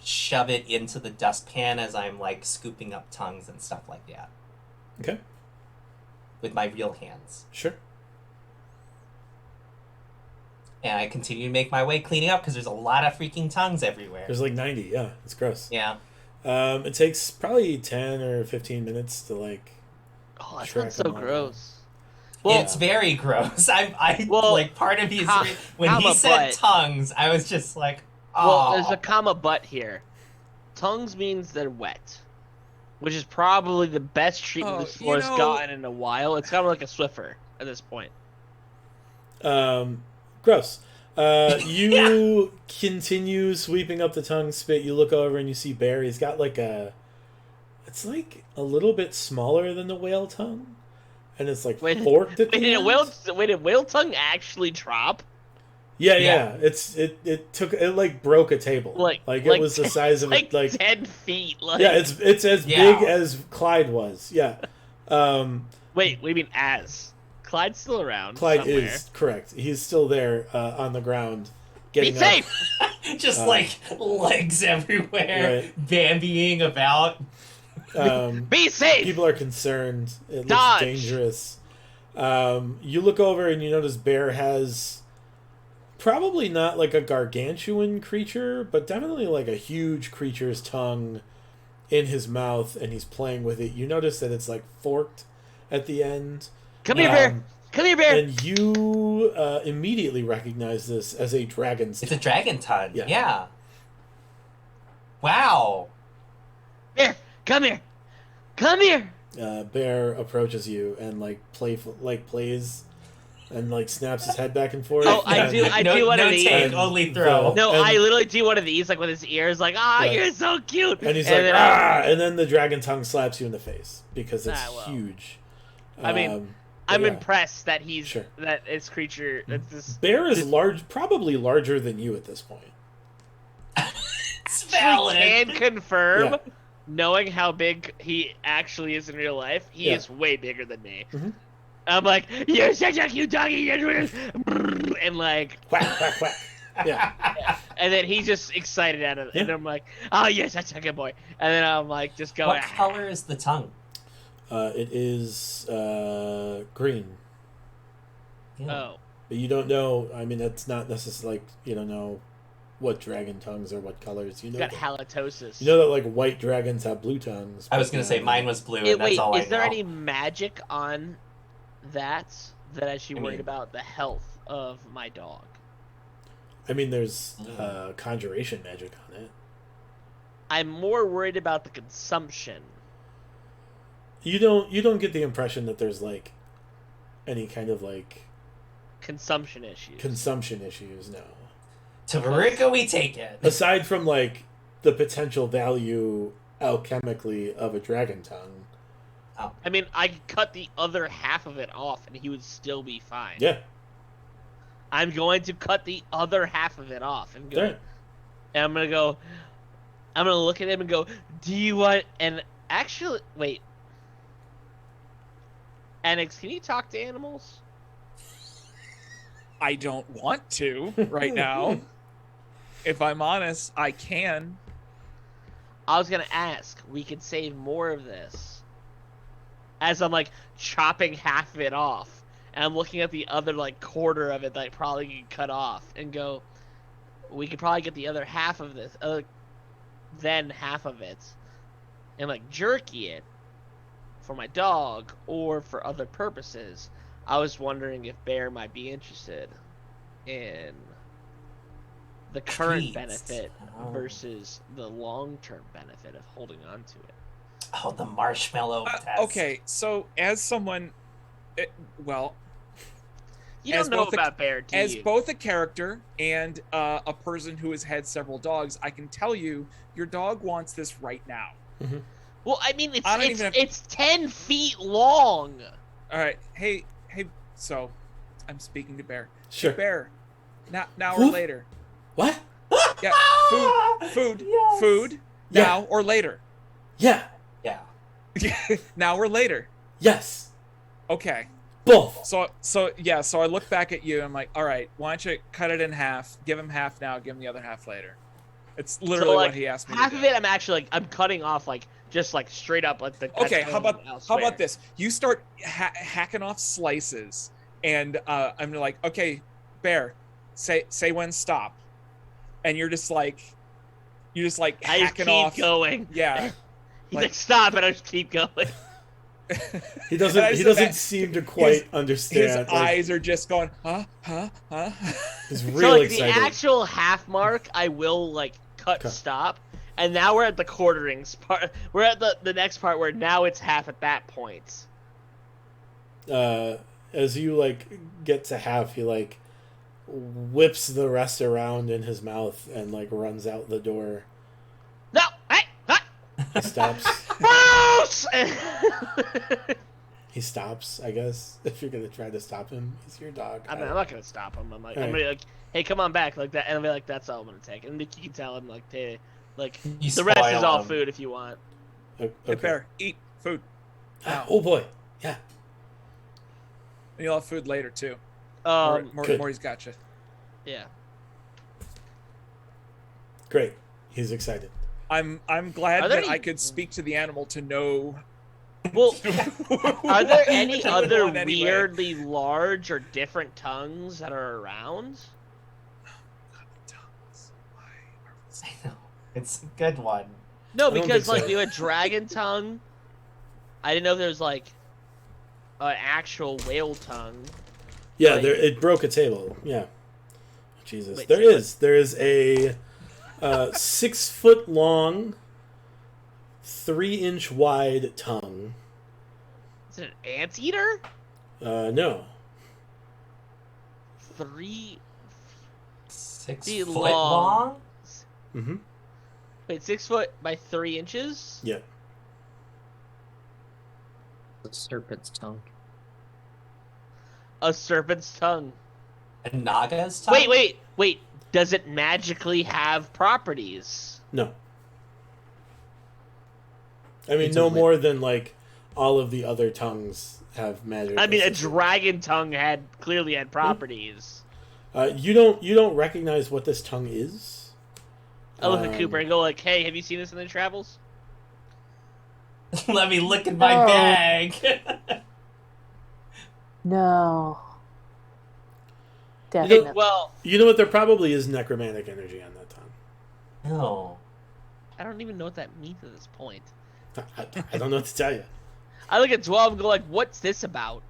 shove it into the dustpan as I'm like scooping up tongues and stuff like that Okay, with my real hands. sure. And I continue to make my way cleaning up because there's a lot of freaking tongues everywhere. There's like 90. Yeah, it's gross. Yeah. It takes probably 10 or 15 minutes to like. Oh, that Track sounds so them all. gross. It's very gross. Well, like part of me is when he comma said but. tongues, I was just like, Well, oh. there's a comma but here. Tongues means they're wet, which is probably the best treatment Oh, this floor's you know- gotten in a while. It's kind of like a Swiffer at this point. Gross. You continue sweeping up the tongue spit. You look over and you see Bear. He's got like it's like a little bit smaller than the whale tongue, and it's like forked at the end. Did whale tongue actually drop? Yeah. It like broke a table. Like it was the size of like 10 feet. Like... Yeah, it's as big as Clyde was. Yeah. Wait, what do you mean as? Clyde's still around. Clyde somewhere. is correct. He's still there on the ground. Be safe! Just like legs everywhere, right. Bambiing about. Be safe! People are concerned. It Dodge. looks dangerous. You look over and you notice Bear has probably not like a gargantuan creature, but definitely like a huge creature's tongue in his mouth, and he's playing with it. You notice that it's like forked at the end. Come here, Bear! Come here, Bear! And you immediately recognize this as a dragon's tongue. It's a dragon tongue. Yeah. Wow. Bear, come here! Come here! Bear approaches you and plays and like snaps his head back and forth. Oh, I do one of these. Take, only throw. I literally do one of these, like with his ears, like, you're so cute. And he's and then the dragon tongue slaps you in the face because it's huge. I mean, I'm impressed that that his creature. Bear is large, probably larger than you at this point. It's valid. I can confirm, knowing how big he actually is in real life, he is way bigger than me. Mm-hmm. I'm like, you're such a cute doggy, and like, whack, whack, whack. Yeah. And then he's just excited at it, and I'm like, oh, you're such a good boy. And then I'm like, just going. What color is the tongue? It is green. Yeah. Oh. But you don't know. I mean, it's not necessarily like you don't know what dragon tongues are what colors. You know, got halitosis. You know that like white dragons have blue tongues. I was gonna say mine was blue, and that's all I know. Is there any magic on that I should worry about the health of my dog? I mean, there's conjuration magic on it. I'm more worried about the consumption. You don't get the impression that there's like any kind of like consumption issues. No. To Marika we take it. Aside from like the potential value alchemically of a dragon tongue. Oh. I mean, I could cut the other half of it off and he would still be fine. Yeah. I'm going to cut the other half of it off and go. Right. And I'm gonna look at him and go, do you want, and actually, wait. Annex, can you talk to animals? I don't want to right now. If I'm honest, I can. I was gonna ask, we could save more of this. As I'm like chopping half of it off, and I'm looking at the other like quarter of it that I probably could cut off, and go, we could probably get the other half of this, then half of it, and like jerky it for my dog or for other purposes. I was wondering if Bear might be interested in the current benefit versus the long-term benefit of holding on to it. Oh, the marshmallow test. Okay, so as someone, you don't know about Bear, do you? As both a character and a person who has had several dogs, I can tell you, your dog wants this right now. Mm-hmm. Well, I mean, it's 10 feet long. All right, hey, so I'm speaking to Bear. Sure. Hey, Bear, now or later. What? Yeah, food, yes. Food, Yeah. now or later. Yeah. Yeah. Now or later. Yes. Okay. Both. So I look back at you and I'm like, all right, why don't you cut it in half? Give him half now, give him the other half later. It's literally what he asked me half to do. of it I'm actually I'm cutting off just straight up like the Okay, how about this? You start hacking off slices and I'm like, okay, Bear, say when stop. And you're just like hacking off. Going. Yeah. He's like stop, and I just keep going. He doesn't seem to quite understand. His eyes are just going, huh? He's really excited. The actual half mark, I will cut stop, and now we're at the quarterings part. We're at the next part where now it's half at that point. As you get to half, he whips the rest around in his mouth and like runs out the door. No, hey, what? He stops. Bruce! He stops, I guess. If you're gonna try to stop him, he's your dog. I'm not gonna stop him. I'm Alright. gonna be like, hey, come on back, like that, and I'll be like, that's all I'm gonna take. And you can tell him like, hey, like You the rest is spoil all him. food if you want. Okay. Hey, Bear, eat food. Now. Oh boy, yeah. And you'll have food later too. Um, Good. Maury's got you. yeah. Great. He's excited. I'm glad Are there that I any- could speak to the animal to know. Well, are there any Which I would other want anyway. weirdly large or different tongues that are around? I know. It's a good one. No, I don't because think like so. you had dragon tongue. I didn't know if there was like an actual whale tongue. Yeah, Like- there. It broke a table. Yeah. Jesus, Wait, there so- is. There is a 6 foot long, 3-inch wide tongue. Is it an anteater? No. 3. 6 Be foot long. long? Mm-hmm. Wait, 6 foot by 3 inches? Yeah. The serpent's tongue. A serpent's tongue. A Naga's tongue? Wait. Does it magically have properties? No. I mean, It's no a more than like all of the other tongues have magic. I mean, a associated. dragon tongue clearly had properties. You don't recognize what this tongue is. I look at Um, Cooper and go like, "Hey, have you seen this in the travels?" Let me look in my No. bag. No. You know- Definitely. Well, You know what? There probably is necromantic energy on that tongue. No. I don't even know what that means at this point. I don't know what to tell you. I look at 12 and go like, "What's this about?"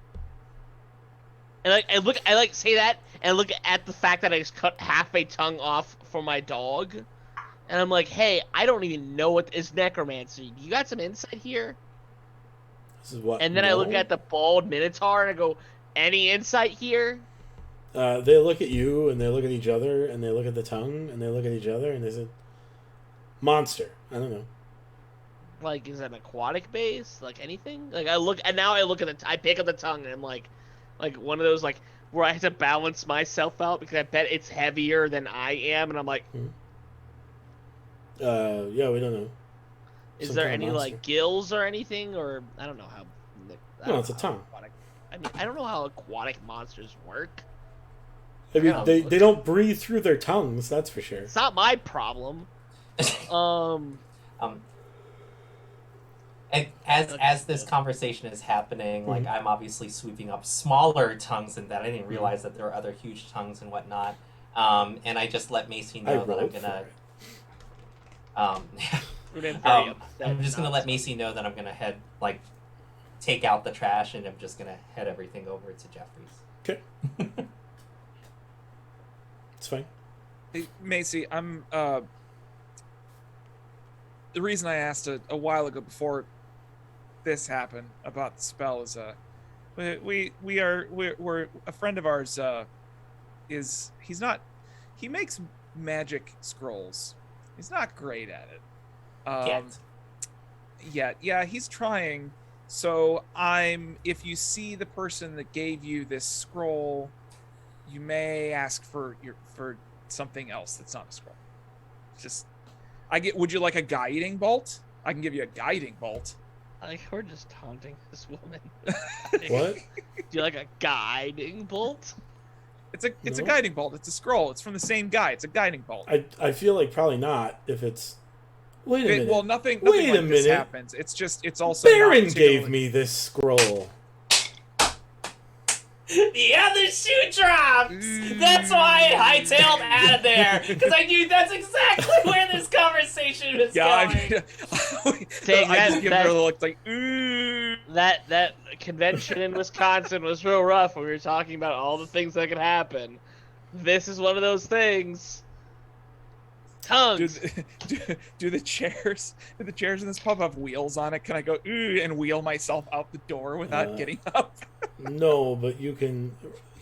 And I say that and look at the fact that I just cut half a tongue off for my dog, and I'm like, "Hey, I don't even know what is necromancy. You got some insight here?" This is what. And then I look no? at the bald minotaur and I go, "Any insight here?" They look at you and they look at each other and they look at the tongue and they look at each other and they say, "Monster." I don't know. Like, is that aquatic base? Like anything? Like I pick up the tongue and I'm like one of those like where I have to balance myself out because I bet it's heavier than I am, and I'm like, Yeah, we don't know. is Some there kind of any monster. like gills or anything, or I don't know how. I No, don't it's a know how tongue. I mean, I don't know how aquatic monsters work. I mean, Yeah. they don't breathe through their tongues. That's for sure. It's not my problem. Um, and as this conversation is happening, like I'm obviously sweeping up smaller tongues and that I didn't realize that there were other huge tongues and whatnot. And I just let Macy I know that I'm rolled for gonna. it. We've been very upset I'm just gonna not let to- Macy know that I'm gonna take out the trash and I'm just gonna head everything over to Jeffrey's. Okay, it's fine. Hey, Macy, I'm the reason I asked a while ago before this happened about the spell is we're a friend of ours he makes magic scrolls. He's not great at it. Yeah, he's trying. So if you see the person that gave you this scroll, you may ask for something else that's not a scroll. Would you like a guiding bolt? I can give you a guiding bolt. Like, we're just taunting this woman. What? Do you like a guiding bolt? It's a No. guiding bolt. It's a scroll. It's from the same guy. It's a guiding bolt. I feel like probably not. If it's wait a minute. Well, nothing Wait a like this minute. happens. It's also not Baron gave particularly- me this scroll. The other shoe dropped! That's why I hightailed out of there! Because I knew that's exactly where this conversation was Yeah, going! Take I that- just give that- her a look like, ooh. That convention in Wisconsin was real rough when we were talking about all the things that could happen. This is one of those things. Tongues. Do the chairs in this pub have wheels on it? Can I go ooh and wheel myself out the door without getting up? No, but you can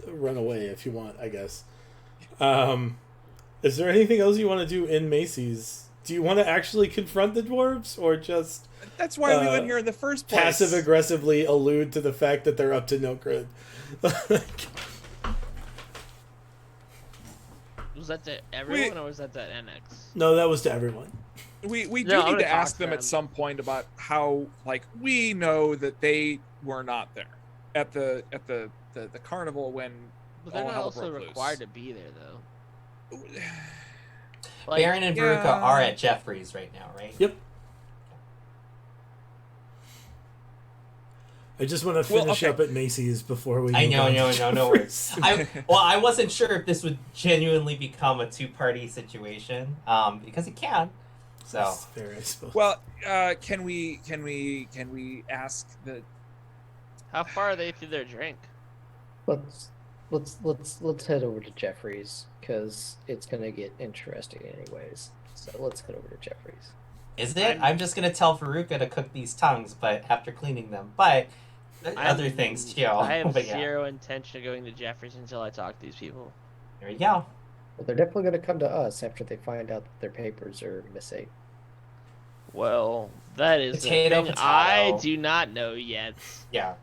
run away if you want, I guess. Is there anything else you want to do in Macy's? Do you want to actually confront the dwarves, or just That's why we went here in the first place. passive aggressively allude to the fact that they're up to no good? Was that to everyone or was that to NX? No, that was to everyone. We No, do I'm need gonna to talk ask to them them. at some point about how, like, we know that they were not there at the carnival when But they're all not hell also broke required loose. to be there though. Baron and Veruca yeah. are at Jeffrey's right now, right? Yep. I just want to finish okay. up at Macy's before we. I move know, on no, to no, no worries. Jeffrey's. I wasn't sure if this would genuinely become a two-party situation, because it can. So That's fair, I suppose. Well, can we ask the? How far are they through their drink? Let's head over to Jeffrey's because it's gonna get interesting anyways. So let's head over to Jeffrey's. is it? I'm just gonna tell Veruca to cook these tongues, but after cleaning them. But other things too. I have But yeah, zero intention of going to Jeffries until I talk to these people. there you go. Well, they're definitely gonna come to us after they find out that their papers are missing. Well, that is the Potato, thing potato. I do not know yet. Yeah.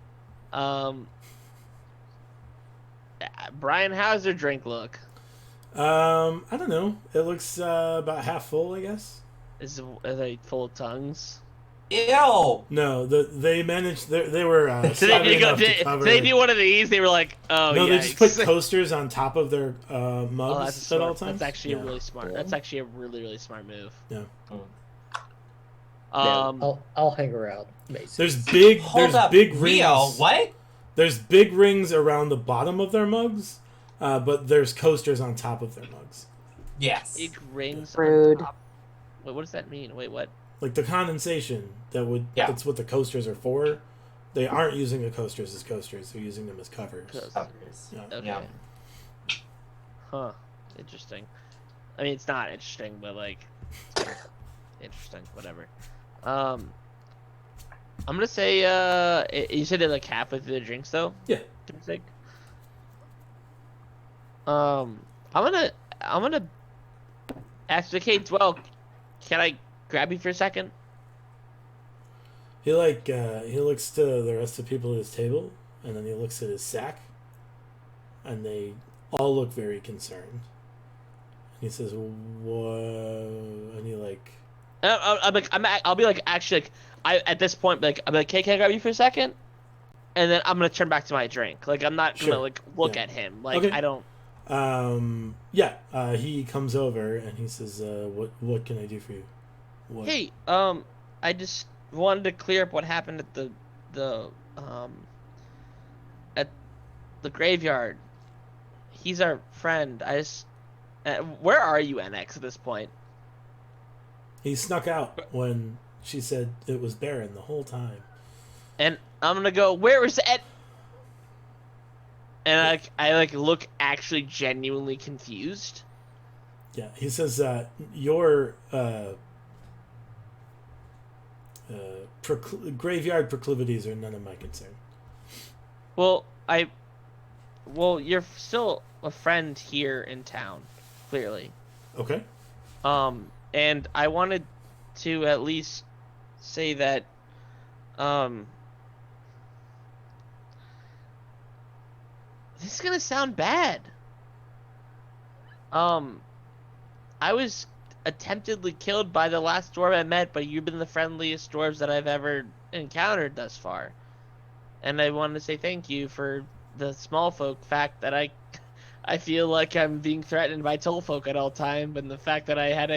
Brian, how's their drink look? I don't know. It looks about half full, I guess. Are they full of tongues? Ew. No, they managed. They were So savvy they, enough to cover. they do one of these. They were like, "Oh, No, they just put yikes." coasters on top of their Oh, mugs that's at all smart. times. That's actually Yeah. a really smart. That's actually a really, really smart move. Yeah. I'll hang around Macy's. There's big. Hold there's up, big Rio. rings. What? There's big rings around the bottom of their mugs, but there's coasters on top of their mugs. Yes. Big rings. Rude. On top. Wait, what does that mean? Wait, what? Like the condensation that would. Yeah. That's what the coasters are for. They aren't using the coasters as coasters. They're using them as covers. Covers. Yeah. Okay. Yeah. Huh. Interesting. I mean, it's not interesting, but like, interesting. Whatever. I'm gonna say. You said they're like halfway through the drinks, though. Yeah. Give me a sec. I'm gonna ask the kids. Well, can I grab you for a second? He looks to the rest of the people at his table, and then he looks at his sack, and they all look very concerned. And he says, "What?" And he like. I'll be like, actually, like, at this point, like, I'm like, hey, can I grab you for a second? And then I'm gonna turn back to my drink. Like, I'm not gonna Sure. like look Yeah. at him. Like, Okay. I don't. He comes over and he says, what can I do for you? What? Hey, I just wanted to clear up what happened at the graveyard. He's our friend. Where are you, NX, at this point? He snuck out when she said it was Baron the whole time. And I'm gonna go, where is Ed? And I look actually genuinely confused. Yeah, he says, your graveyard proclivities are none of my concern. Well, you're still a friend here in town, clearly. Okay. And I wanted to at least say that, this is gonna sound bad. I was attemptedly killed by the last dwarf I met, but you've been the friendliest dwarves that I've ever encountered thus far. And I wanted to say thank you for the small folk fact that I feel like I'm being threatened by tall folk at all time, and the fact that I had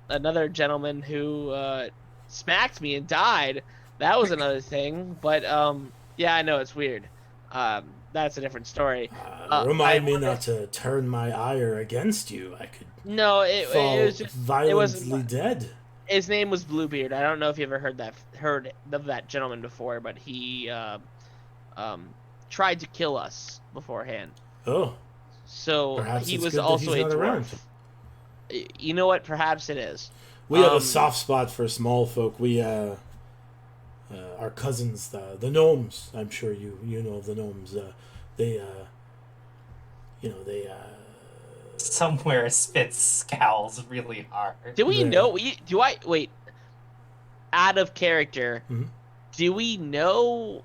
another gentleman who smacked me and died, that was another thing. But yeah, I know it's weird. That's a different story. Remind me not to turn my ire against you. I could No, it was just violently dead. his name was Bluebeard. I don't know if you ever heard of that gentleman before, but he tried to kill us beforehand. Oh, So perhaps he it's was good that also he's a not dwarf. around. You know what? Perhaps it is. We have a soft spot for small folk. We our cousins, the gnomes. I'm sure you know of the gnomes. They they Somewhere Spitz scowls really hard. Do we Yeah. know? Do I wait? Out of character, Mhm. do we know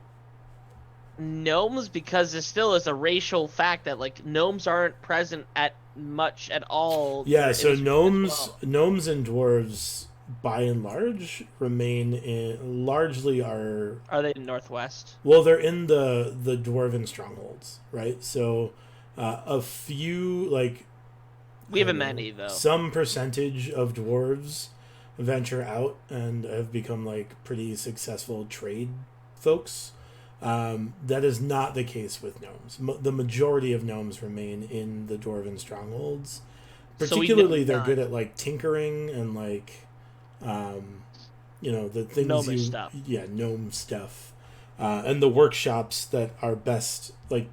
gnomes? Because there still is a racial fact that like gnomes aren't present at much at all. Yeah, in so this group as gnomes well. gnomes and dwarves by and large remain in largely are Are they in Northwest? well, they're in the dwarven strongholds, right? So a few like We haven't I met don't know, any though. some percentage of dwarves venture out and have become like pretty successful trade folks. That is not the case with gnomes. The majority of gnomes remain in the dwarven strongholds. So we know Particularly, they're none. good at like tinkering and like, the things Gnomish stuff. Yeah, gnome stuff, and the workshops that are best. Like,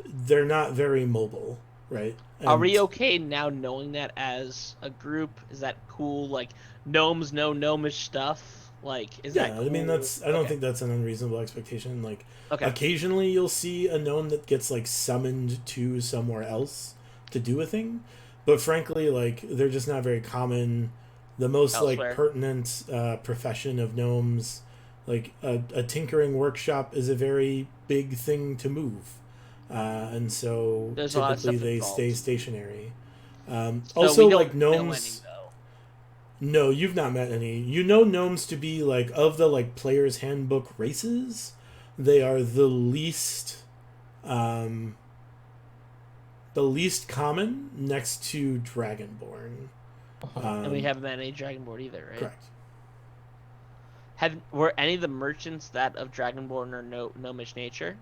they're not very mobile, right? Are we And- okay now knowing that as a group? Is that cool? Like gnomes know gnomish stuff. Like is Yeah, that? Cool? I mean I don't Okay. think that's an unreasonable expectation. Like, Okay. occasionally you'll see a gnome that gets like summoned to somewhere else to do a thing, but frankly, like they're just not very common. The most Elsewhere. like pertinent profession of gnomes, like a tinkering workshop, is a very big thing to move, and so There's a lot of typically stuff they involved. stay stationary. So Also, we don't like know gnomes. any, though. No, you've not met any. You know gnomes to be like of the like player's handbook races, they are the least common next to Dragonborn. And we haven't met any Dragonborn either, right? Correct. Were any of the merchants that of Dragonborn or gnomish nature?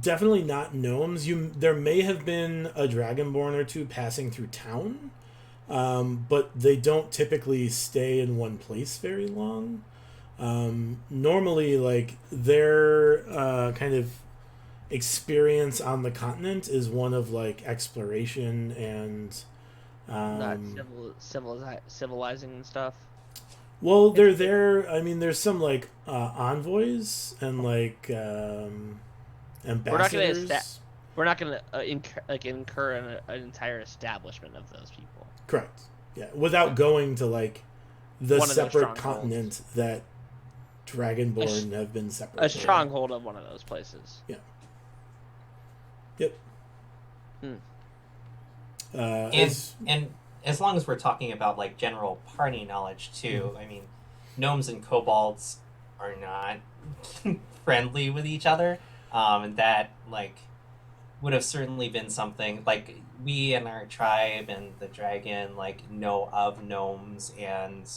Definitely not gnomes. There may have been a Dragonborn or two passing through town, but they don't typically stay in one place very long. Normally, like their kind of experience on the continent is one of like exploration and Not civilizing and stuff. well, they're there. I mean, there's some like envoys and like ambassadors. We're not gonna incur an entire establishment of those people. Correct. Yeah, without going to like the One of those separate strongholds. continent that Dragonborn have been separate. A stronghold of one of those places. Yep. Hmm. And as long as we're talking about like general party knowledge too, I mean, gnomes and kobolds are not friendly with each other, and that like would have certainly been something like we and our tribe and the dragon like know of gnomes and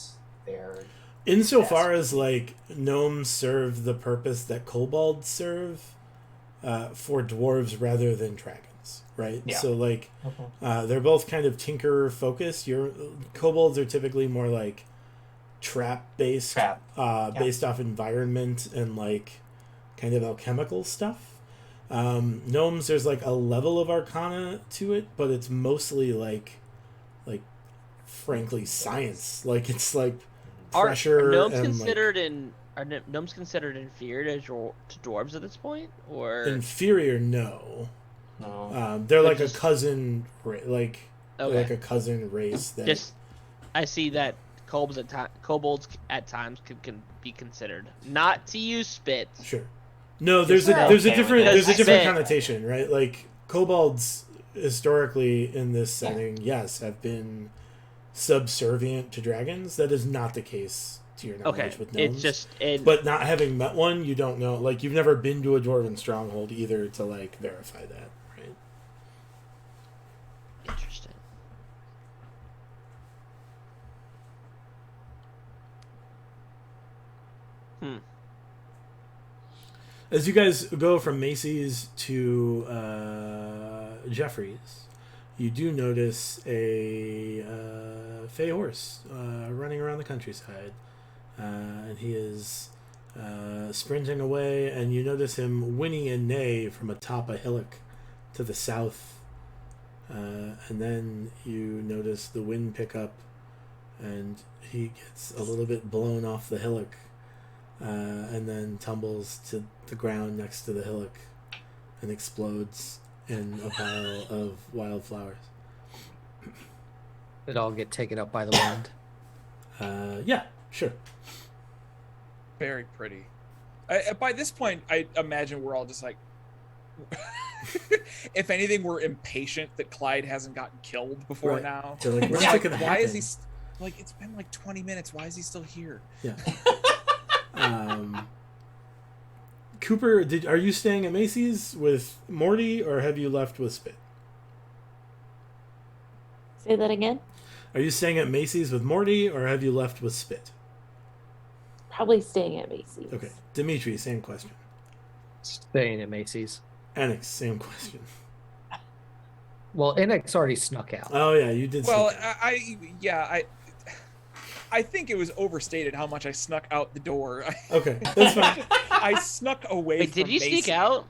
their insofar as like gnomes serve the purpose that kobolds serve for dwarves rather than dragons, right? Yeah. So like they're both kind of tinkerer focused. Your kobolds are typically more like trap based, based off environment and like kind of alchemical stuff. Gnomes, there's like a level of arcana to it, but it's mostly like frankly science. Like it's like pressure Are gnomes and considered gnomes considered inferior to dwarves at this point, or like inferior. No, no. they're They're like just- a cousin, like they're okay? like a cousin race. That Just I see that kobolds at times can be considered. Not to use spit. sure. No, there's Yeah. a there's a Okay, different well, there's a that's different fair. connotation, right? Like kobolds historically in this setting, yes, have been subservient to dragons. That is not the case to your knowledge Okay, with gnomes. it's just But not having met one, you don't know. Like you've never been to a dwarven stronghold either to like verify that, right? interesting. As you guys go from Macy's to Jeffries, you do notice a Fey horse running around the countryside, and he is sprinting away. And you notice him whinny and neigh from atop a hillock to the south, and then you notice the wind pick up, and he gets a little bit blown off the hillock. And then tumbles to the ground next to the hillock and explodes in a pile of wildflowers. It all get taken up by the wind. Yeah, sure. Very pretty. By this point, I imagine we're all just like, if anything, we're impatient that Clyde hasn't gotten killed before Right. now. So, like, We're when's like, that gonna why is happen? he? Like, it's been like 20 minutes. Why is he still here? Yeah. Cooper, are you staying at Macy's with Morty, or have you left with Spit? Say that again. Are you staying at Macy's with Morty, or have you left with Spit? Probably staying at Macy's. Okay. Dimitri, same question. Staying at Macy's. Annex, same question. Well, NX already snuck out. Oh yeah, you did. Well, say I think it was overstated how much I snuck out the door. okay, that's fine. I snuck away. Wait, did from you sneak Macy's. out?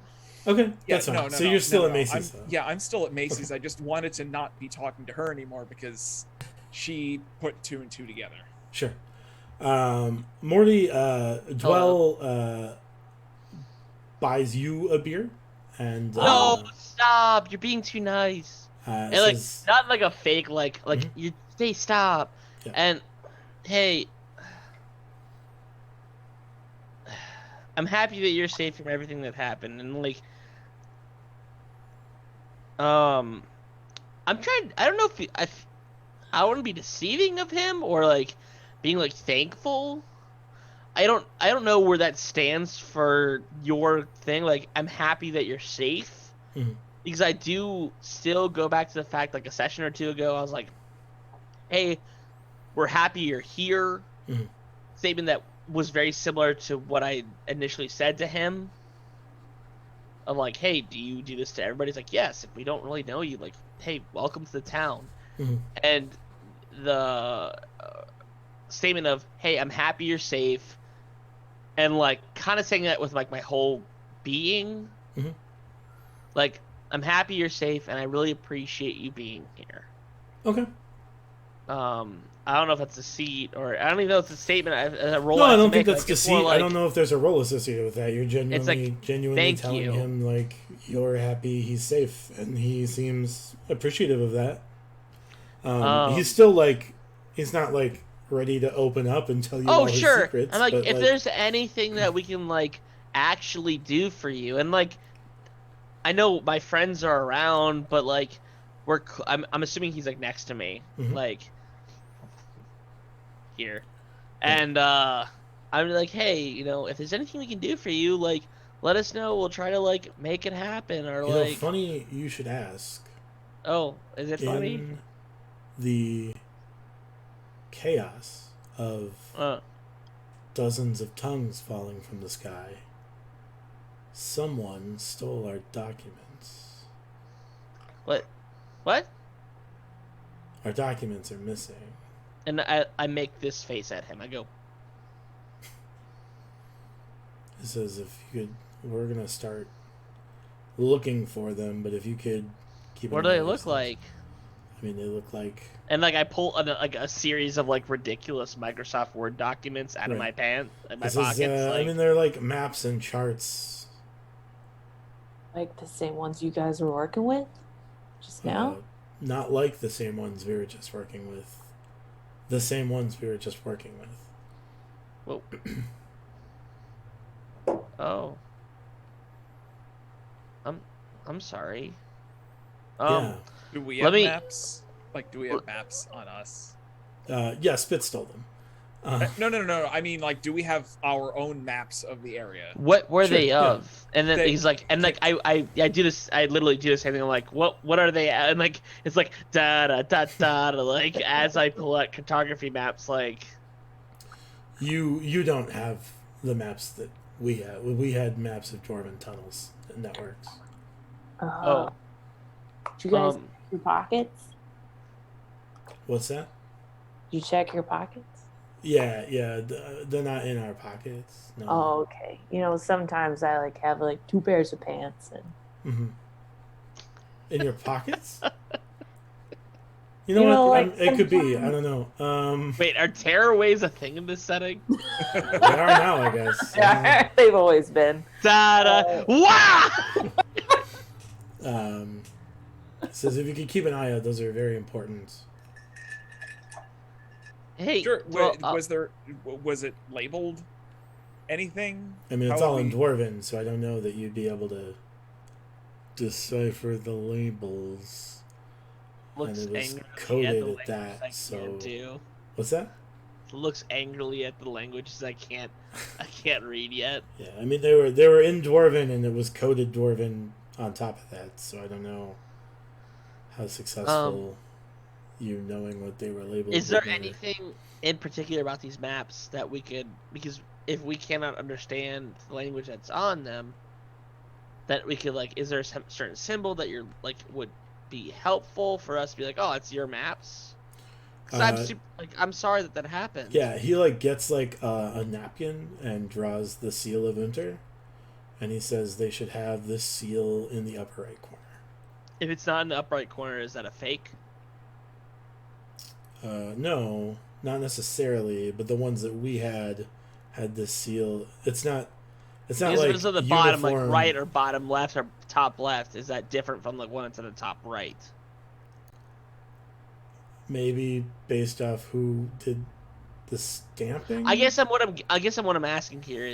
Okay, Yeah, that's fine. no, So you're still at Macy's. I'm, though. yeah, I'm still at Macy's. I just wanted to not be talking to her anymore because she put 2 and 2 together. Sure. Morty, Dwell buys you a beer, and No, stop! You're being too nice. And like, says, not like a fake, like Mhm. you say stop. Yeah. And hey, I'm happy that you're safe from everything that happened, and like, I'm trying. I don't know if I want to be deceiving of him or like being like thankful. I don't know where that stands for your thing. Like, I'm happy that you're safe. Mhm. Because I do still go back to the fact, like a session or two ago, I was like, hey, we're happy you're here. Mhm. Statement that was very similar to what I initially said to him. I'm like, hey, do you do this to everybody? He's like, yes, if we don't really know you, like, hey, welcome to the town. Mhm. And the statement of, hey, I'm happy you're safe. And, like, kind of saying that with, like, my whole being. Mhm. Like, I'm happy you're safe, and I really appreciate you being here. okay. I don't know if that's a seat or I don't even know if it's a statement. A role. No, I have to don't think make. that's Like, it's deceit. more I like, don't know if there's a role associated with that. You're genuinely, thank telling you. him like you're happy he's safe, and he seems appreciative of that. He's still like, he's not like ready to open up and tell you all Oh, his sure. secrets. I'm like, but, if there's anything that we can like actually do for you, and like, I know my friends are around, but like, I'm assuming he's like next to me, Mhm. like here, and I'm like, hey, you know, if there's anything we can do for you, like, let us know. We'll try to like make it happen, or you know, like, funny you should ask. oh, is it funny? In the chaos of dozens of tongues falling from the sky, someone stole our documents. What? What? Our documents are missing. And I make this face at him. I go, It says if you could, we're gonna start looking for them, but if you could keep. what an do eye they on look yourself. like? I mean, they look like. And like I pull like a series of like ridiculous Microsoft Word documents out of Right. my pants, in my This is, pockets. I like, mean, they're like maps and charts. Like the same ones you guys were working with just now? Not like the same ones we were just working with. The same ones we were just working with. whoa. Oh. I'm sorry. Yeah. Do we Let have me- maps? Like, do we have maps on us? Yeah, Spit stole them. No. I mean, like, do we have our own maps of the area? What were Sure, they yeah. of? And then They- he's like, and like I do this. I literally do the same thing. I'm like, what are they? And like it's like da da da da. Like as I pull out cartography maps, like You don't have the maps that we had. We had maps of dwarven tunnels and networks. oh, Did you guys um, check your pockets? What's that? Did you check your pockets? Yeah. They're not in our pockets. No. Oh, okay. You know, sometimes I like have like 2 pairs of pants and Hmm. In your pockets? You You know know, what? like, It could be. I sometimes- don't know. wait, are tearaways a thing in this setting? They are now, I guess. yeah, they've always been. Da da. Wow! It says if you could keep an eye out, those are very important. Hey, Sure. well, Was it labeled anything? I mean, it's How all would in we- Dwarven, so I don't know that you'd be able to decipher the labels. looks and it was angrily at coded the at languages that, I so- can't do. What's that? Looks angrily at the languages I can't read yet. Yeah, I mean they were in Dwarven, and it was coded Dwarven on top of that. So I don't know how successful you knowing what they were labeled. Is there would matter. anything in particular about these maps that we could, because if we cannot understand the language that's on them, that we could like, is there some certain symbol that you're like would be helpful for us to be like, oh, it's your maps? 'Cause I'm sorry that happened. Yeah, he like gets like a napkin and draws the seal of Unter, and he says they should have this seal in the upper right corner. If it's not in the upright corner, is that a fake? No, not necessarily, but the ones that we had this seal. It's not Because like if it's at the bottom, like uniform. right or bottom left or top left, is that different from the one that's at the top right? Maybe based off who did the stamping. I guess what I'm asking here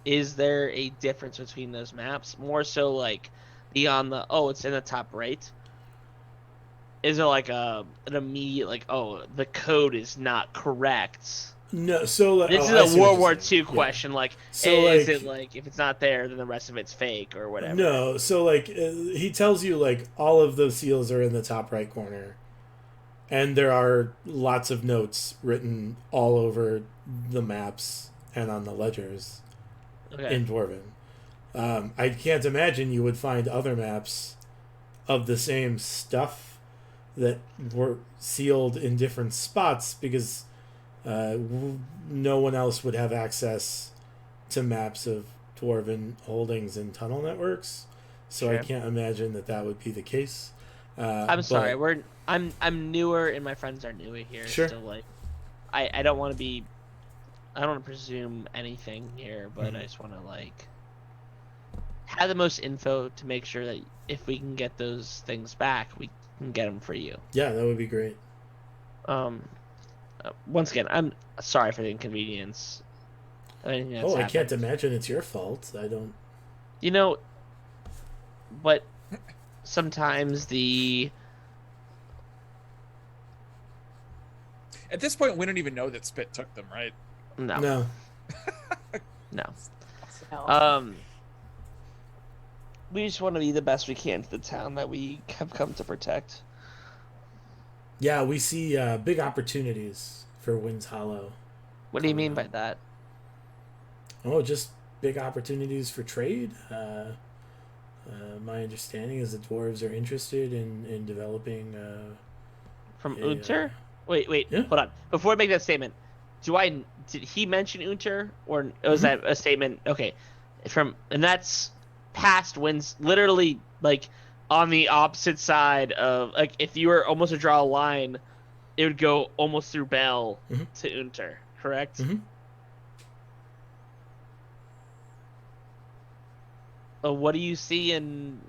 is there a difference between those maps? More so like beyond the it's in the top right. Is there like an immediate like the code is not correct? No. So like, This I is see a what World you're War saying. II Yeah. question. Like, So, is like- it like if it's not there, then the rest of it's fake or whatever? No, so like he tells you like all of those seals are in the top right corner, and there are lots of notes written all over the maps and on the ledgers Okay. in Dwarven. I can't imagine you would find other maps of the same stuff that were sealed in different spots because no one else would have access to maps of Dwarven holdings and tunnel networks. So I Sure. can't imagine that would be the case. I'm sorry. but- I'm newer and my friends are newer here. Sure. So like, I don't want to be. I don't want to presume anything here, but I Mhm. just want to like have the most info to make sure that if we can get those things back, we can get them for you. Yeah, that would be great. Once again, I'm sorry for the inconvenience. Anything that's I can't happened. imagine it's your fault. I don't. You know, but sometimes At this point, we don't even know that Spit took them, right? no. No. So, We just want to be the best we can to the town that we have come to protect. Yeah, we see big opportunities for Winds Hollow. What do you mean by that? Oh, just big opportunities for trade. My understanding is the dwarves are interested in developing. From Yeah, Unter? Wait, Yeah. hold on. Before I make that statement, did he mention Unter, or was that a statement? Okay, and that's past winds, literally like on the opposite side of like if you were almost to draw a line, it would go almost through Bell Mhm. to Unter, correct? Mhm. What do you see in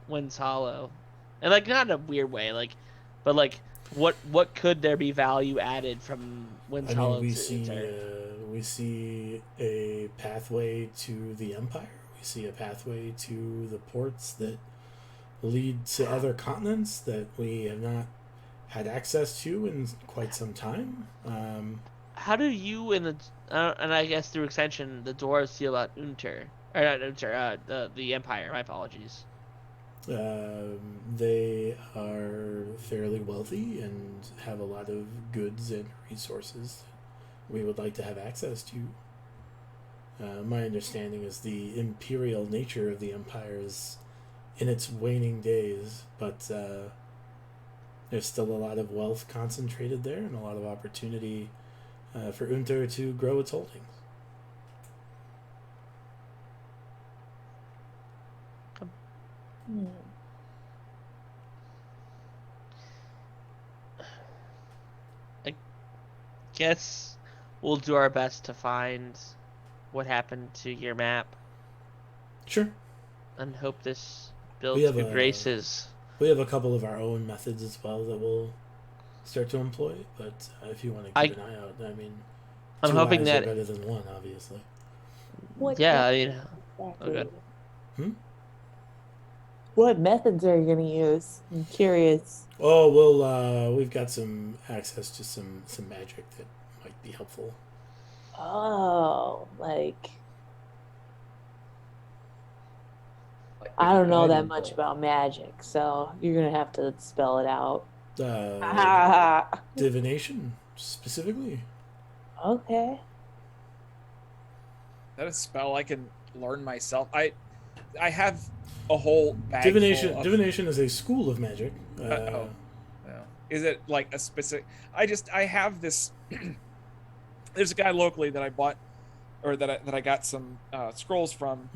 Winds Hollow? And like not in a weird way, but what could there be value added from Winds I Hollow mean, to Unter? we see a pathway to the Empire. We see a pathway to the ports that lead to other continents that we have not had access to in quite some time. How do you and I guess through extension the dwarves feel about Unter? Or not Unter, the Empire. My apologies. They are fairly wealthy and have a lot of goods and resources we would like to have access to. My understanding is the imperial nature of the empire is in its waning days, but there's still a lot of wealth concentrated there and a lot of opportunity for Unter to grow its holdings. Guess we'll do our best to find what happened to your map Sure. and hope this Built We have good a- graces. We have a couple of our own methods as well that we'll start to employ. But if you want to keep an eye out, I mean, I'm two hoping eyes that. are better than one, obviously. Yeah, I mean, Exactly. good. What methods are you going to use? I'm curious. Oh, we've got some access to some magic that might be helpful. Oh, like I don't know that much about magic, so you're gonna have to spell it out. Divination specifically. Okay. That a spell I can learn myself. I have a whole bag Divination. full of, Divination is a school of magic. oh. Yeah. Is it like a specific? I have this. There's a guy locally that I bought, or that I got some scrolls from,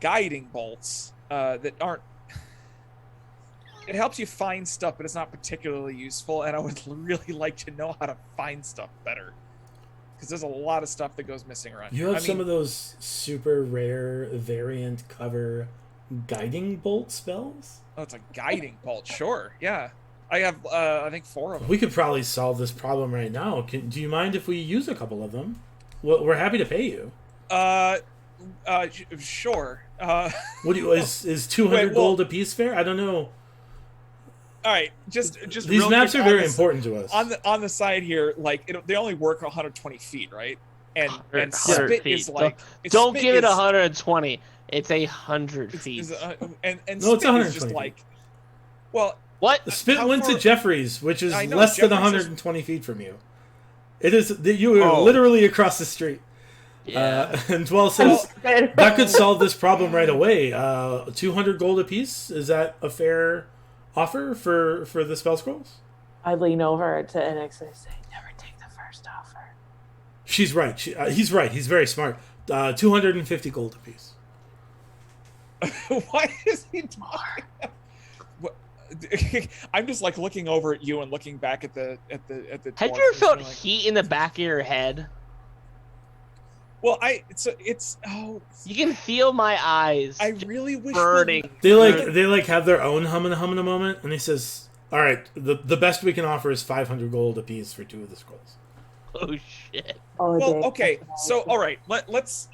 guiding bolts that aren't. It helps you find stuff, but it's not particularly useful. And I would really like to know how to find stuff better, because there's a lot of stuff that goes missing around. You have some of those super rare variant cover guiding bolt spells. Oh, it's a guiding bolt. Sure, yeah. I have, I think 4 of them. We could probably solve this problem right now. Do you mind if we use a couple of them? Well, we're happy to pay you. Sure. What do you is 200 gold a piece fair? I don't know. All right, just These real maps quick are very important to us. On the side here, like they only work 120 feet, right? And 100 spit feet. is like Don't spit give it is- 120. It's 100 feet. and No, it's spit is 120 just feet. like, well, What? The spit how went to far- Jeffries, which is I know, less than Jeffries is- 120 feet from you. It is. You are Oh. literally across the street. Yeah. And Dwell says that could solve this problem right away. 200 gold apiece. Is that a fair offer for the spell scrolls? I lean over to NX and say, "Never take the first offer." She's right. He's right. He's very smart. 250 gold apiece. why is he talking? What- I'm just like looking over at you and looking back at the Have dwarf you ever and felt being like, heat in the back of your head? well, it's You can feel my eyes I really wish burning. They like have their own humana moment, and he says, "All right, the best we can offer is 500 gold apiece for 2 of the scrolls." Oh shit. Oh, Well, Dave, okay, that's so awesome. all right, let's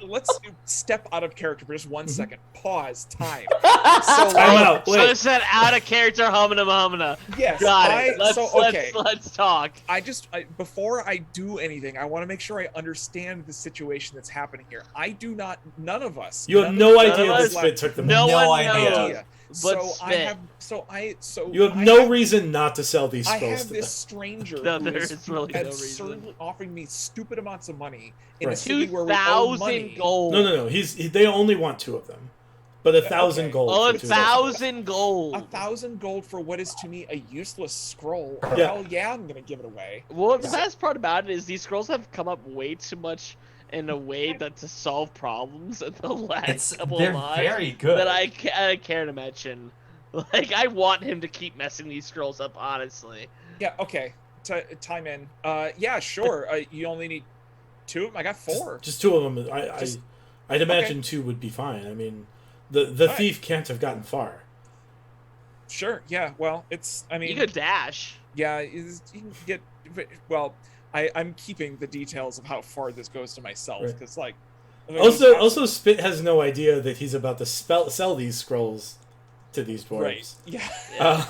step out of character for just 1 second. Pause. Time. Time So out. So Wait. it's that out of character humana. yes, Got it. okay. Let's talk. Before I do anything, I want to make sure I understand the situation that's happening here. None of us. You have none no of idea us this left- spit took them. No No one idea. knows. But spit. You have no reason not to sell these I scrolls have to this them. stranger No, who there is is really no absurdly reason. offering me stupid amounts of money in a Right. city where we owe 2,000 money. gold. No. They only want 2 of them, but 1,000 Okay. gold. Oh, for 2 of them. 1,000 gold. 1,000 gold for what is to me a useless scroll. Yeah. Hell yeah, I'm gonna give it away. Well, the best part about it is these scrolls have come up way too much in a way that to solve problems in the last couple They're of lives very good. that I care to mention. Like, I want him to keep messing these scrolls up, honestly. Yeah, okay. Time in. Yeah, sure. You only need 2 of them. I got 4. Just 2 of them. Just- I'd imagine 2 would be fine. I mean, the Right. thief can't have gotten far. Sure. Yeah. Well, I mean, You could dash. yeah, you can get. Well, I'm keeping the details of how far this goes to myself Right. because, like. Also, Spit has no idea that he's about to sell these scrolls to these dwarves. Right. Yeah. Uh,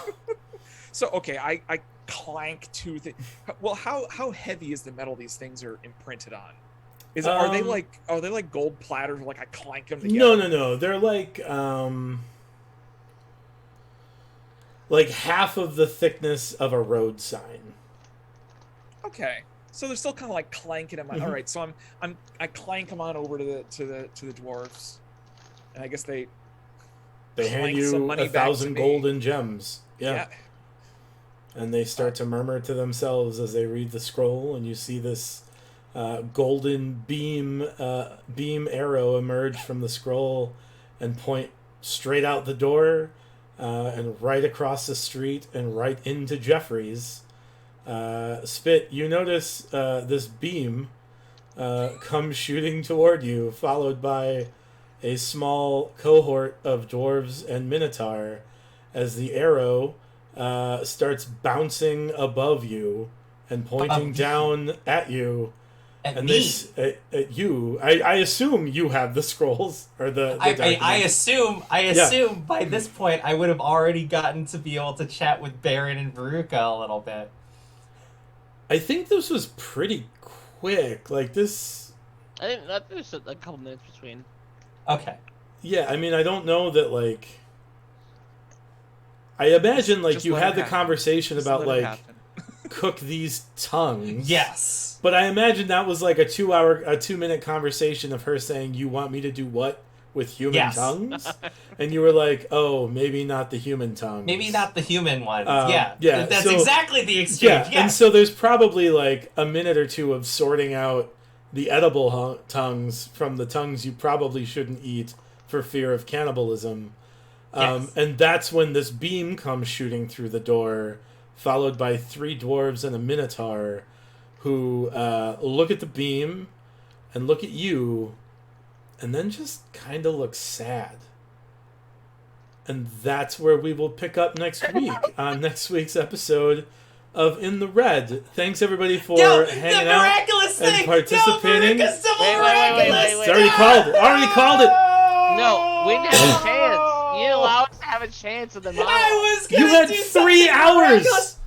So okay, I clank to the. Well, how heavy is the metal these things are imprinted on? Are they like gold platters? Like I clank them together. no. They're like half of the thickness of a road sign. Okay, so they're still kind of like clanking them on. Mhm. All right, so I clank them on over to the dwarves, and I guess they hand clank some you money back to 1,000 me. gold and gems. yeah. And they start to murmur to themselves as they read the scroll, and you see this golden beam arrow emerge from the scroll and point straight out the door and right across the street and right into Jeffries. Spit, you notice this beam come shooting toward you, followed by a small cohort of dwarves and minotaur as the arrow starts bouncing above you and pointing down at you. At me. At you. I assume you have the scrolls or the I assume by this point I would have already gotten to be able to chat with Baron and Veruca a little bit. I think this was pretty quick. Like this. I think that there's a couple minutes between. Okay. Yeah, I mean, I don't know that like. I imagine like Just you let had it the happen. conversation Just about let it like happen. cook these tongues. Yes. But I imagine that was like a 2-minute conversation of her saying, "You want me to do what with human tongues?" And you were like, "Oh, maybe not the human tongues. Maybe not the human ones. Yeah. That's So, exactly the exchange. yeah, Yes. and so there's probably like a minute or two of sorting out the edible tongues from the tongues you probably shouldn't eat for fear of cannibalism. Yes. And that's when this beam comes shooting through the door, followed by 3 dwarves and a minotaur, who look at the beam and look at you, and then just kind of look sad. And that's where we will pick up next week on next week's episode of In the Red. Thanks everybody for hanging out and participating. Wait. It's already called. Already called it. No, we didn't have a chance. You didn't allow us to have a chance of the monologue. I was gonna You had do 3 something hours. miraculous.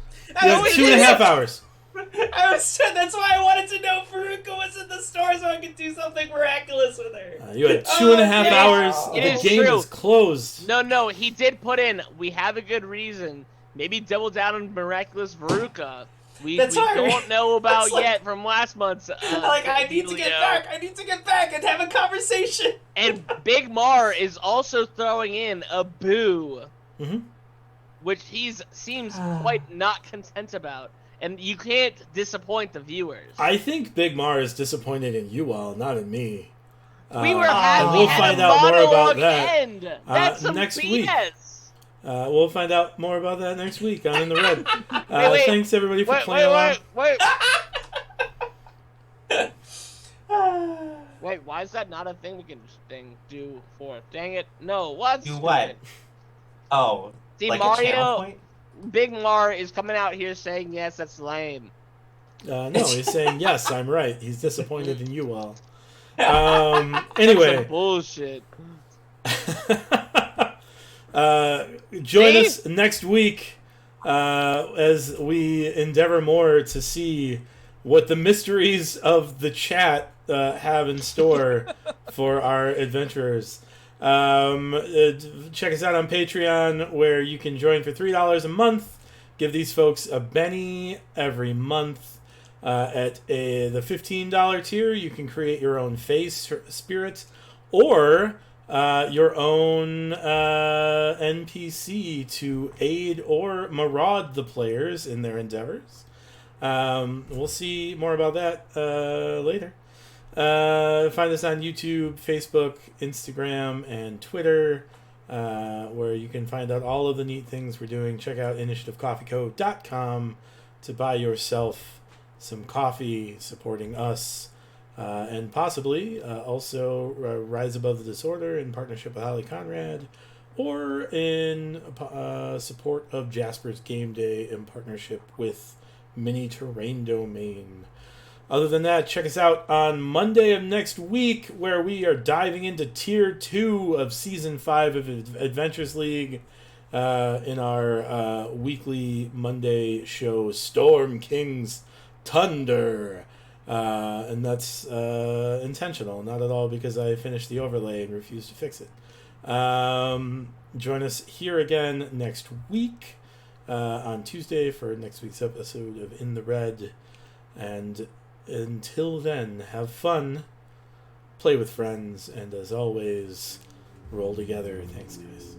You had 2.5 hours. That's why I wanted to know if Veruca was in the store so I could do something miraculous with her. You had 2.5 hours. It The is game true. is closed. No, he did put in, we have a good reason. Maybe double down on Miraculous Veruca. We don't know about yet from last month's. I need to get back. I need to get back and have a conversation. And Big Mar is also throwing in a boo, which seems quite not content about. And you can't disappoint the viewers. I think Big Mar is disappointed in you all, not in me. We were happy. We'll find out more about that end. That's some next BS. week. We'll find out more about that next week on In the Red. Wait. Thanks everybody for playing along. Wait, why is that not a thing we can do for? Dang it! No, what? Do what? Oh, See, like a channel Mario, point? Big Mar is coming out here saying yes, that's lame. No, he's saying yes, I'm right. He's disappointed in you all. That's Anyway, some bullshit. join us next week as we endeavor more to see what the mysteries of the chat have in store for our adventurers. Check us out on Patreon, where you can join for $3 a month. Give these folks a Benny every month. At the $15 tier, you can create your own face spirit or your own NPC to aid or maraud the players in their endeavors. We'll see more about that later. Find us on YouTube, Facebook, Instagram, and Twitter, where you can find out all of the neat things we're doing. Check out initiativecoffeeco.com to buy yourself some coffee supporting us, and possibly also Rise Above the Disorder in partnership with Holly Conrad, or in support of Jasper's Game Day in partnership with Mini Terrain Domain. Other than that, check us out on Monday of next week, where we are diving into Tier 2 of Season 5 of Adventures League in our weekly Monday show, Storm King's Thunder. And that's intentional, not at all because I finished the overlay and refused to fix it. Join us here again next week on Tuesday for next week's episode of In the Red. And until then, have fun, play with friends, and as always, roll together. Thanks, guys.